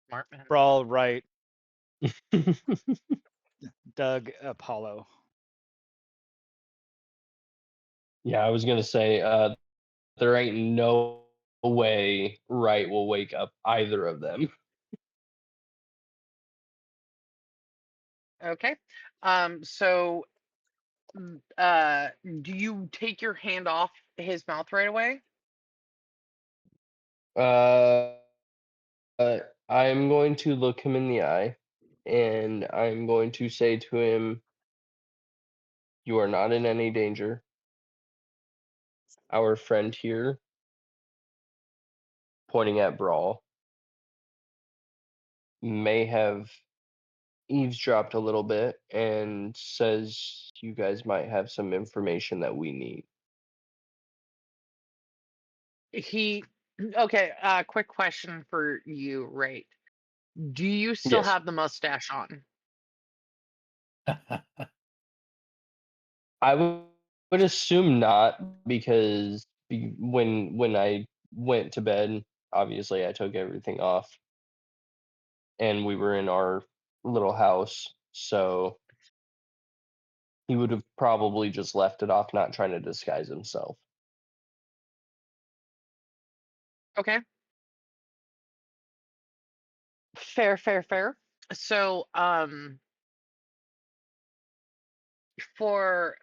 Smart man. Brawl, Right, Doug, Apollo. Yeah, I was gonna say, there ain't no way Wright will wake up either of them. Okay. So, do you take your hand off his mouth right away? Uh, I'm going to look him in the eye, and I'm going to say to him, "You are not in any danger. Our friend here," pointing at Brawl, "may have eavesdropped a little bit and says you guys might have some information that we need." He. Okay. Quick question for you, right? Do you still Yes. have the mustache on? I would assume not because when I went to bed, obviously I took everything off and we were in our little house, so he would have probably just left it off, not trying to disguise himself. Okay. Fair, fair, fair. So, for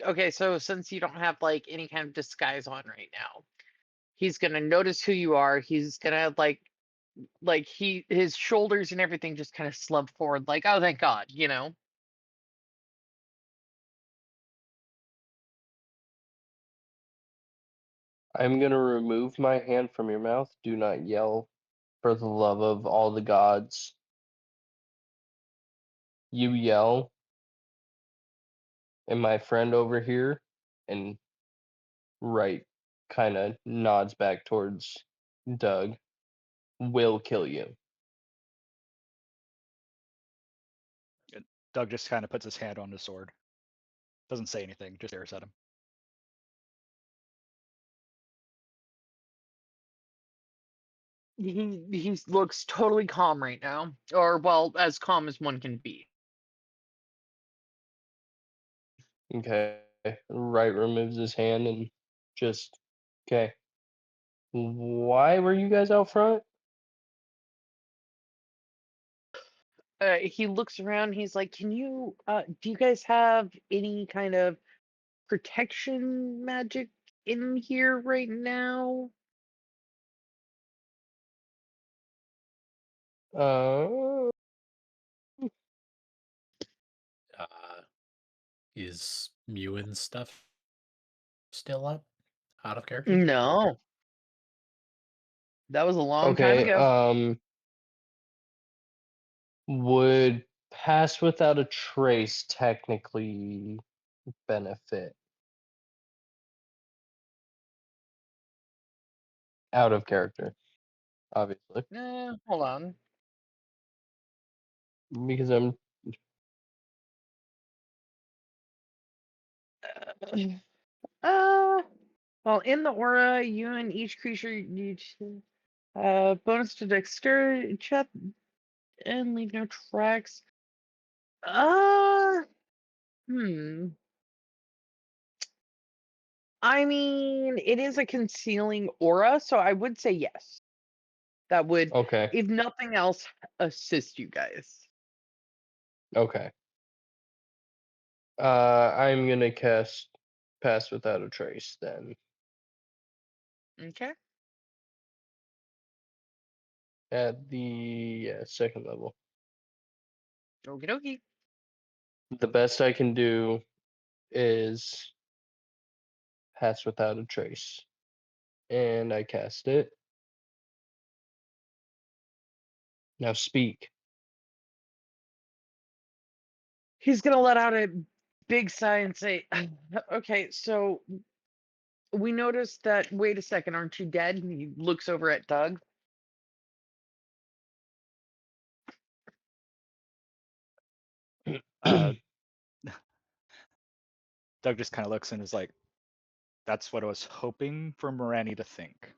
okay, so since you don't have like any kind of disguise on right now, he's gonna notice who you are. He's gonna like his shoulders and everything just kind of slump forward, like, oh, thank God, you know. I'm gonna remove my hand from your mouth. Do not yell, for the love of all the gods. You yell, and my friend over here, and right kind of nods back towards Doug, will kill you. And Doug just kind of puts his hand on his sword. Doesn't say anything, just stares at him. He looks totally calm right now, or well, as calm as one can be. Okay. Right removes his hand and just, okay. Why were you guys out front? He looks around. He's like, "Can you? Do you guys have any kind of protection magic in here right now?" Uh, Uh, is Mewin's stuff still up? Out of character? No, that was a long time okay. ago. Would pass without a trace technically benefit? Out of character, obviously, Hold on. because I'm Uh, well, in the aura, you and each creature bonus to dexterity check and leave no tracks. Uh, hmm. I mean, it is a concealing aura, so I would say yes. That would, okay. if nothing else, assist you guys. Okay. I'm gonna cast pass without a trace then Okay. at the second level. Okie dokie. The best I can do is pass without a trace, and I cast it. Now speak. He's gonna let out a big sigh and say, "Okay, so we noticed that. Wait a second, aren't you dead?" And he looks over at Doug. Uh, Doug just kind of looks and is like, "That's what I was hoping for Morani to think."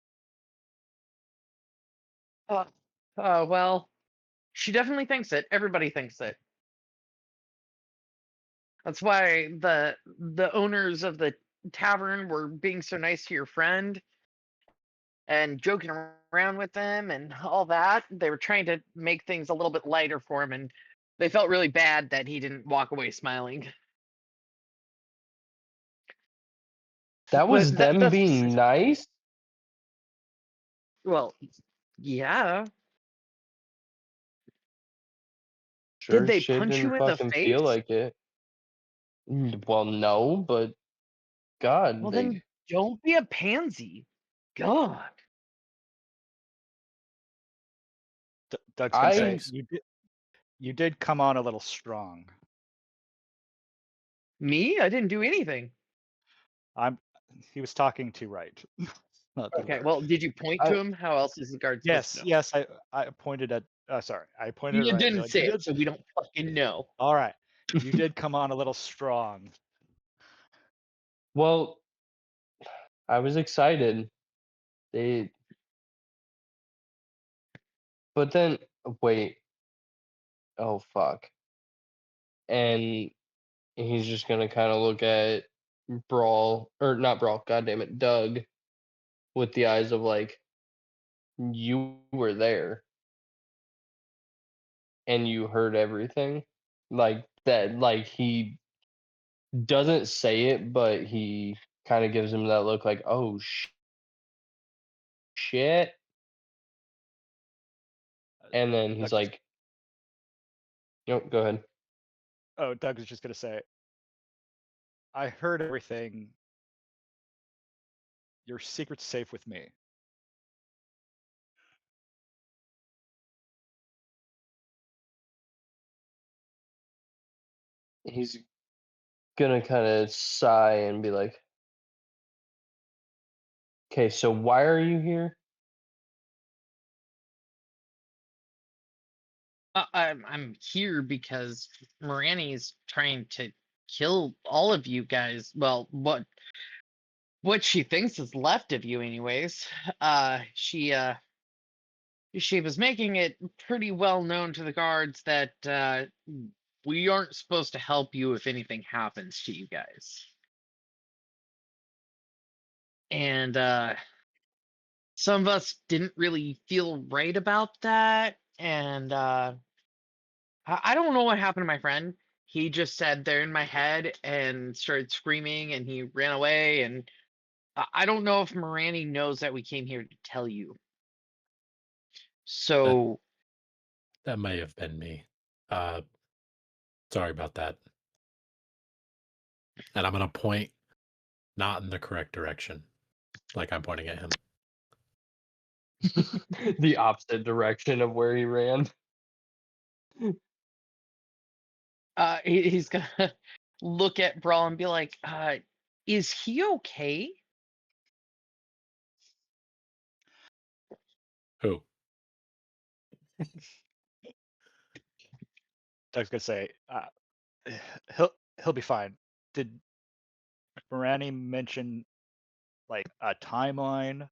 Uh, well, she definitely thinks it. Everybody thinks it. That's why the owners of the tavern were being so nice to your friend, and joking around with them and all that. They were trying to make things a little bit lighter for him, and they felt really bad that he didn't walk away smiling. That was But them that's being nice. well, yeah. Sure, Did they shit punch didn't you in the fucking face? feel like it. Well, no, but God, Well, they then don't be a pansy. God. Doug's gonna say I you did come on a little strong. Me? I didn't do anything. He was talking to right, not to Okay, left. well, did you point to I him? How else is the guard supposed to know? Yes, I pointed at. Sorry, I pointed You at right. didn't Like, say it, so we don't fucking know. all right, you did come on a little strong. well, I was excited. They, but then wait. Oh fuck. And he's just gonna kind of look at Brawl or not Brawl. God damn it, Doug, with the eyes of like, you were there and you heard everything, like that. Like he doesn't say it, but he kind of gives him that look, like, oh shit. And then he's Doug, like, "Nope, go ahead." Doug was just gonna say, I heard everything. Your secret's safe with me. He's gonna kind of sigh and be like, "Okay, so why are you here?" I'm here because Mirani's trying to kill all of you guys. Well, what she thinks is left of you, anyways. She was making it pretty well known to the guards that we aren't supposed to help you if anything happens to you guys. And some of us didn't really feel right about that. And I don't know what happened to my friend. He just said they're in my head and started screaming and he ran away. And I don't know if Mirani knows that we came here to tell you. So That may have been me. Uh, sorry about that. And I'm gonna point not in the correct direction, like I'm pointing at him. The opposite direction of where he ran. he's gonna look at Brawl and be like, is he okay? Who? Doug's gonna say, he'll be fine. Did Mirani mention like a timeline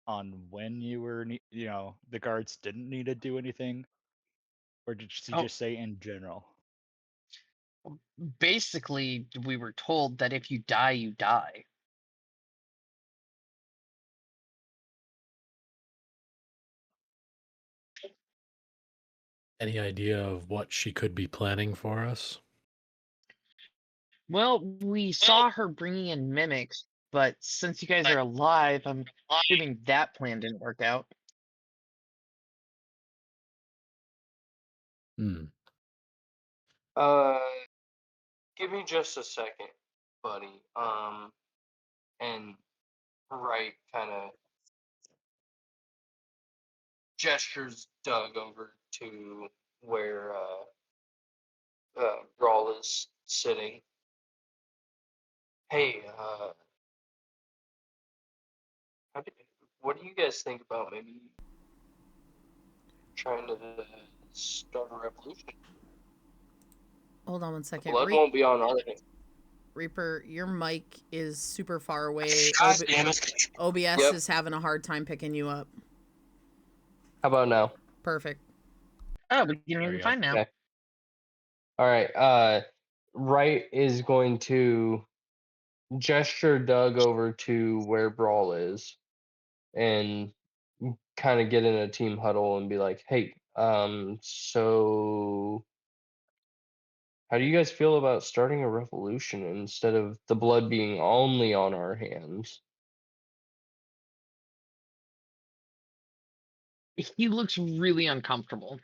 on when you were, the guards didn't need to do anything, or did she Oh, just say in general? basically, we were told that if you die, you die. Any idea of what she could be planning for us? Well, we saw her bringing in mimics, but since you guys are alive, I'm assuming that plan didn't work out. Hmm. Give me just a second, buddy. And right kind of gestures Doug over to where Brawl is sitting. Hey, what do you guys think about maybe trying to start a revolution? Hold on one second. Blood won't be on our hands. Reaper, your mic is super far away. God damn it. OBS Yep. is having a hard time picking you up. How about now? Perfect. Oh, we can hear There you you fine now. Okay. All right. Right is going to gesture Doug over to where Brawl is and kind of get in a team huddle and be like, "Hey, so how do you guys feel about starting a revolution instead of the blood being only on our hands?" He looks really uncomfortable.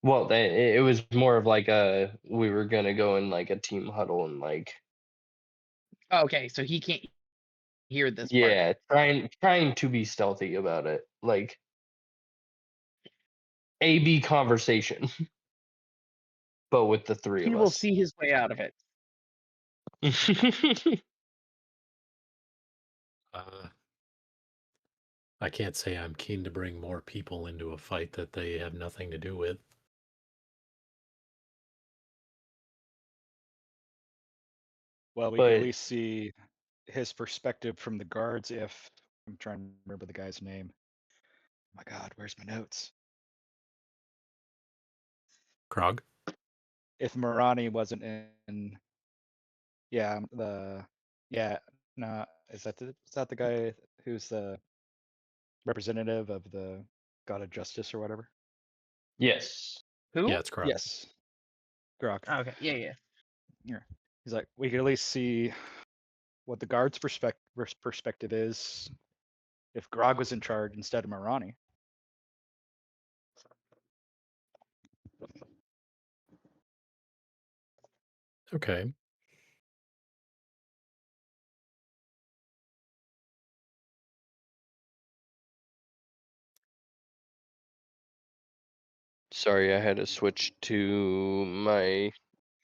Well, it was more of like we were gonna go in like a team huddle and like Okay, so he can't hear this part. yeah, trying to be stealthy about it, like A/B conversation, but with the three He of will us. see his way out of it. Uh, I can't say I'm keen to bring more people into a fight that they have nothing to do with. Well, we could But at least see his perspective from the guards if I'm trying to remember the guy's name. Oh my God, where's my notes? Krog? If Marani wasn't in, yeah, no, is that the guy who's the representative of the God of Justice or whatever? yes, Who? Yeah, it's Krog. Yes, Grok. Okay, yeah. Yeah, he's like, we could at least see what the guards' perspective is if Grog was in charge instead of Marani. Okay. sorry, I had to switch to my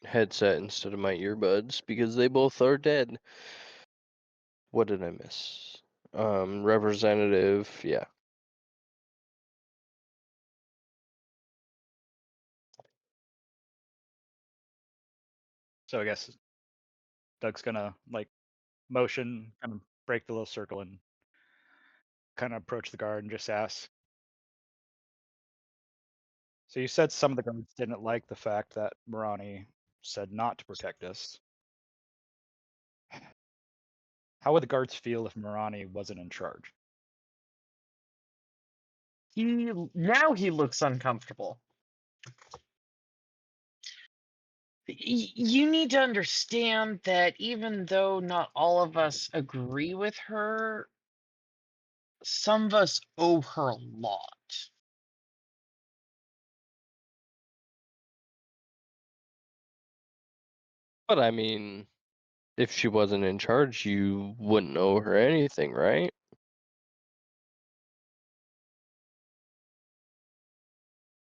headset instead of my earbuds because they both are dead. What did I miss? Representative, yeah. So I guess Doug's gonna like motion, kind of break the little circle and kind of approach the guard and just ask. So you said some of the guards didn't like the fact that Marani said not to protect us. How would the guards feel if Marani wasn't in charge? Now he looks uncomfortable. You need to understand that even though not all of us agree with her, some of us owe her a lot. But I mean, if she wasn't in charge, you wouldn't owe her anything, right?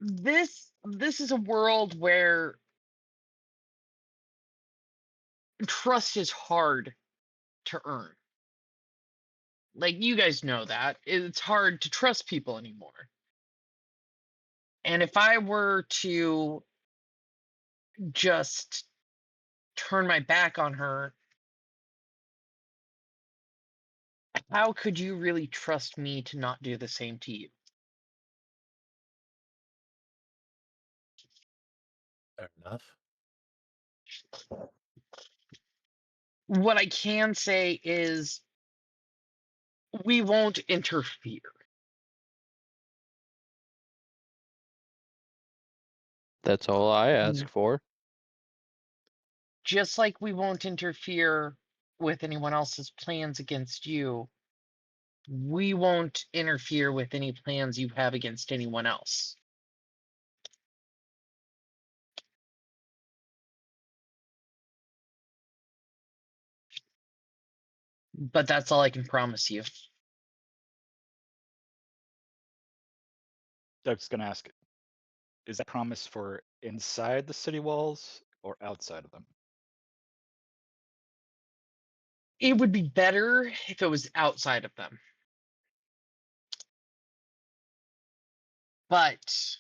This is a world where trust is hard to earn. Like, you guys know that. It's hard to trust people anymore. And if I were to just turn my back on her, how could you really trust me to not do the same to you? Fair enough. What I can say is we won't interfere. That's all I ask for. Just like we won't interfere with anyone else's plans against you, we won't interfere with any plans you have against anyone else. But that's all I can promise you. Doug's gonna ask, is that promise for inside the city walls or outside of them? It would be better if it was outside of them. But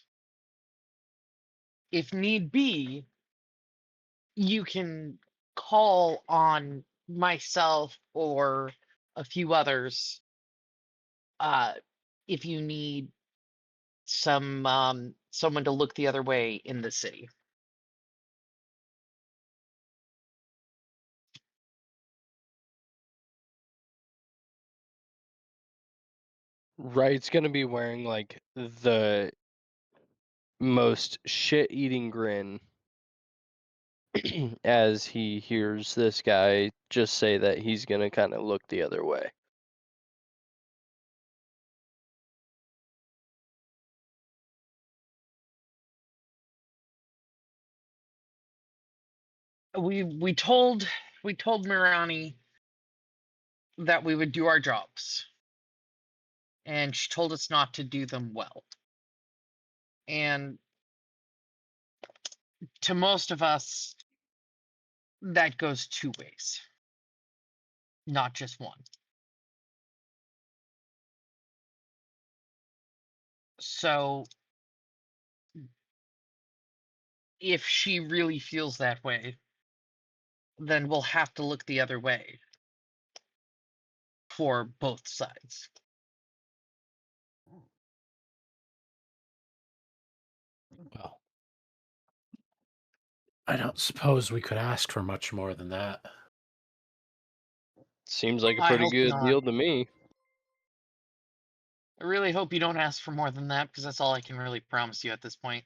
if need be, you can call on myself or a few others uh, if you need someone to look the other way in the city. Wright's gonna be wearing like the most shit-eating grin as he hears this guy just say that he's gonna kind of look the other way. We told Mirani that we would do our jobs, and she told us not to do them well. And to most of us, that goes two ways, not just one. So if she really feels that way, then we'll have to look the other way for both sides. Well, I don't suppose we could ask for much more than that. Seems like a I pretty hope good not. deal to me. I really hope you don't ask for more than that, because that's all I can really promise you at this point.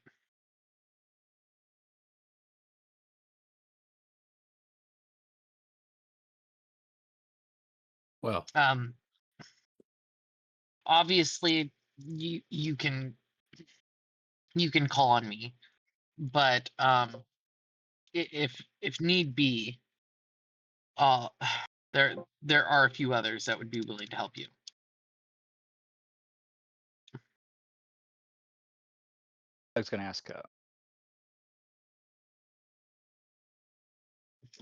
Well, Obviously you can call on me, but if need be, uh there are a few others that would be willing to help you. I was going to ask,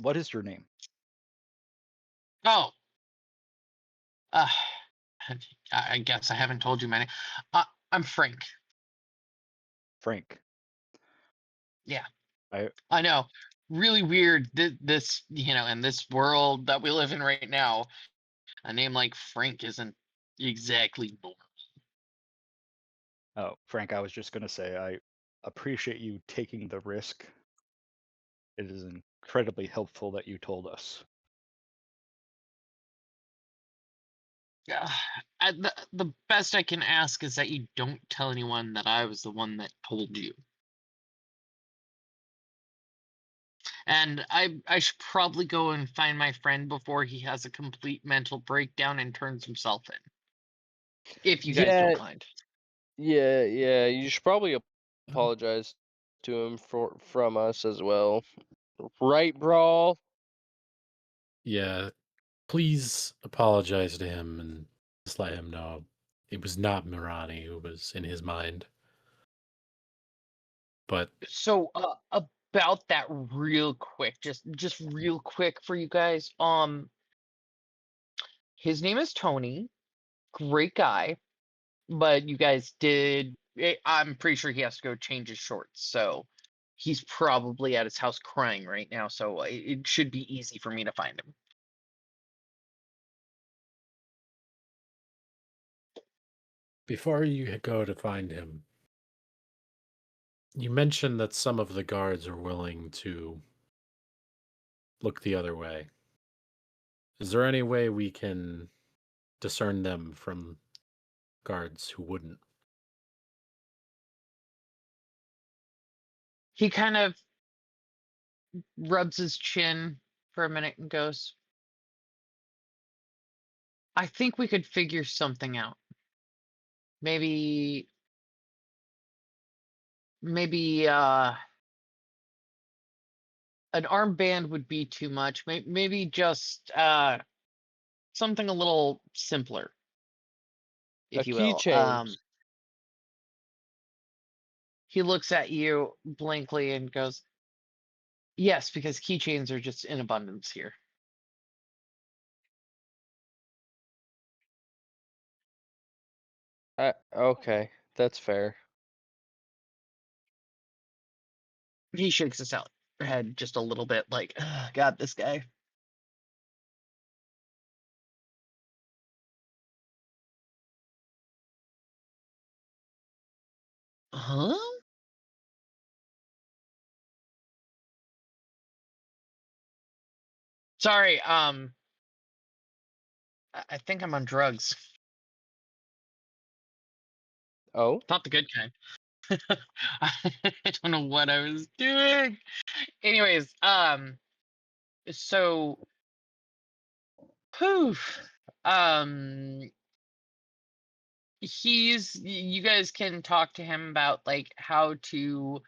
what is your name? Oh, I guess I haven't told you my name. I'm Frank. Frank. Yeah. I I know. Really weird. This, in this world that we live in right now, a name like Frank isn't exactly normal. Oh, Frank, I was just going to say I appreciate you taking the risk. It is incredibly helpful that you told us. Yeah. The best I can ask is that you don't tell anyone that I was the one that told you. And I should probably go and find my friend before he has a complete mental breakdown and turns himself in. If you guys Yeah, don't mind. yeah. You should probably apologize to him from us as well. Right, Brawl? yeah, please apologize to him and just let him know it was not Mirani who was in his mind. But So about that real quick, just real quick for you guys. His name is Tony. Great guy. But you guys I'm pretty sure he has to go change his shorts. So he's probably at his house crying right now. So it should be easy for me to find him. before you go to find him, you mentioned that some of the guards are willing to look the other way. Is there any way we can discern them from guards who wouldn't? He kind of rubs his chin for a minute and goes, I think we could figure something out. Maybe an armband would be too much. Maybe just something a little simpler, A if you will. keychain. He looks at you blankly and goes, yes, because keychains are just in abundance here. Okay, that's fair. He shakes his head just a little bit, like, God, this guy. Huh? Sorry, I think I'm on drugs. Oh, Not the good kind. I don't know what I was doing. Anyways, so poof. Um you guys can talk to him about like how to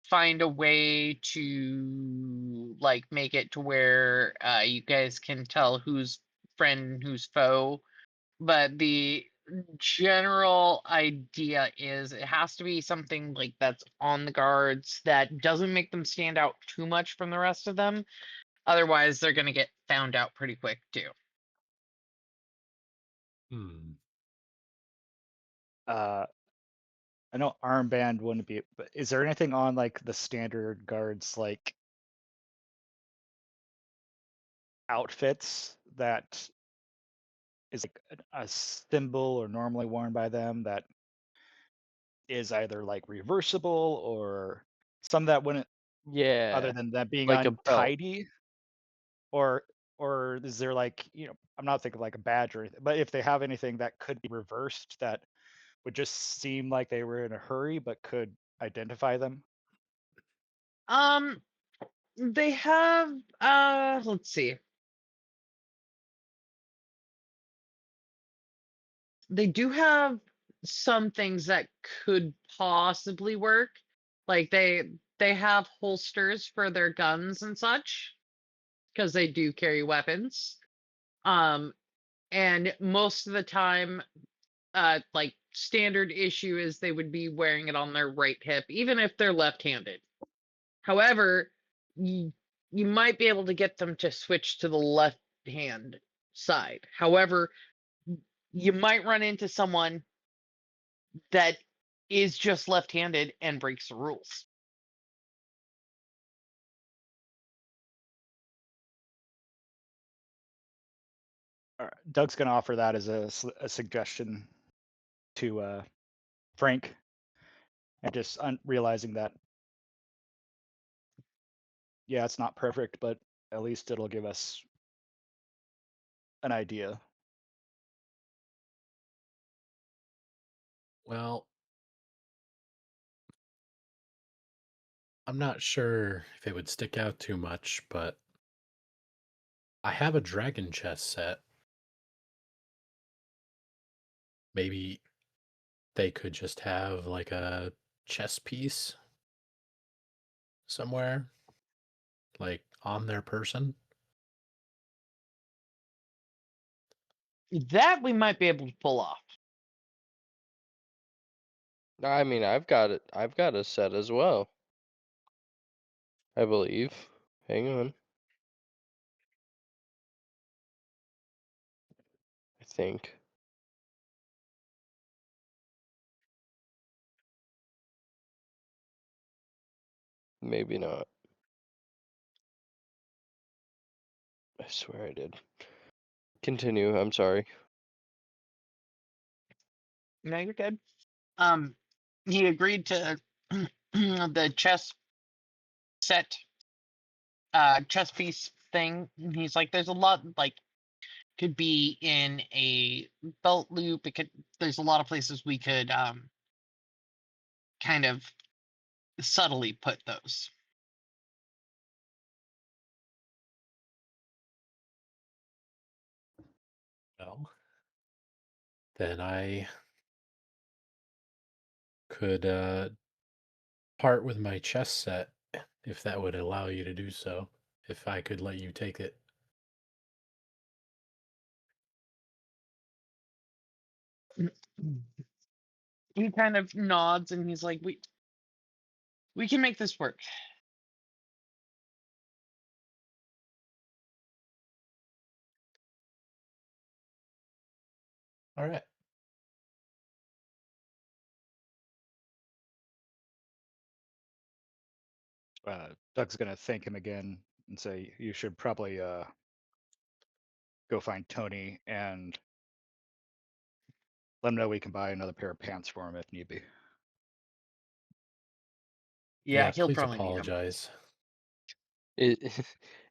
find a way to like make it to where you guys can tell who's friend and who's foe, but the general idea is it has to be something like that's on the guards that doesn't make them stand out too much from the rest of them. Otherwise they're going to get found out pretty quick too. Hmm. I know armband wouldn't be, but is there anything on like the standard guards like outfits that is like a symbol or normally worn by them that is either like reversible or some that wouldn't, other yeah, than that being like a belt. untidy, or is there like, I'm not thinking of like a badge or anything, but if they have anything that could be reversed that would just seem like they were in a hurry but could identify them. Um they have let's see. They do have some things that could possibly work. Like they have holsters for their guns and such because they do carry weapons. Um and most of the time like standard issue is they would be wearing it on their right hip even if they're left-handed. However, you might be able to get them to switch to the left hand side. However, you might run into someone that is just left-handed and breaks the rules. All right, Doug's going to offer that as a suggestion to Frank, and just realizing that, yeah, it's not perfect, but at least it'll give us an idea. Well, I'm not sure if it would stick out too much, but I have a dragon chess set. Maybe they could just have like a chess piece somewhere, like on their person. That we might be able to pull off. I mean, I've got it. I've got a set as well, I believe. Hang on. I think. Maybe not. I swear I did. Continue. I'm sorry. No, you're good. He agreed to the chess set, chess piece thing. He's like, there's a lot like could be in a belt loop. It could. There's a lot of places we could kind of subtly put those. Well, then I could part with my chess set if that would allow you to do so. If I could let you take it. He kind of nods and he's like, we can make this work. All right. Doug's going to thank him again and say, you should probably go find Tony and let him know we can buy another pair of pants for him if need be. Yeah, he'll Please probably need them. apologize. Is,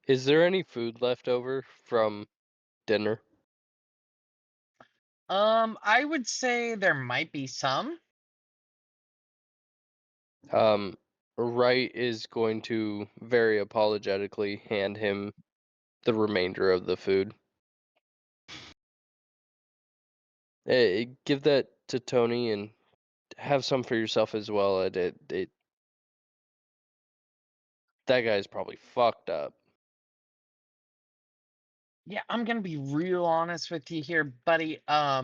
is there any food left over from dinner? I would say there might be some. Wright is going to very apologetically hand him the remainder of the food. Give that to Tony and have some for yourself as well. That guy's probably fucked up. Yeah, I'm gonna be real honest with you here, buddy. I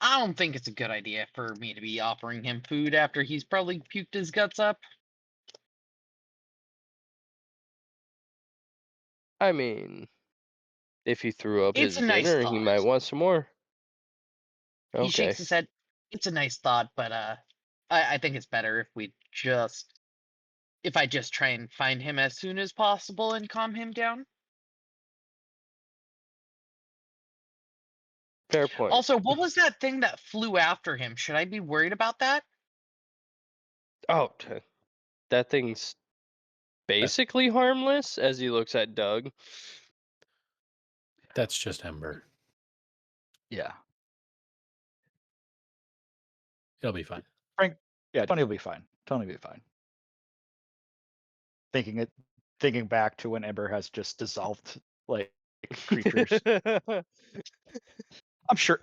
don't think it's a good idea for me to be offering him food after he's probably puked his guts up. I mean, if he threw up It's his a nice dinner, he might thought. want some more. He Okay. shakes his head. It's a nice thought, but I think it's better if I just try and find him as soon as possible and calm him down. Fair point. Also, what was that thing that flew after him? Should I be worried about that? Oh, that thing's basically harmless as he looks at Doug. That's just Ember. Yeah. It'll be fine. Yeah, Tony will be fine. Tony will be fine. Thinking back to when Ember has just dissolved like creatures. I'm sure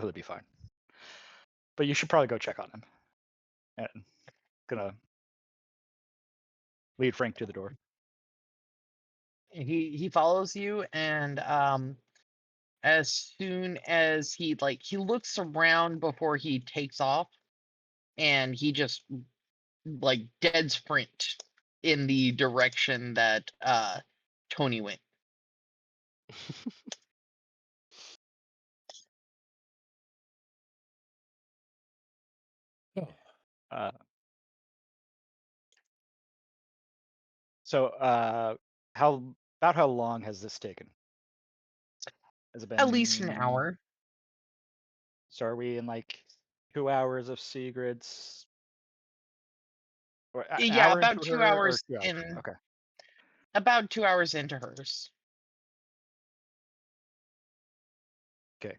he'll be fine. But you should probably go check on him. And gonna lead Frank to the door. He follows you, and as soon as he looks around before he takes off, and he just dead sprint in the direction that Tony went. So how long has this taken? Has it been At least an hour. So are we in like 2 hours of Sigrid's? Or an Yeah, hour about into 2 her, or hours 2 hours? in. Okay. About 2 hours into hers. Okay.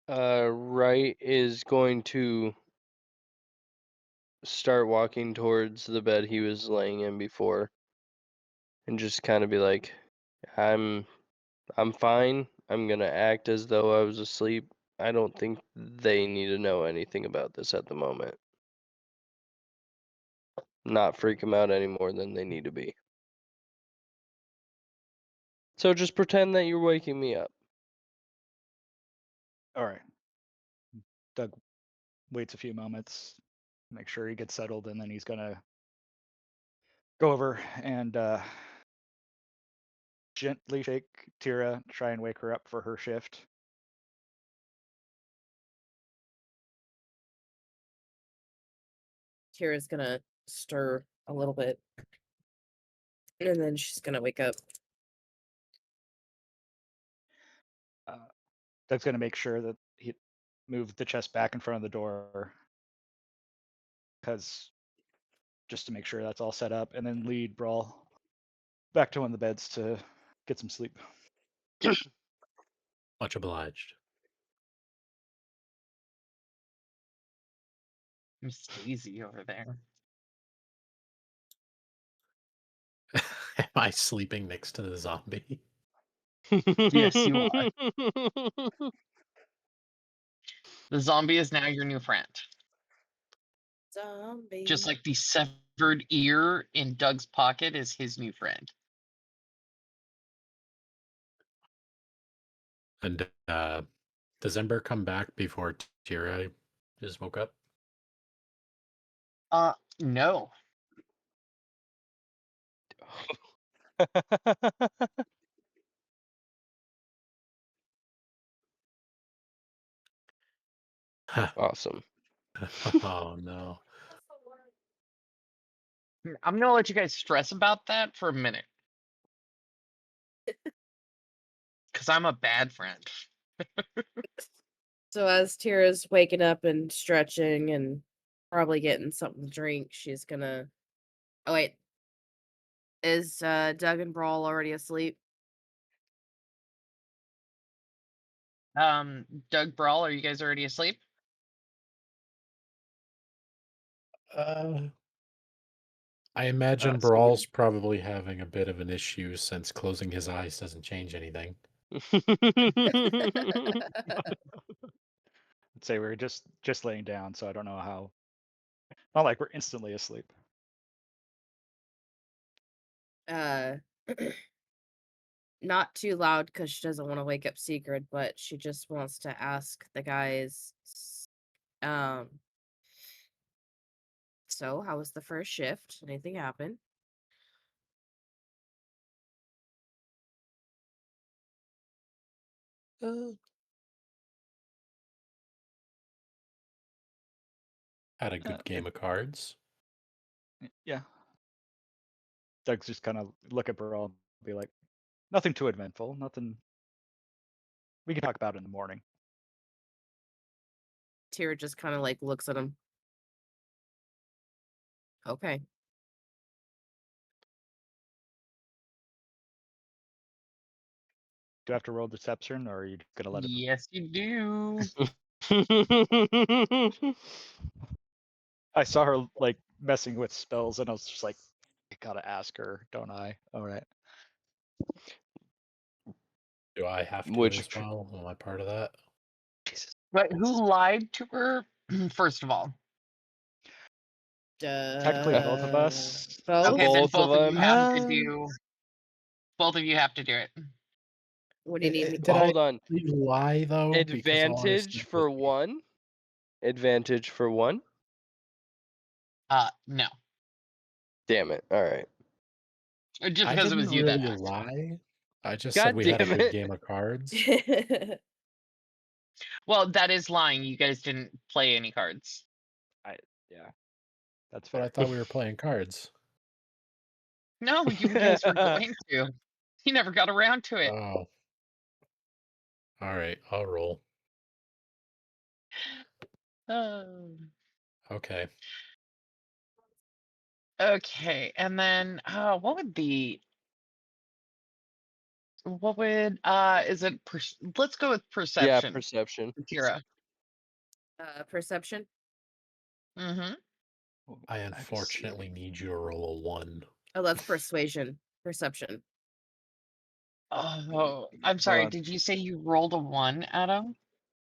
Wright is going to start walking towards the bed he was laying in before and just kind of be like, I'm fine. I'm going to act as though I was asleep. I don't think they need to know anything about this at the moment. Not freak them out any more than they need to be. So just pretend that you're waking me up. All right. Doug waits a few moments, make sure he gets settled, and then he's gonna go over and gently shake Tira, try and wake her up for her shift. Kira's gonna stir a little bit. And then she's gonna wake up. Doug's gonna make sure that he moves the chest back in front of the door, because just to make sure that's all set up, and then lead Brawl back to one of the beds to get some sleep. Much obliged. Miss Daisy over there. Am I sleeping next to the zombie? Yes, you are. The zombie is now your new friend. Zombie. Just like the severed ear in Doug's pocket is his new friend. And does Ember come back before Tira just woke up? No. Awesome. Oh no. I'm gonna let you guys stress about that for a minute. Because I'm a bad friend. So as Tira's waking up and stretching and probably getting something to drink, she's gonna. Oh wait, is Doug and Brawl already asleep? Doug, Brawl, are you guys already asleep? I imagine so Brawl's probably having a bit of an issue since closing his eyes doesn't change anything. I'd say we're just laying down, so I don't know how. Not like we're instantly asleep. Not too loud because she doesn't want to wake up Secret, but she just wants to ask the guys. So how was the first shift? Anything happen? Had a good game of cards. Yeah. Doug's just kind of look at Burrell and be like, nothing too eventful, nothing. We can talk about it in the morning. Tira just kind of like looks at him. Okay. Do I have to roll deception, or are you gonna let it? Yes, you do. I saw her like messing with spells, and I was just like, I gotta ask her, don't I? All right. Do I have to Which as well? Am I part of that? Jesus. But who lied to her? First of all. Technically, both of us. Both? Okay, then Both of both of you them. have to do. Both of you have to do it. What do you need me Did I Hold on. lie though? Because all I was Advantage thinking for was- one. Advantage for one. No. Damn it. All right. Just I because it didn't was you that really asked. lie. I just God said we had a damn good it. game of cards. Well, that is lying. You guys didn't play any cards. Yeah, that's But I fair. thought we were playing cards. No, you guys were going to. You never got around to it. Oh. All right, I'll roll. Okay. Okay, and then what would is it let's go with Yeah, perception. perception. Kira. Perception? Mm-hmm. I unfortunately need you to roll a 1. Oh, that's persuasion. Perception. Oh, I'm sorry. on. Did you say you rolled a 1, Adam?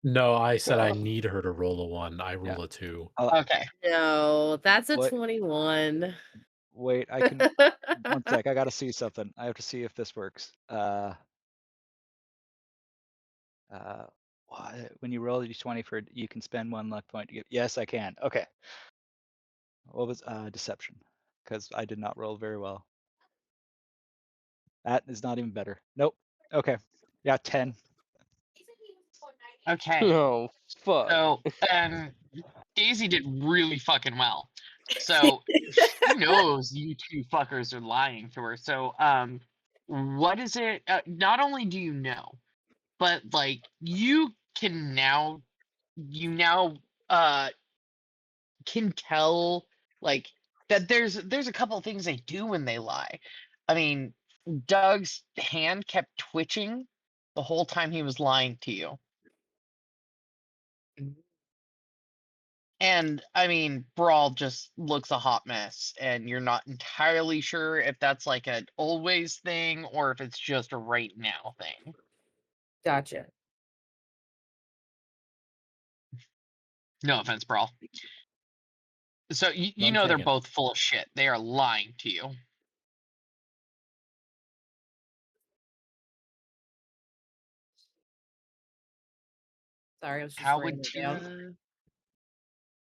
No, I said I Oh. need her to roll a 1. I roll a 2. Okay. No, that's a What? 21. Wait, I can. One sec, I gotta see something. I have to see if this works. When you roll a d20 for, you can spend 1 luck point to get. Yes, I can. Okay. What was deception? Because I did not roll very well. That is not even better. Nope. Okay. Yeah, 10. Okay. Oh, fuck. So, Daisy did really fucking well. So she knows you two fuckers are lying to her. So, what is it? Not only do you know, but like you now can tell like that there's a couple of things they do when they lie. I mean, Doug's hand kept twitching the whole time he was lying to you. And I mean, Brawl just looks a hot mess, and you're not entirely sure if that's like an always thing or if it's just a right now thing. Gotcha. No offense, Brawl. So you None know they're taken. both full of shit. They are lying to you. Sorry, I was just How writing would it down. Tira?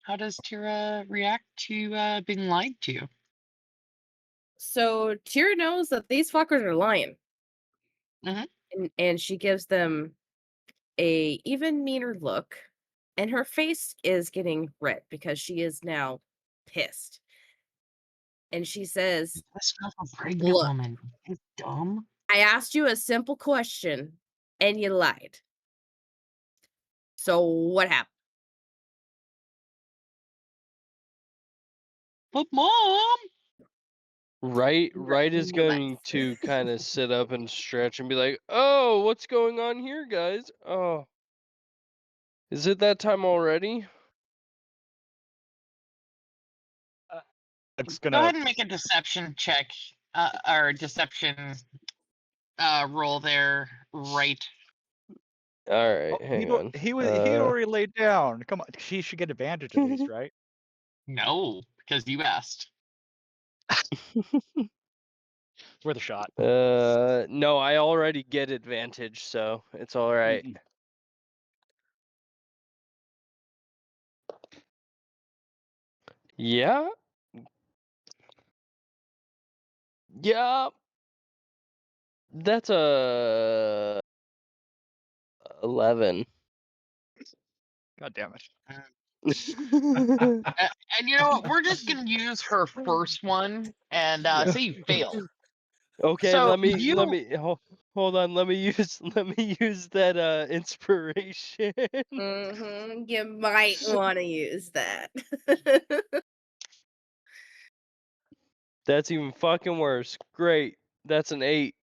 How does Tira react to being lied to? So Tira knows that these fuckers are lying. Mhm. And she gives them a even meaner look, and her face is getting red because she is now pissed. And she says, This not a pregnant Look. woman. You dumb. I asked you a simple question and you lied. So what happened? But mom. Right Right, is you lied. going to kind of sit up and stretch and be like, "Oh, what's going on here, guys? Oh, Is it that time already? It's Go gonna. ahead and make a deception check, or deception roll there, right? All right, Oh, hang on. he already laid down. Come on, he should get advantage at least, right? No, because you asked. It's worth a shot. No, I already get advantage, so it's all right. Mm-mm. Yeah. Yeah. That's a 11. God damn it. And you know what? We're just gonna use her first one and say you failed. Okay, So let me you hold on. Let me use that inspiration. You might want to use that. That's even fucking worse. Great. That's an 8.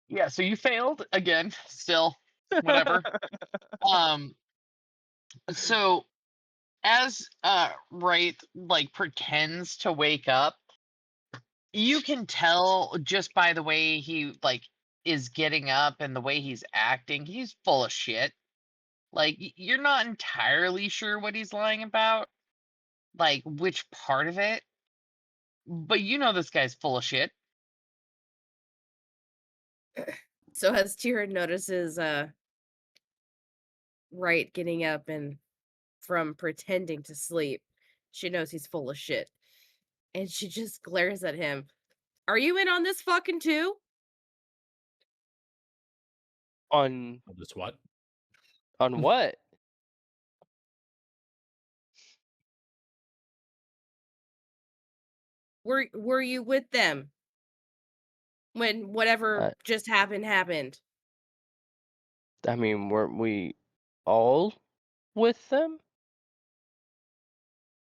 yeah, so you failed again, still, whatever. So as Wright like pretends to wake up, you can tell just by the way he like is getting up and the way he's acting, he's full of shit. Like you're not entirely sure what he's lying about, like which part of it, but you know this guy's full of shit. So as Tira notices Wright getting up and from pretending to sleep, she knows he's full of shit. And she just glares at him. Are you in on this fucking too? On This what? what? Were you with them when whatever Uh, just happened? I mean, weren't we all with them?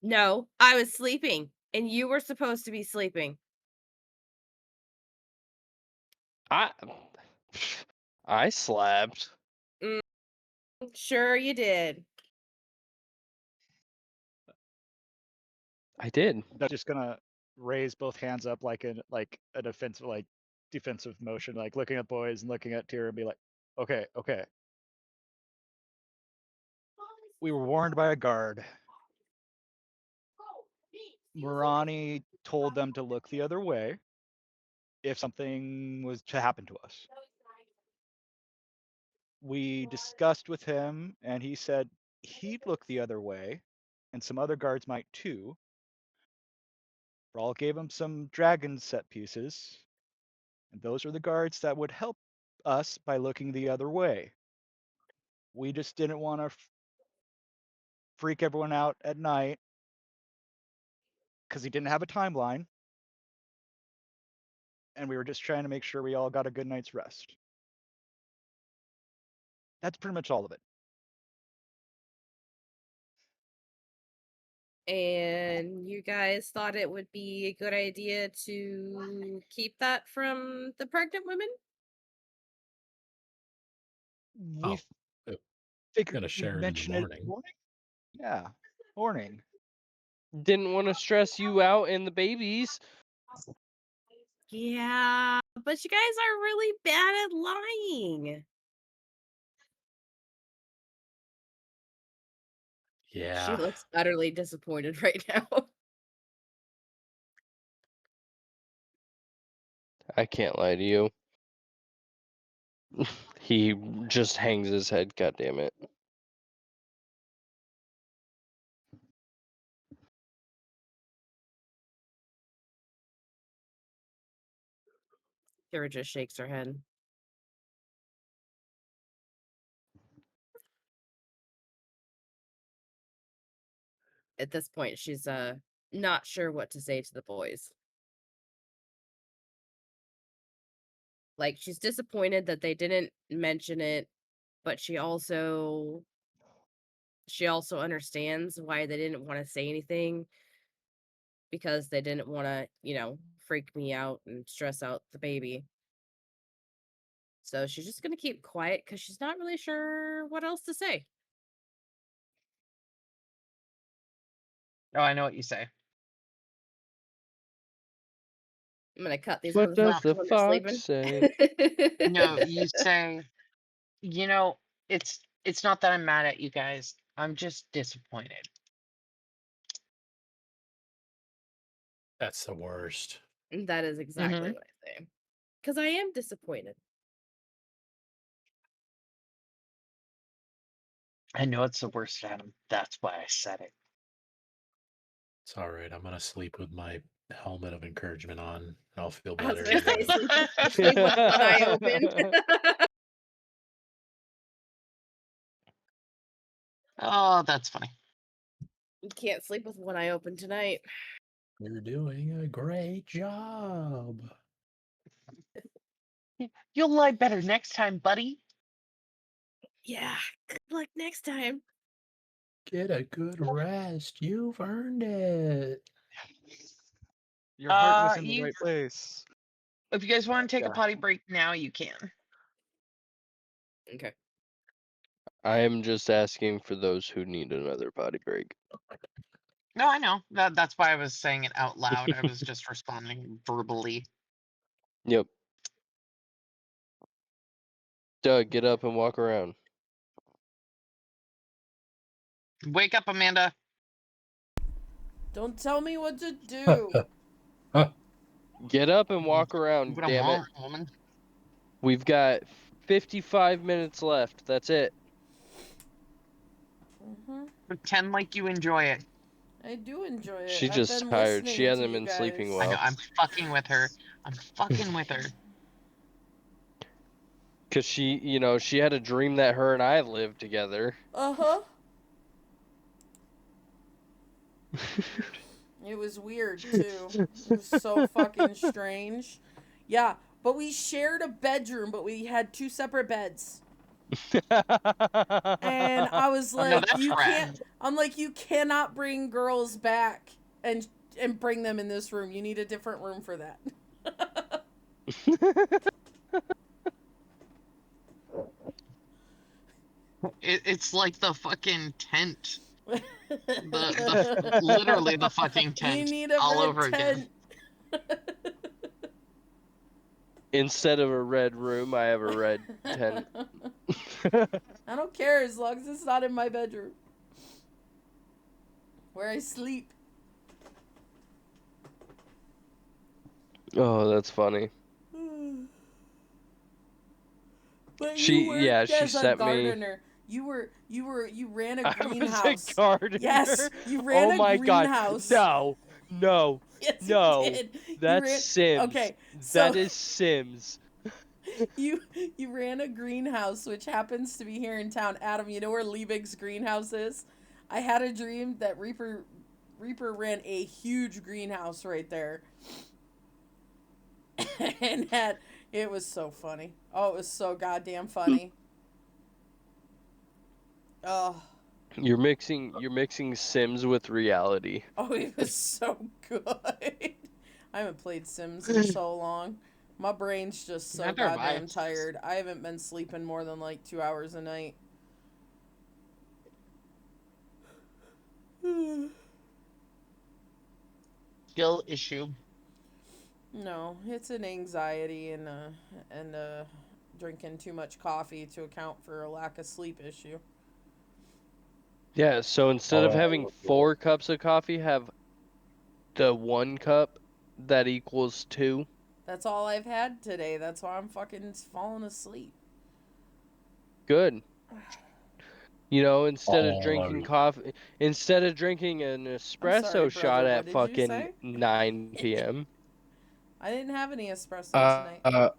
No, I was sleeping and you were supposed to be sleeping. I I slapped. Sure you did. I did. That's just gonna raise both hands up like a defensive motion, like looking at boys and looking at Tira and be like, okay. We were warned by a guard. Murani told them to look the other way if something was to happen to us. We discussed with him, and he said he'd look the other way, and some other guards might too. Brawl gave him some dragon set pieces, and those are the guards that would help us by looking the other way. We just didn't want to freak everyone out at night because he didn't have a timeline, and we were just trying to make sure we all got a good night's rest. That's pretty much all of it. And you guys thought it would be a good idea to keep that from the pregnant women? We Oh, figured gonna we'd share it in the mention it in the morning. morning. Yeah, morning. Didn't want to stress you out and the babies. Yeah, but you guys are really bad at lying. She Yeah. looks utterly disappointed right now. I can't lie to you. He just hangs his head, god damn it. Kira just shakes her head. At this point, she's not sure what to say to the boys. Like, she's disappointed that they didn't mention it, but she also understands why they didn't want to say anything, because they didn't want to, freak me out and stress out the baby. So she's just gonna keep quiet because she's not really sure what else to say. Oh, I know what you say. I'm gonna cut these What does motherfuckers the when they're fox say? sleeping. No, you say, you know, it's not that I'm mad at you guys. I'm just disappointed. That's the worst. That is exactly Mhm. what I say. Because I am disappointed. I know it's the worst, Adam. That's why I said it. It's all right. I'm gonna sleep with my helmet of encouragement on, and I'll feel I was better. gonna say sleep with one eye open. Oh, that's funny. You can't sleep with one eye open tonight. You're doing a great job. You'll lie better next time, buddy. Yeah. Good luck next time. Get a good rest. You've earned it. Your heart was in the You right place. if you guys want to take a Yeah. potty break now, you can. Okay. I am just asking for those who need another potty break. No, I know. That's why I was saying it out loud. I was just responding verbally. Yep. Doug, get up and walk around. Wake up, Amanda. Don't tell me what to do. Get up and walk around, What I damn it. want, woman. We've got 55 minutes left. That's it. Pretend like you enjoy it. I do enjoy it. She's I've just been tired. She listening hasn't to you been sleeping guys. I know. well. I'm fucking with her. I'm fucking with her. Because she had a dream that her and I lived together. Uh-huh. It was weird, too. It was so fucking strange. Yeah, but we shared a bedroom, but we had 2 separate beds. And I was No, like, that's you rad. can't. I'm like, you cannot bring girls back and bring them in this room. You need a different room for that. It's like the fucking tent. Literally the fucking You tent need a all red over again. tent. Instead of a red room, I have a red tent. I don't care as long as it's not in my bedroom where I sleep. Oh, that's funny. But She- you worked yeah, she as a sent me- gardener. You ran a I greenhouse. was a gardener. Yes, you ran Oh a my greenhouse. God. No. Yes, No. you did. That's you ran, Sims. Okay, That so is Sims. you ran a greenhouse, which happens to be here in town. Adam, you know where Liebig's greenhouse is? I had a dream that Reaper ran a huge greenhouse right there. And it was so funny. Oh, it was so goddamn funny. Oh, You're mixing Sims with reality. oh, it was so good. I haven't played Sims in so long. My brain's just so Neither have I. goddamn tired. I haven't been sleeping more than like 2 hours a night. Skill issue. No, it's an anxiety and drinking too much coffee to account for a lack of sleep issue. Yeah, so instead of having 4 cups of coffee, have the 1 cup that equals 2. That's all I've had today. That's why I'm fucking falling asleep. Good. Instead of Oh, drinking Lord. coffee, instead of drinking an espresso sorry, shot brother, at what did you fucking say? 9 p.m. I didn't have any espresso tonight.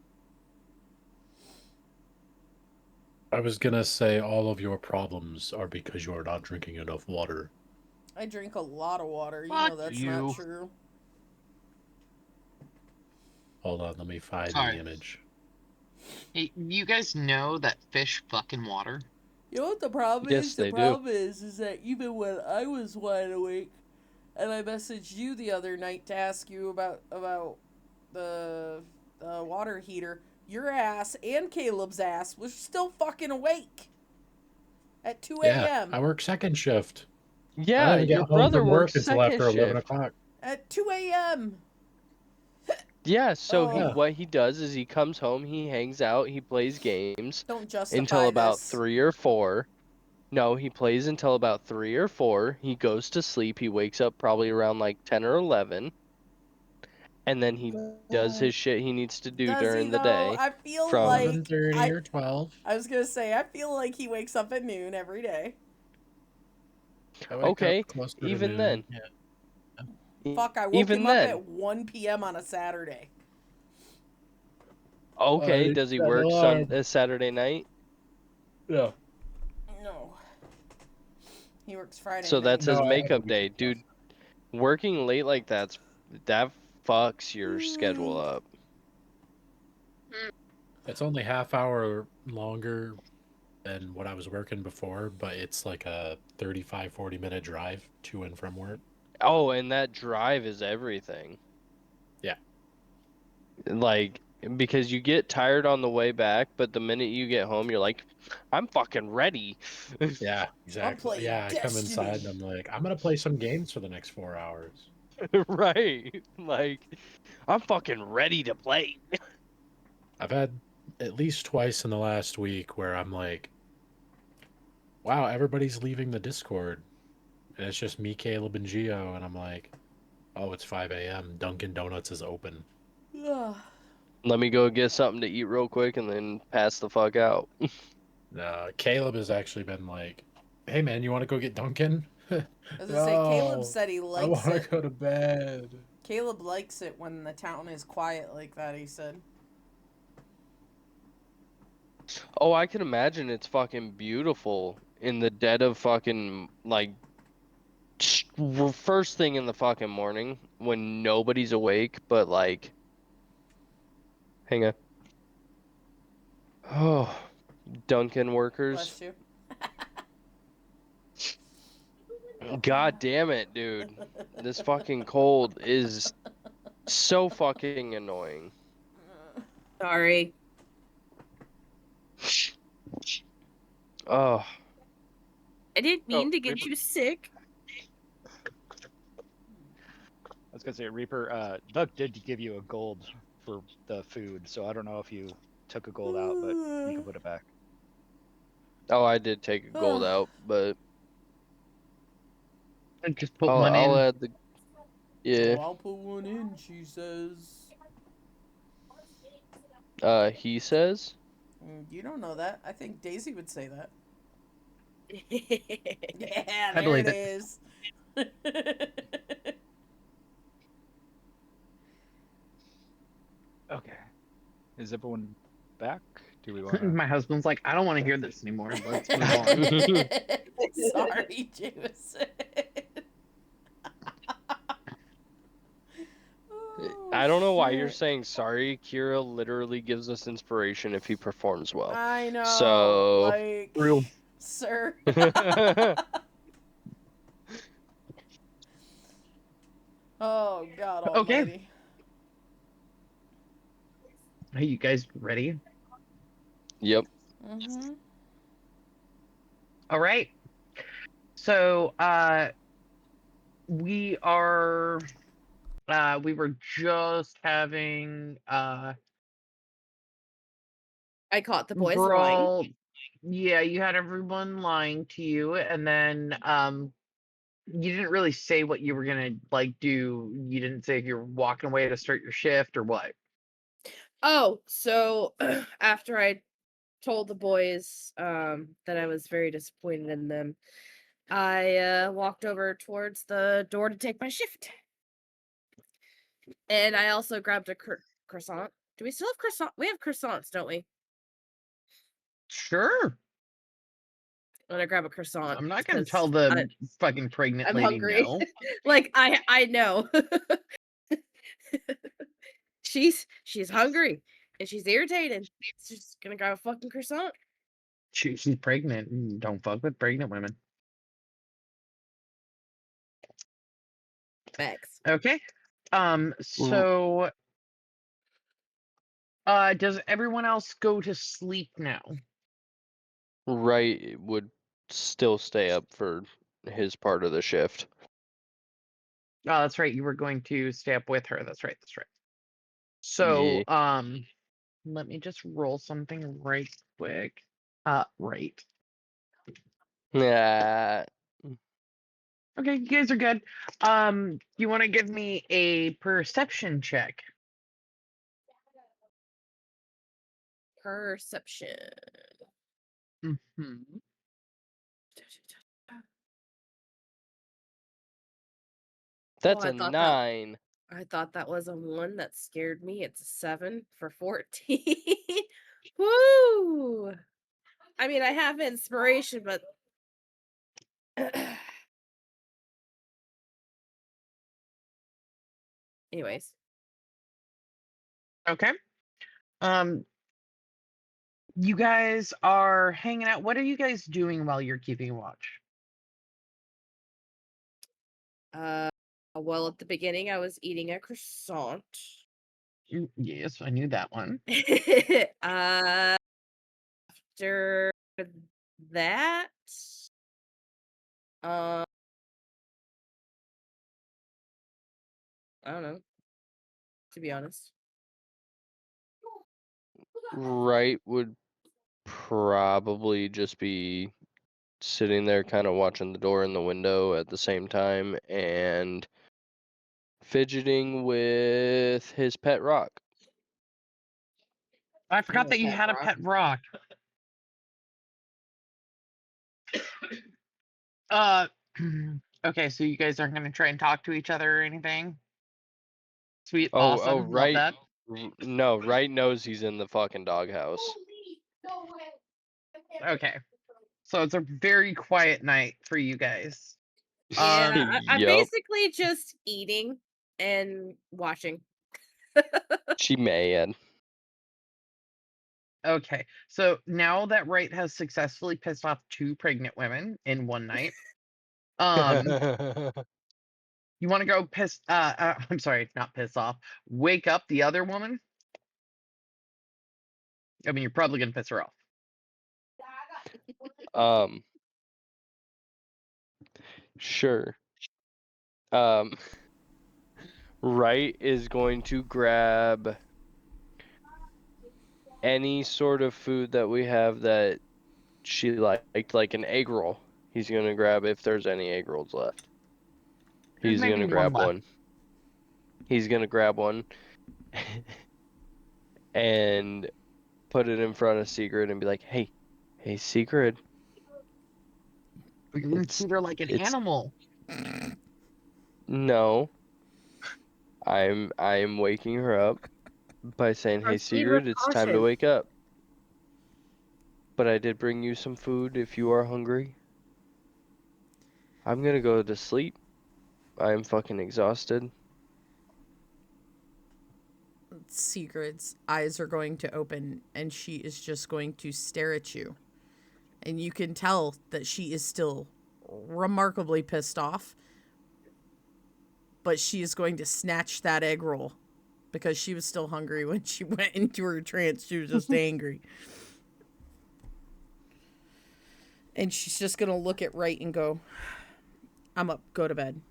I was gonna say all of your problems are because you are not drinking enough water. I drink a lot of water. You Fuck know that's you. not true. Hold on, let me find Sorry. the image. Hey, you guys know that fish fucking water? You know what the problem Yes, is? The they do. problem is that even when I was wide awake, and I messaged you the other night to ask you about the water heater, your ass and Caleb's ass was still fucking awake at 2 Yeah, a.m. I work second shift. I Yeah, don't even get your home brother from work works until second after 11 shift. o'clock. At 2 a.m. Yeah, so Oh. what he does is he comes home, he hangs out, he plays games Don't justify until about this. 3 or 4. No, he plays until about 3 or 4. He goes to sleep. He wakes up probably around like 10 or 11. And then he does his shit he needs to do Does he during the though? day. I feel from like 11:30 or 12. I was gonna say I feel like he wakes up at noon every day. I wake Okay, up closer to even noon. then. Yeah. Fuck, I woke Even him up then. at 1 p.m. on a Saturday. Okay, I does he set an work alarm. Saturday night? No. No. He works Friday So night. that's his No, I have a makeup day. weekend Dude, off. working late like that fucks your schedule up. It's only half hour longer than what I was working before, but it's like a 35, 40-minute drive to and from work. Oh, and that drive is everything. Yeah. Like, because you get tired on the way back, but the minute you get home, you're like, I'm fucking ready. Yeah, exactly. play Yeah, I come inside and Destiny. I'm like, I'm gonna play some games for the next 4 hours. Right. Like, I'm fucking ready to play. I've had at least twice in the last week where I'm like, wow, everybody's leaving the Discord. And it's just me, Caleb, and Geo, and I'm like, oh, it's 5 a.m. Dunkin' Donuts is open. Ugh. Let me go get something to eat real quick and then pass the fuck out. Caleb has actually been like, hey man, you want to go get Dunkin'? I was gonna say Caleb No, said he I likes want to it. go to bed. Caleb likes it when the town is quiet like that, he said. Oh, I can imagine it's fucking beautiful in the dead of fucking, like, first thing in the fucking morning when nobody's awake, but like, hang on. Oh, Dunkin' workers. Bless you. God damn it, dude. This fucking cold is so fucking annoying. Sorry. Oh, I didn't Oh, mean to get Reaper. you sick. I was gonna say, Reaper, Doug did give you a gold for the food, so I don't know if you took a gold out, but you can put it back. oh, I did take a gold out, but I just put one I'll in. add the, yeah. Oh, I'll put one in, she says. He says. You don't know that. I think Daisy would say that. Yeah, Yeah, I there believe it it. is. Okay. Is everyone back? Do we want to? My husband's like, I don't want to hear this anymore. Let's move on. Sorry, Jameson. I don't know why you're shit. saying sorry. Kira literally gives us inspiration if he performs well. I know. So- like, Real. sir. Oh God Okay. Almighty. Hey, you guys ready? Yep. Mm-hmm. All right. So, we are. We were just having I caught the boys lying. brawl. Yeah, you had everyone lying to you, and then you didn't really say what you were gonna like do. You didn't say if you were walking away to start your shift or what. Oh, so after I told the boys that I was very disappointed in them, I walked over towards the door to take my shift. And I also grabbed a croissant. Do we still have croissant? We have croissants, don't we? Sure. I'm gonna grab a croissant. I'm not gonna 'cause tell the fucking pregnant I'm lady hungry. no. Like I know. she's hungry and she's irritated. She's just gonna grab a fucking croissant. She's pregnant. Don't fuck with pregnant women. Facts. Okay. So Does everyone else go to sleep now? Right would still stay up for his part of the shift. Oh, that's right. You were going to stay up with her. That's right. That's right. Yeah. So, let me just roll something right quick. Right. Yeah. Okay, you guys are good. You want to give me a perception check? Perception. Mm-hmm. That's I a thought 9. I thought that was a 1 that scared me. It's a 7 for 14. Woo! I mean, I have inspiration, but anyways. Okay. Um, you guys are hanging out. What are you guys doing while you're keeping watch? Well, at the beginning, I was eating a croissant. Yes, I knew that one. After that, uh, I don't know, to be honest. Right would probably just be sitting there kind of watching the door and the window at the same time and fidgeting with his pet rock. I forgot Oh, that you pet had a rock. pet rock. Uh, okay, so you guys aren't going to try and talk to each other or anything? Sweet, awesome, love Right. that. No, Right knows he's in the fucking doghouse. Okay, so it's a very quiet night for you guys. Yeah, I'm Yup. basically just eating and watching. She mad. Okay, so now that Wright has successfully pissed off 2 pregnant women in one night, um, you want to go piss? I'm sorry, not piss off. Wake up the other woman. I mean, you're probably gonna piss her off. Sure. Wright is going to grab any sort of food that we have that she liked, like an egg roll. He's gonna grab if there's any egg rolls left. There's He's maybe gonna one grab left. one. He's gonna grab one and put it in front of Sigrid and be like, "Hey, Sigrid, You're gonna it's treat her like an it's animal. no. I'm waking her up by saying, "Hey, Proceed with Sigrid, it's time to caution. wake up. But I did bring you some food if you are hungry. I'm gonna go to sleep. I'm fucking exhausted." Sigrid's eyes are going to open and she is just going to stare at you. And you can tell that she is still remarkably pissed off. But she is going to snatch that egg roll because she was still hungry when she went into her trance. She was just angry. And she's just going to look at Wright and go, I'm up, go to bed.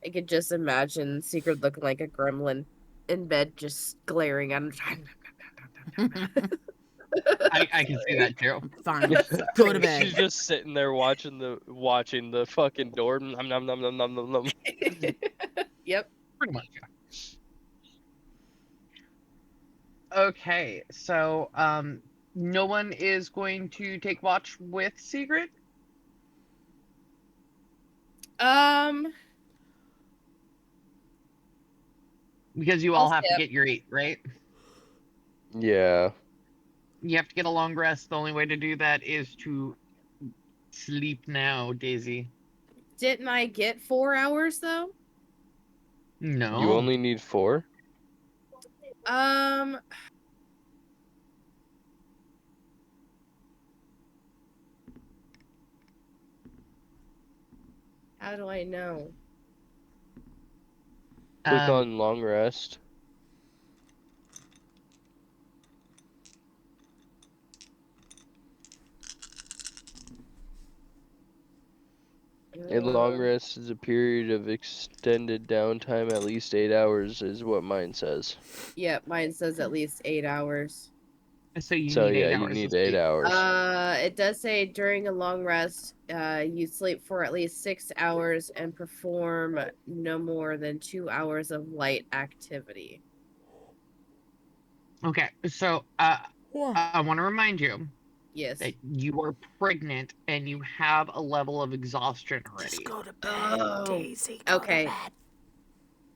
I could just imagine Secret looking like a gremlin in bed, just glaring at him. I can see that too. Fine, go to bed. She's just sitting there watching the fucking door. Nom, nom, nom, nom, nom, nom, nom. Yep. Pretty much, yeah. Okay, so no one is going to take watch with Sigrid? Because you all I'll have to stay up. get your 8, right? Yeah. You have to get a long rest. The only way to do that is to sleep now, Daisy. Didn't I get 4 hours though? No. You only need 4? Um, how do I know? Click Um, on long rest. A long rest is a period of extended downtime, at least 8 hours, is what mine says. Yeah, mine says at least 8 hours. so you So need yeah, 8 you hours need of 8 sleep. hours. It does say during a long rest, you sleep for at least 6 hours and perform no more than 2 hours of light activity. Okay, so I want to remind you Yes. that you are pregnant and you have a level of exhaustion already. Just go to bed, Oh, Daisy. Go okay. to bed.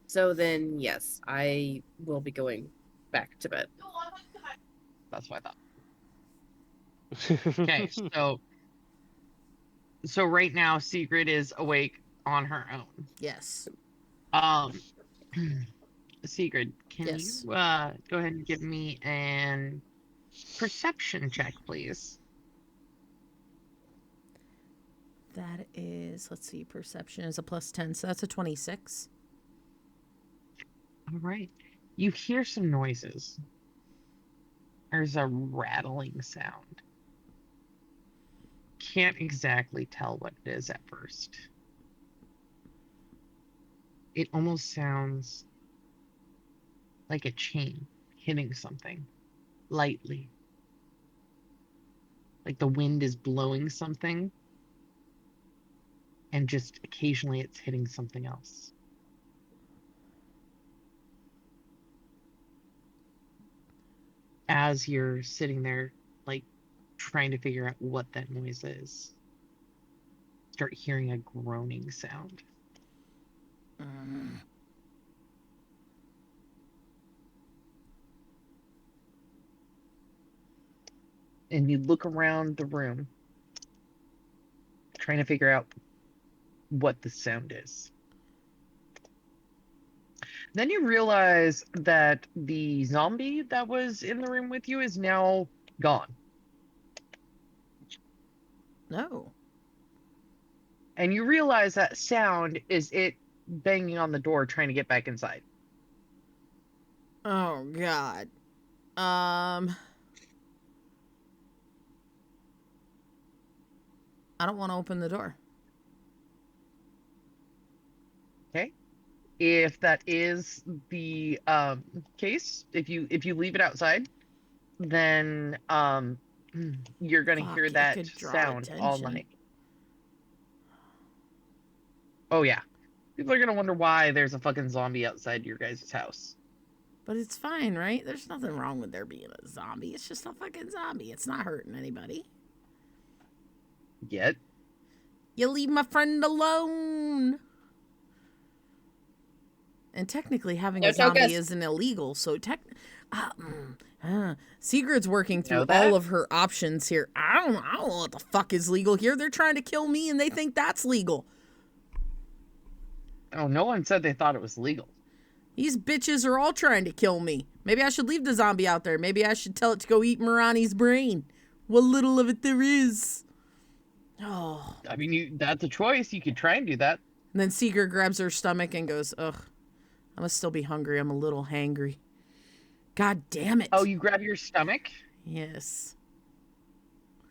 So then, yes, I will be going back to bed. That's what I thought. Okay, so right now Sigrid is awake on her own. Yes. Sigrid, can Yes. you go ahead and give me an perception check, please? That is, let's see, perception is a +10, so that's a 26. All right. You hear some noises. There's a rattling sound. Can't exactly tell what it is at first. It almost sounds like a chain hitting something lightly. Like the wind is blowing something, and just occasionally it's hitting something else. As you're sitting there, like, trying to figure out what that noise is, start hearing a groaning sound. And you look around the room, trying to figure out what the sound is. Then you realize that the zombie that was in the room with you is now gone. No. And you realize that sound is it banging on the door trying to get back inside. Oh, God. I don't want to open the door. Okay. If that is the case, if you leave it outside, then you're gonna Fuck, hear it that could draw sound all attention. night. Oh yeah. People are gonna wonder why there's a fucking zombie outside your guys' house. But it's fine, right? There's nothing wrong with there being a zombie. It's just a fucking zombie. It's not hurting anybody. Yet. You leave my friend alone. And technically, having No a zombie tokas. isn't illegal. So Sigrid's working through know that? all of her options here. I don't know what the fuck is legal here. They're trying to kill me, and they think that's legal. Oh, no one said they thought it was legal. These bitches are all trying to kill me. Maybe I should leave the zombie out there. Maybe I should tell it to go eat Marani's brain. What little of it there is. Oh. I mean, that's a choice. You could try and do that. And then Sigurd grabs her stomach and goes, ugh, I must still be hungry. I'm a little hangry. God damn it. Oh, you grab your stomach? Yes.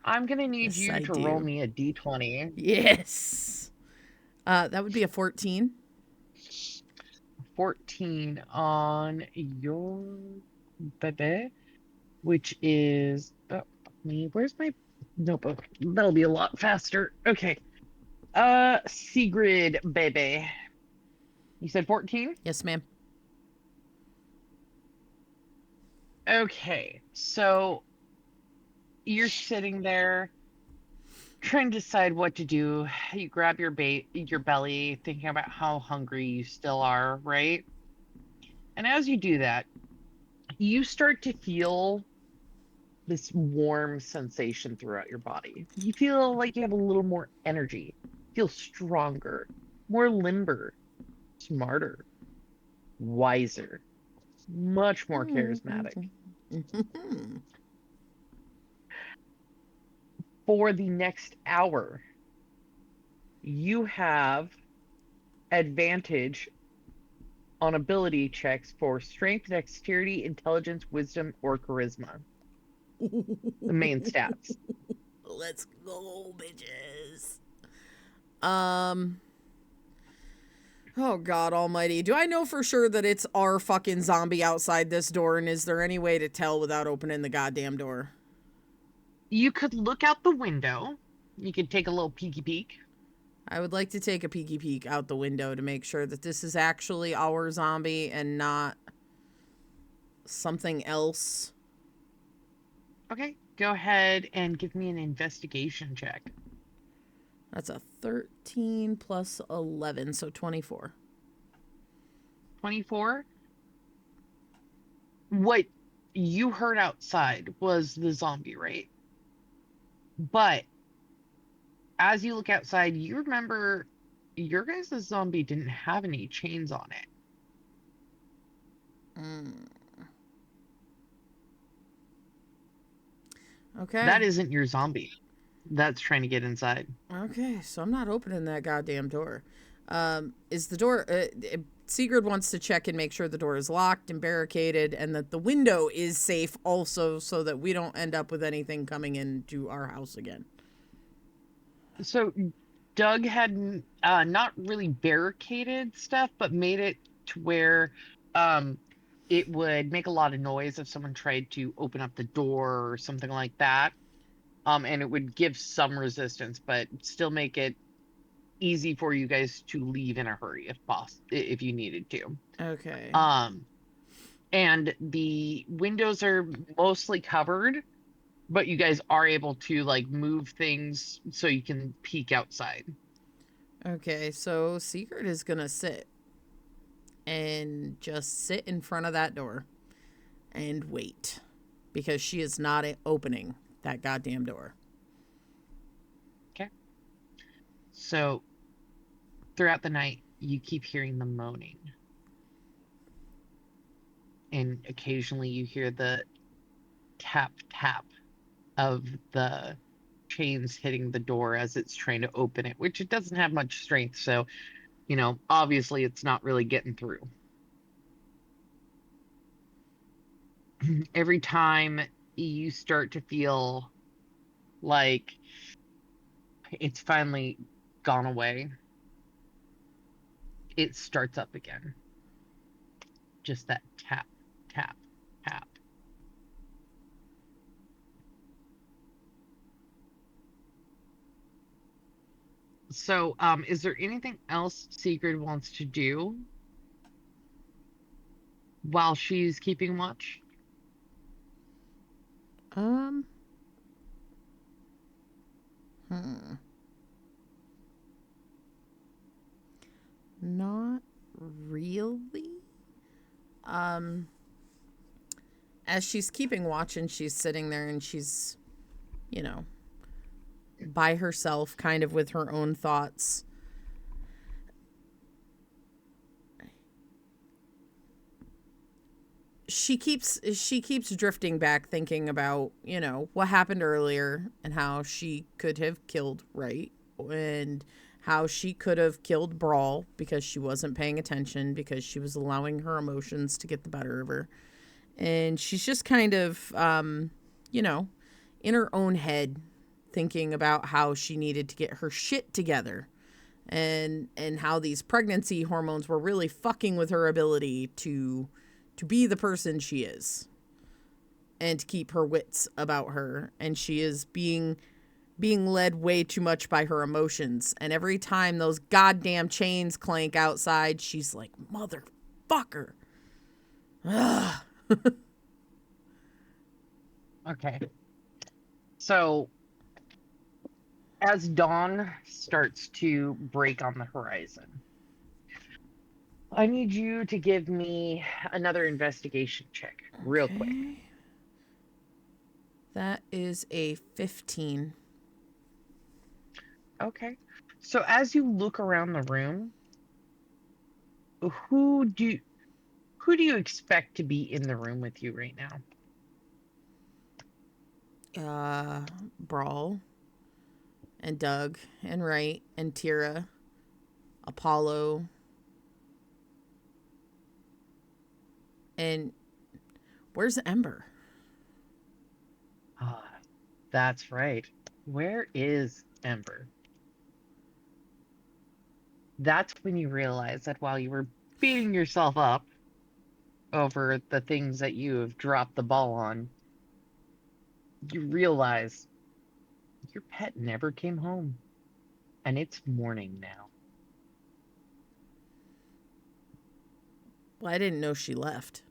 I'm gonna need Yes, you I to do. roll me a d20. Yes. That would be a 14. 14 on your baby, which is where's my notebook? That'll be a lot faster. Okay. Sigrid baby. You said 14? Yes, ma'am. Okay. So you're sitting there trying to decide what to do. You grab your belly, thinking about how hungry you still are, right? And as you do that, you start to feel this warm sensation throughout your body. You feel like you have a little more energy, feel stronger, more limber, smarter, wiser, much more charismatic. For the next hour, you have advantage on ability checks for strength, dexterity, intelligence, wisdom, or charisma. The main stats. Let's go, bitches. Oh God Almighty! Do I know for sure that it's our fucking zombie outside this door? And is there any way to tell without opening the goddamn door? You could look out the window. You could take a little peeky peek. I would like to take a peeky peek out the window to make sure that this is actually our zombie and not something else. Okay, go ahead and give me an investigation check. That's a 13 plus 11, so 24. 24. What you heard outside was the zombie, right? But as you look outside, you remember your guys' zombie didn't have any chains on it. Okay. That isn't your zombie. That's trying to get inside. Okay, so I'm not opening that goddamn door. Is the door... Sigurd wants to check and make sure the door is locked and barricaded and that the window is safe also so that we don't end up with anything coming into our house again. So Doug had not really barricaded stuff, but made it to where it would make a lot of noise if someone tried to open up the door or something like that. And it would give some resistance, but still make it easy for you guys to leave in a hurry if you needed to. Okay. And the windows are mostly covered, but you guys are able to like move things so you can peek outside. Okay, so Sigurd is gonna sit and just sit in front of that door and wait because she is not opening that goddamn door. Okay. So throughout the night, you keep hearing the moaning. And occasionally you hear the tap, tap of the chains hitting the door as it's trying to open it, which it doesn't have much strength. So, you know, obviously it's not really getting through. Every time you start to feel like it's finally gone away, it starts up again. Just that tap, tap, tap. So, is there anything else Sigrid wants to do while she's keeping watch? Not really. As she's keeping watch and she's sitting there and she's, you know, by herself, kind of with her own thoughts. She keeps drifting back, thinking about, you know, what happened earlier and how she could have killed Wright and how she could have killed Brawl because she wasn't paying attention, because she was allowing her emotions to get the better of her. And she's just kind of, you know, in her own head, thinking about how she needed to get her shit together and how these pregnancy hormones were really fucking with her ability to be the person she is and to keep her wits about her. And she is being led way too much by her emotions. And every time those goddamn chains clank outside, she's like, motherfucker. Ugh. Okay. So, as dawn starts to break on the horizon, I need you to give me another investigation check real quick. Okay. That is a 15. Okay. So as you look around the room, who do you expect to be in the room with you right now? Brawl and Doug and Wright and Tira, Apollo, And where's Ember? Ah, that's right. Where is Ember? That's when you realize that while you were beating yourself up over the things that you have dropped the ball on, you realize your pet never came home. And it's morning now. Well, I didn't know she left.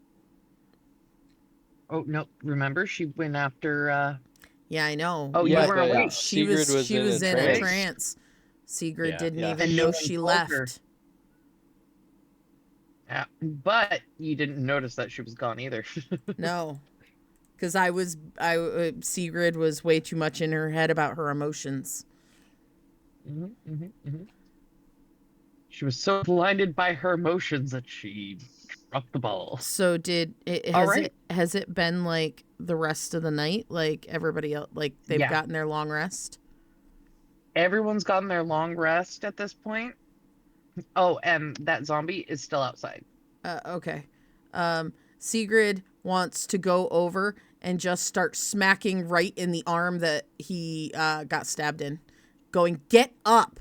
Oh, no. Remember, she went after. Yeah, I know. Oh, you Yeah, weren't but awake. She Sigrid was was in in a a trance. Sigrid Yeah. didn't Yeah. even And know no one she told left. her. Yeah, but you didn't notice that she was gone either. No. Because Sigrid was way too much in her head about her emotions. She was so blinded by her emotions that she dropped the ball. So All right. has it been like the rest of the night? Like everybody else, like they've Yeah. gotten their long rest? Everyone's gotten their long rest at this point. Oh, and that zombie is still outside. Okay. Sigrid wants to go over and just start smacking right in the arm that he got stabbed in. Going, get up.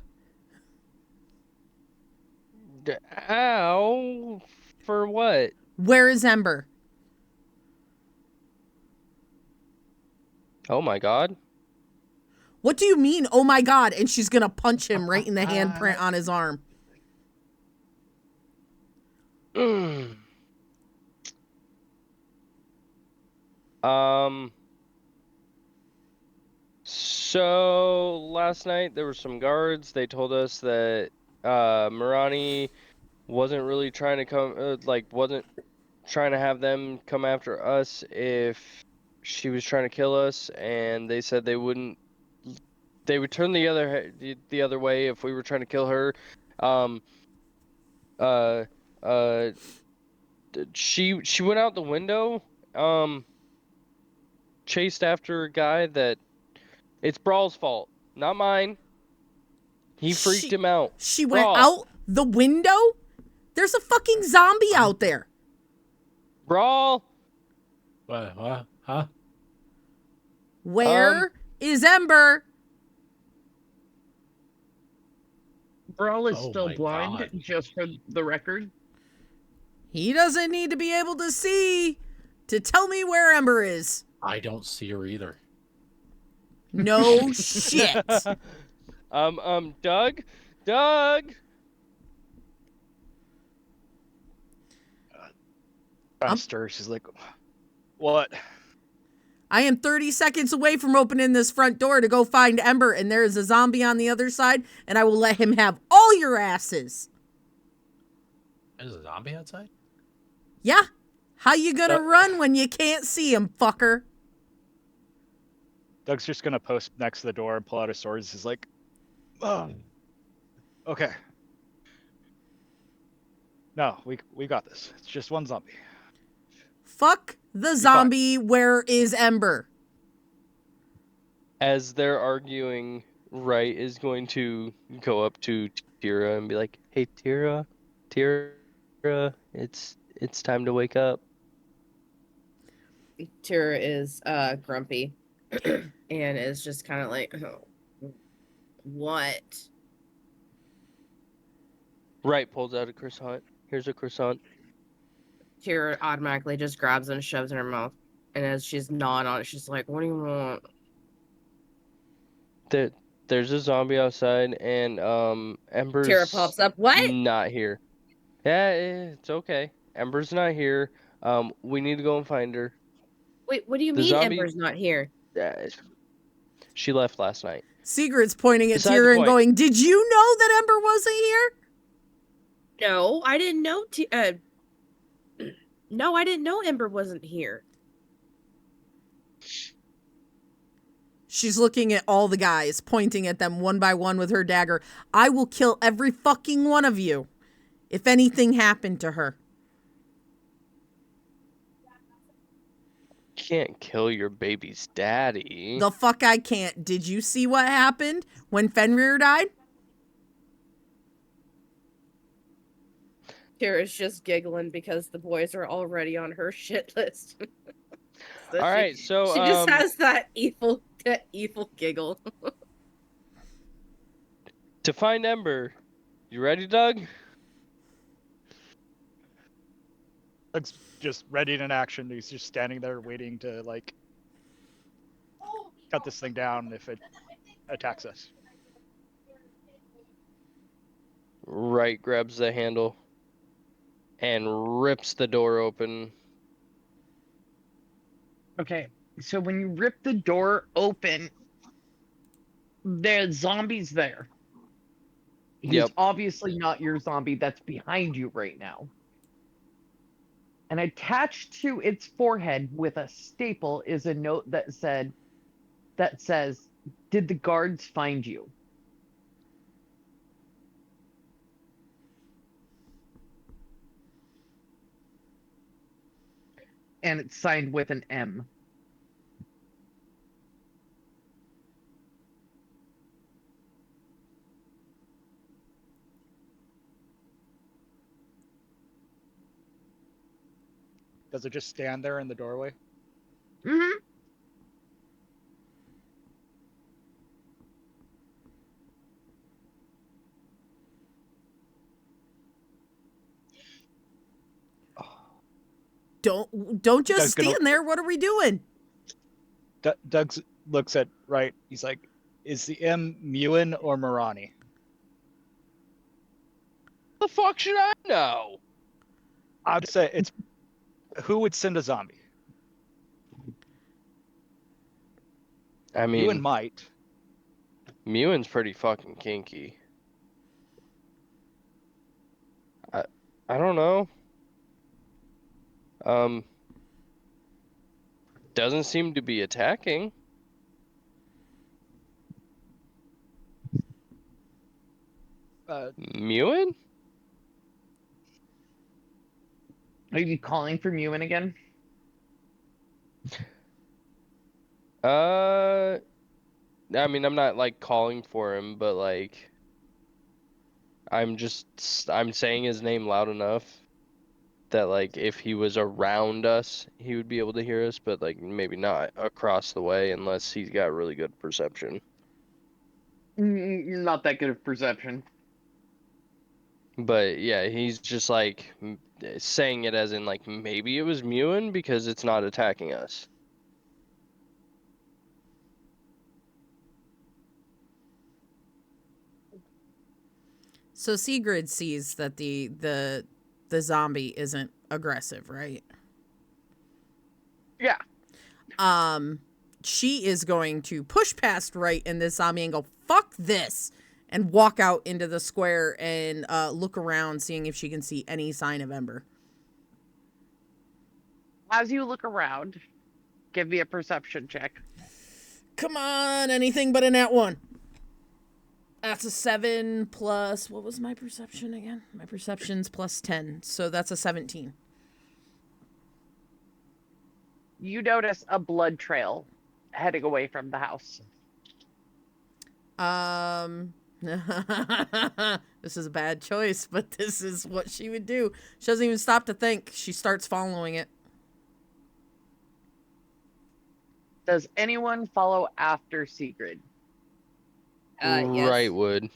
Ow! For what? Where is Ember? Oh my god. What do you mean, oh my god? And she's going to punch him right in the handprint on his arm. So last night there were some guards. They told us that Marani wasn't really trying to come, wasn't trying to have them come after us if she was trying to kill us, and they said they would turn the other way if we were trying to kill her. She went out the window, chased after a guy that it's Brawl's fault, not mine. He freaked him out. She went Brawl. out the window? There's a fucking zombie out there. Brawl. What? Huh? Where is Ember? Brawl is Oh still my blind, God. just for the record. He doesn't need to be able to see to tell me where Ember is. I don't see her either. No shit. Doug. Stir. She's like, what? I am 30 seconds away from opening this front door to go find Ember, and there is a zombie on the other side, and I will let him have all your asses. There's a zombie outside? Yeah. How you gonna run when you can't see him, fucker? Doug's just gonna post next to the door and pull out his sword. He's like, oh, okay. No, we got this. It's just one zombie. Fuck the zombie. Where is Ember? As they're arguing, Wright is going to go up to Tira and be like, "Hey, Tira, it's time to wake up." Tira is grumpy and is just kind of like, oh, what? Wright pulls out a croissant. Here's a croissant. Tira automatically just grabs it and shoves it in her mouth. And as she's gnawing on it, she's like, what do you want? There's a zombie outside, and Ember's Tira pops up. What? not here. Yeah, it's okay. Ember's not here. We need to go and find her. Wait, what do you The mean zombie- Ember's not here? She left last night. Sigrid's pointing at Beside the Tira and point. going, did you know that Ember wasn't here? No, I didn't know. No, I didn't know Ember wasn't here. She's looking at all the guys, pointing at them one by one with her dagger. I will kill every fucking one of you if anything happened to her. Can't kill your baby's daddy. The fuck I can't. Did you see what happened when Fenrir died? Tara's just giggling because the boys are already on her shit list. So All right, so she just has that evil giggle. to find Ember, you ready, Doug? Doug's just ready in action. He's just standing there waiting to like cut this thing down if it attacks us. Right grabs the handle and rips the door open. Okay, so when you rip the door open, there's zombies there. He's Yep. obviously not your zombie that's behind you right now. And attached to its forehead with a staple is a note that says, "Did the guards find you?" And it's signed with an M. Does it just stand there in the doorway? Mm-hmm. Don't just Doug's gonna- stand there. What are we doing? Doug looks at right. He's like, "Is the M Muin or Marani?" The fuck should I know? I'd say it's who would send a zombie. I Muin mean, might. Mewin's pretty fucking kinky. I don't know. Doesn't seem to be attacking. Mewin? Are you calling for Mewen again? I mean, I'm not like calling for him, but like, I'm saying his name loud enough that like if he was around us, he would be able to hear us, but like maybe not across the way unless he's got really good perception. You're not that good of perception. But yeah, he's just like saying it as in like maybe it was Mewin because it's not attacking us. So Sigrid sees that the zombie isn't aggressive, right? Yeah. She is going to push past right in this zombie and go, "Fuck this," and walk out into the square and look around, seeing if she can see any sign of Ember. As you look around, give me a perception check. Come on, anything but a nat one. That's a 7 plus, what was my perception again? My perception's plus 10, so that's a 17. You notice a blood trail heading away from the house. This is a bad choice, but this is what she would do. She doesn't even stop to think. She starts following it. Does anyone follow after Sigrid? Yes. Right would.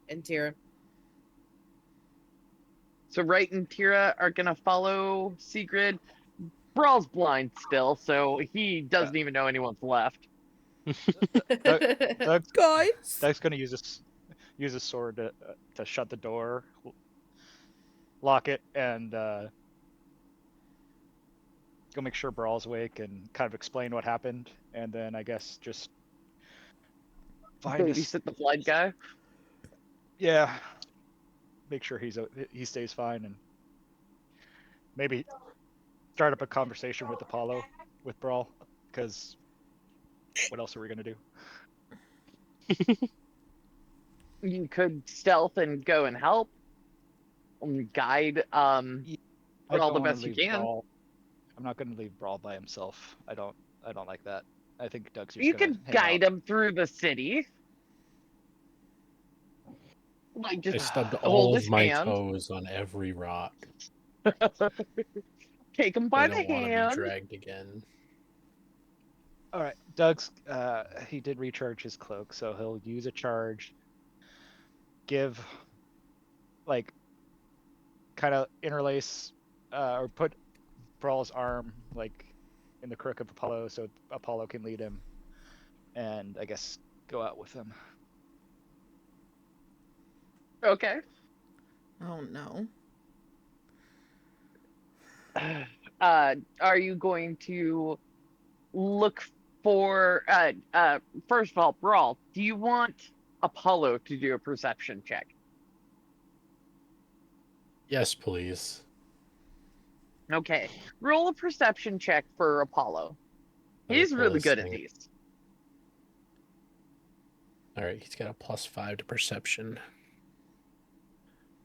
And Tira. So Wright and Tira are gonna follow Sigrid. Brawl's blind still, so he doesn't even know anyone's left. Doug's Guys! gonna use a sword to shut the door, lock it, and go make sure Brawl's awake and kind of explain what happened, and then I guess just find his, Babysit the blind guy. yeah, make sure he stays fine, and maybe start up a conversation with Apollo with Brawl, because what else are we gonna do? You could stealth and go and help. Guide I Brawl the don't wanna best you leave can. Brawl. I'm not gonna leave Brawl by himself. I don't like that. I think Doug's just You gonna could hang guide out. him through the city. Like I just stubbed hold all his of my hand, toes on every rock. take him I by the don't want to be hand. dragged again. All right, Doug's he did recharge his cloak, so he'll use a charge, give like kind of interlace or put Brawl's arm like in the crook of Apollo so Apollo can lead him and I guess go out with him. Okay. Oh no. Are you going to look for first of all, Brawl, do you want Apollo to do a perception check? Yes, please. Okay. Roll a perception check for Apollo. Let me He's pull really this good at thing. these. All right, he's got a +5 to perception.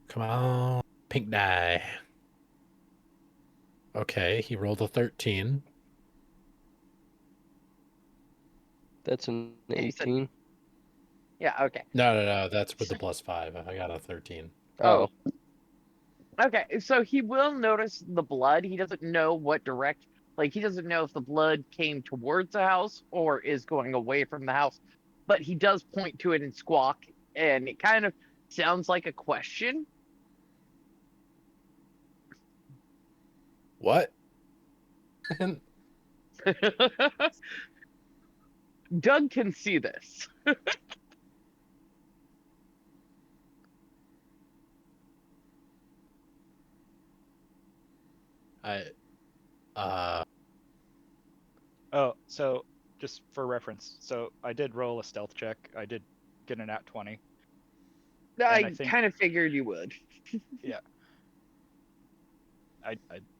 Come on, pink die. Okay, he rolled a 13. That's an Yeah, you said- 18. Yeah, okay. No, that's with the +5. I got a 13. Oh. Okay, so he will notice the blood. He doesn't know what he doesn't know if the blood came towards the house or is going away from the house, but he does point to it and squawk, and it kind of sounds like a question. What? Doug can see this. Oh, so just for reference, so I did roll a stealth check. I did get an at 20. I think- kind of figured you would. I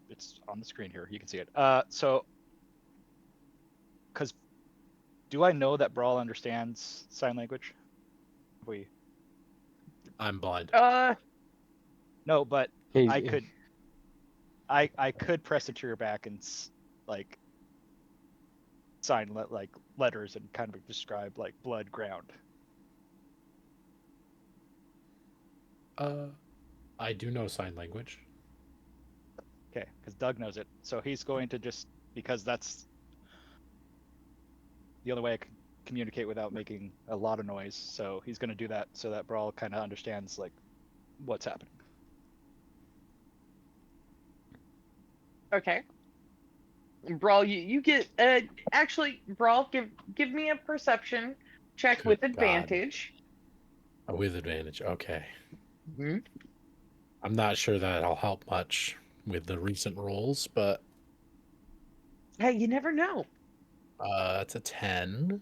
it's on the screen here. You can see it. So because do I know that Brawl understands sign language? I'm blind. No, but He's, I could press it to your back and like sign like letters and kind of describe like blood, ground. I do know sign language. Okay, because Doug knows it, so he's going to just because that's the only way I can communicate without making a lot of noise. So he's going to do that so that Brawl kind of understands like what's happening. Okay. Brawl, you get actually Brawl, give me a perception check Good with God. advantage. With advantage. Okay. Mhm. I'm not sure that'll help much with the recent rolls, but Hey, you never know. that's a 10.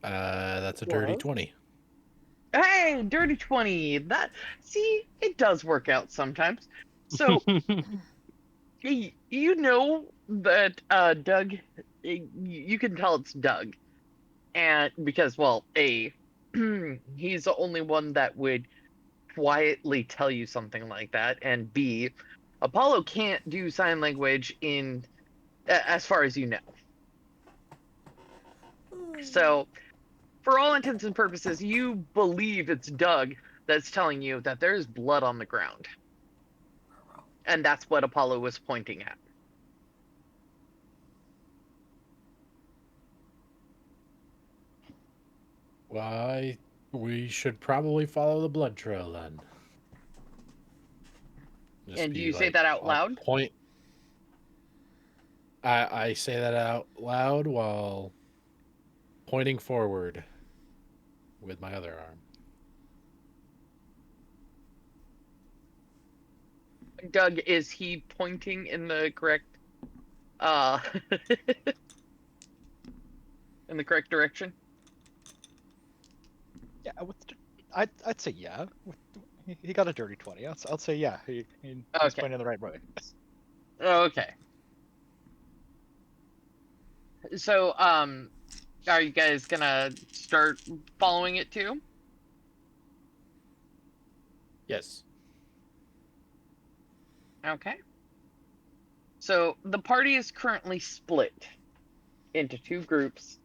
That's a dirty What? 20. Hey, dirty 20. See, it does work out sometimes. So you know that Doug, you can tell it's Doug, and because he's the only one that would quietly tell you something like that, and B, Apollo can't do sign language as far as you know. So, for all intents and purposes, you believe it's Doug that's telling you that there's blood on the ground. And that's what Apollo was pointing at. Why, we should probably follow the blood trail then. Just And do be, you say like, that out on loud? Point. I say that out loud while pointing forward with my other arm. Doug, is he pointing in the correct in the correct direction? Yeah, I'd say yeah. He got a dirty 20. I'll say yeah. He's Okay. pointing the right way. Okay. So, are you guys gonna start following it too? Yes. Okay. So the party is currently split into two groups,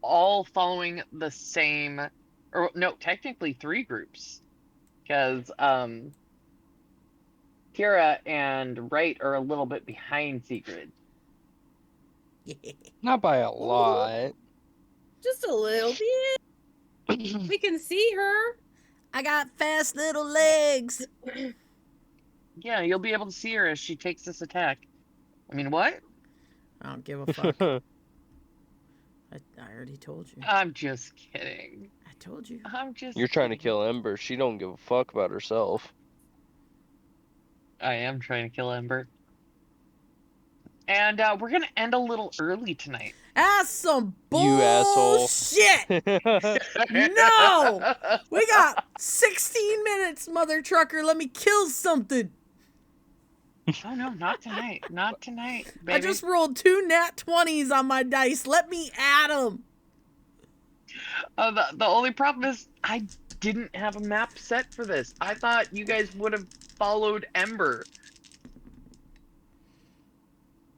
all following the same Or no, technically 3 groups, because Kira and Wright are a little bit behind Sigrid. Not by a lot. Just a little bit. We can see her. I got fast little legs. Yeah, you'll be able to see her as she takes this attack. I mean, what? I don't give a fuck. I already told you. I'm just kidding. I told you. I'm just. You're trying to kidding. kill Ember. She don't give a fuck about herself. I am trying to kill Ember. And we're gonna end a little early tonight. That's some You asshole. bullshit. No! We got 16 minutes, mother trucker. Let me kill something. Oh no, not tonight. Not tonight, baby. I just rolled 2 nat 20s on my dice. Let me add them. The only problem is I didn't have a map set for this. I thought you guys would have followed Ember.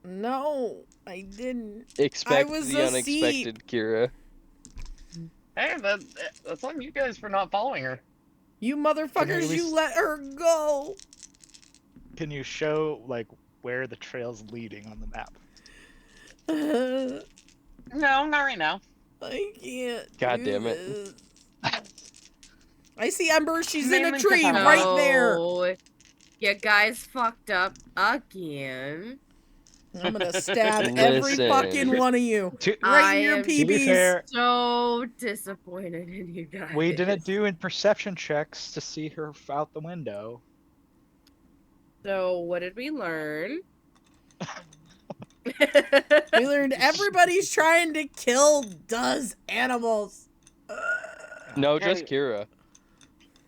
No, I didn't. Expect was the a unexpected, Kira. Hey, that's on you guys for not following her. You motherfuckers, least- you let her go. Can you show like where the trail's leading on the map? No, not right now. I can't. God do damn it. this. I see Ember. She's in a Mainly tree because I'm right there. No, you guys fucked up again. I'm gonna stab every Listen. fucking one of you. To, Right in I your am- to be PBs. fair, So disappointed in you guys. we didn't do in perception checks to see her out the window. So what did we learn? We learned everybody's trying to kill does animals. No, just Hey. Kira.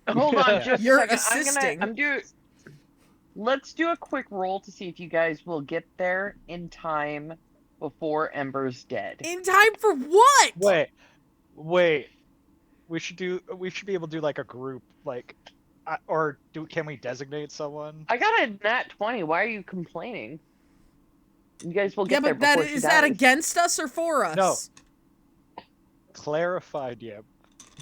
Hold on, just You're a second. assisting. Let's do a quick roll to see if you guys will get there in time before Ember's dead. In time for what? Wait. We should be able to do like a group, like, can we designate someone? I got a nat 20. Why are you complaining? You guys will Yeah, get there but that before she is that dies. against us or for us? No. Clarified, yeah.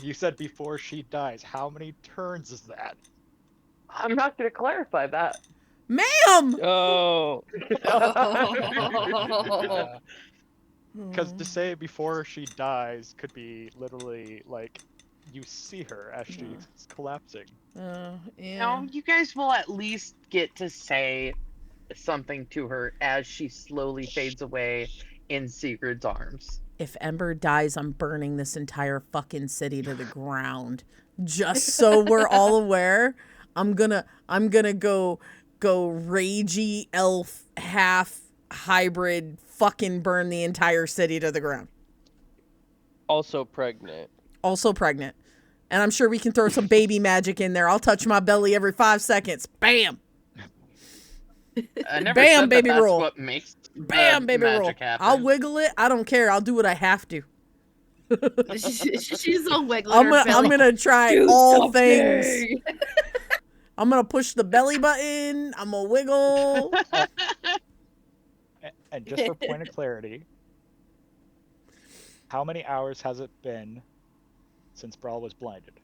You said before she dies. How many turns is that? I'm not going to clarify that. Ma'am! Oh. Because to say before she dies could be literally like you see her as she's collapsing. Yeah. No, you guys will at least get to say something to her as she slowly fades away in Sigrid's arms. If Ember dies, I'm burning this entire fucking city to the ground. Just so we're all aware, I'm gonna go ragey elf half hybrid fucking burn the entire city to the ground. Also pregnant. Also pregnant. And I'm sure we can throw some baby magic in there. I'll touch my belly every 5 seconds. Bam! I never Bam, said baby that's roll. what makes Bam, baby roll. magic happen. I'll wiggle it. I don't care. I'll do what I have to. She's all wiggling her I'm belly. gonna try Do all something. things. I'm gonna push the belly button. I'm gonna wiggle. And just for point of clarity, how many hours has it been since Brawl was blinded?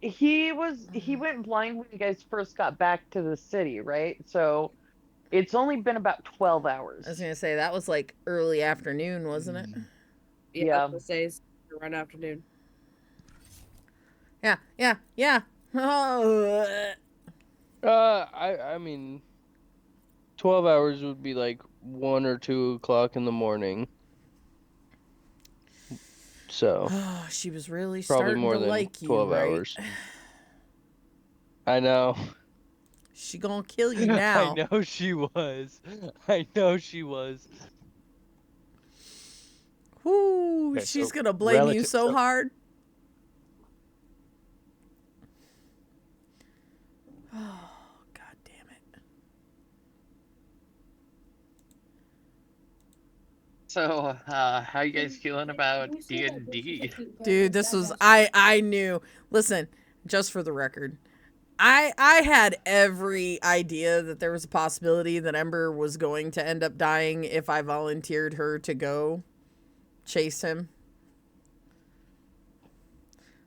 He went blind when you guys first got back to the city, right? So it's only been about 12 hours. I was gonna say that was like early afternoon, wasn't it? Yeah, I Yeah. was gonna say it's around afternoon. Yeah. Oh. I mean, 12 hours would be like 1 or 2 o'clock in the morning. So Oh, she was really probably starting more to than like you, 12 right? hours. I know. She gonna kill you now. I know she was. I know she was. Whoo, Okay, she's so gonna blame you so so- hard. Oh, god damn it. So, how you guys feeling about D&D? Dude, this was I knew. Listen, just for the record, I had every idea that there was a possibility that Ember was going to end up dying if I volunteered her to go chase him.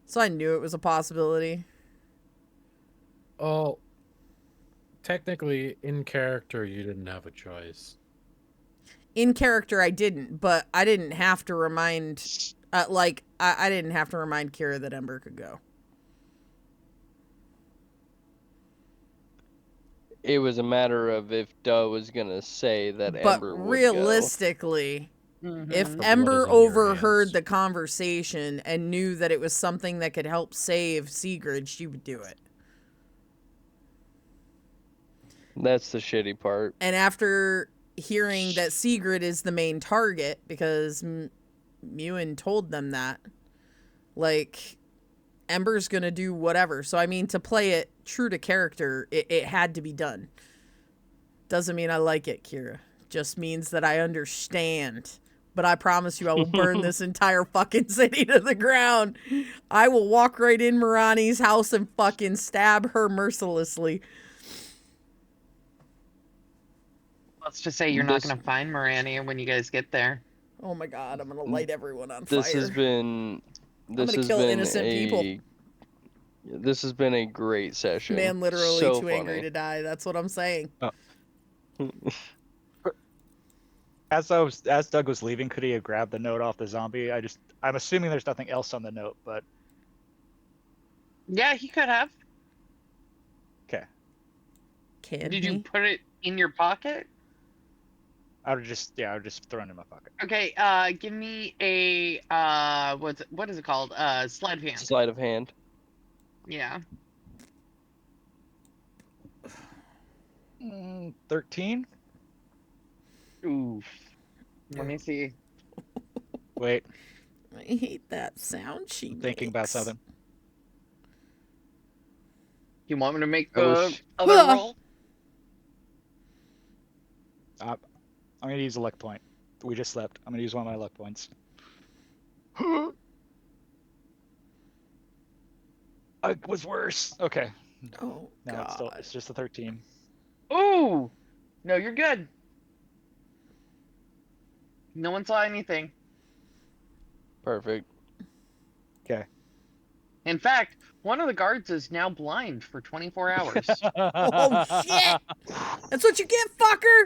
So I knew it was a possibility. Oh, technically, in character, you didn't have a choice. In character, I didn't, but I didn't have to remind, I didn't have to remind Kira that Ember could go. It was a matter of if Duh was gonna say that But Ember would go. realistically, if Mhm. blood is Ember on your overheard hands. the conversation and knew that it was something that could help save Sigrid, she would do it. That's the shitty part. And after hearing that Sigrid is the main target, because Mewan told them that, like, Ember's gonna do whatever. So, I mean, to play it true to character, it had to be done. Doesn't mean I like it, Kira. Just means that I understand. But I promise you I will burn this entire fucking city to the ground. I will walk right in Mirani's house and fucking stab her mercilessly. Let's just say you're not This- gonna find Mirani when you guys get there. Oh my god, I'm gonna light everyone on This fire. has been. This gonna has kill been innocent people. This has been a great session. Man, literally so too angry funny. to die. That's what I'm saying. As Doug was leaving, could he have grabbed the note off the zombie? I'm assuming there's nothing else on the note, but Yeah, he could have. okay. Can Did he? you put it in your pocket? I would just throw it in my pocket. Okay, give me a what is it called? Sleight of hand. Sleight of hand. Yeah. 13? Oof. Let me see. Wait, I hate that sound she thinking about makes. something. You want me to make I the wish- other Ah. roll? I'm gonna use a luck point. We just slept. I'm gonna use one of my luck points. It was worse. Okay. Oh No, god. it's just a 13. Ooh. No, you're good. No one saw anything. Perfect. Okay. In fact, one of the guards is now blind for 24 hours. Oh shit! That's what you get, fucker!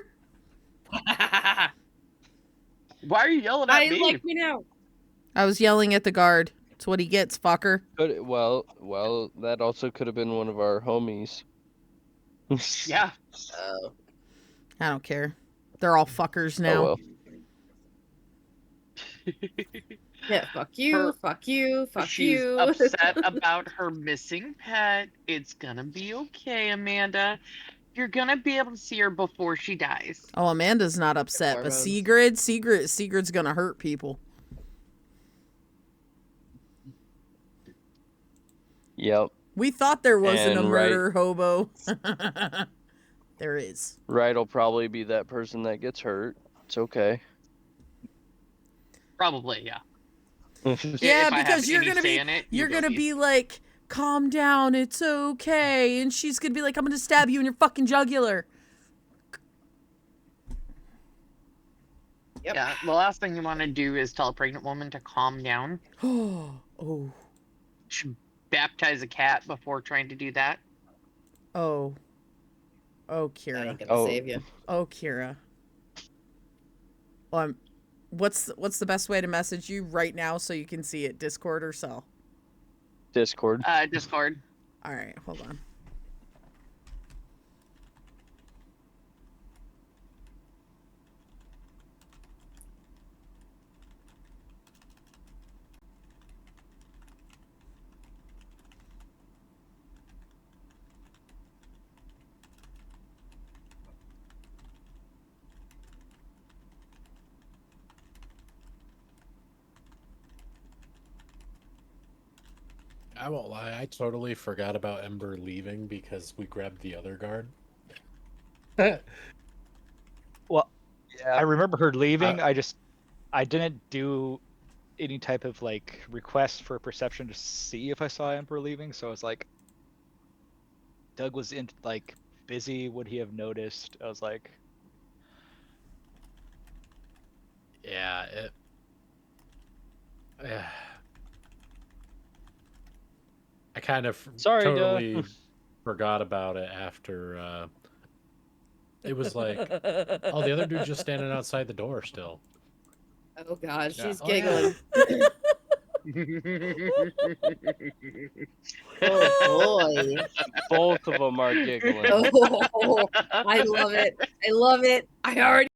Why are you yelling at I me? like me now. I was yelling at the guard. That's what he gets, fucker. Well, that also could have been one of our homies. Yeah. I don't care. They're all fuckers now. Oh well. Yeah, fuck you, Her- fuck you, fuck She's you. upset about her missing pet. It's gonna be okay, Amanda. You're gonna be able to see her before she dies. Oh, Amanda's not upset, but Hormones. Sigrid's gonna hurt people. Yep. We thought there wasn't a And right- murder hobo. There is. Right'll probably be that person that gets hurt. It's okay. Probably, yeah. Yeah, If I have because you're any gonna say be in it, you're you gonna will be like, calm down, it's okay, and she's gonna be like, I'm gonna stab you in your fucking jugular. Yep. Yeah, the last thing you want to do is tell a pregnant woman to calm down. Oh, Should baptize a cat before trying to do that. oh, oh, That Kira, ain't gonna Oh. save you. oh, Kira. What's the best way to message you right now so you can see it? Discord or cell? Discord. Discord. All right, hold on. I won't lie, I totally forgot about Ember leaving because we grabbed the other guard. I remember her leaving. I didn't do any type of like request for perception to see if I saw Emperor leaving. So I was like, Doug was in like busy. Would he have noticed? I was like, Yeah, I kind of Sorry, duh. totally forgot about it after it was like, oh, the other dude's just standing outside the door still. Oh god, Yeah. she's Oh, yeah. giggling. Oh boy. Both of them are giggling. Oh, I love it. I love it. I already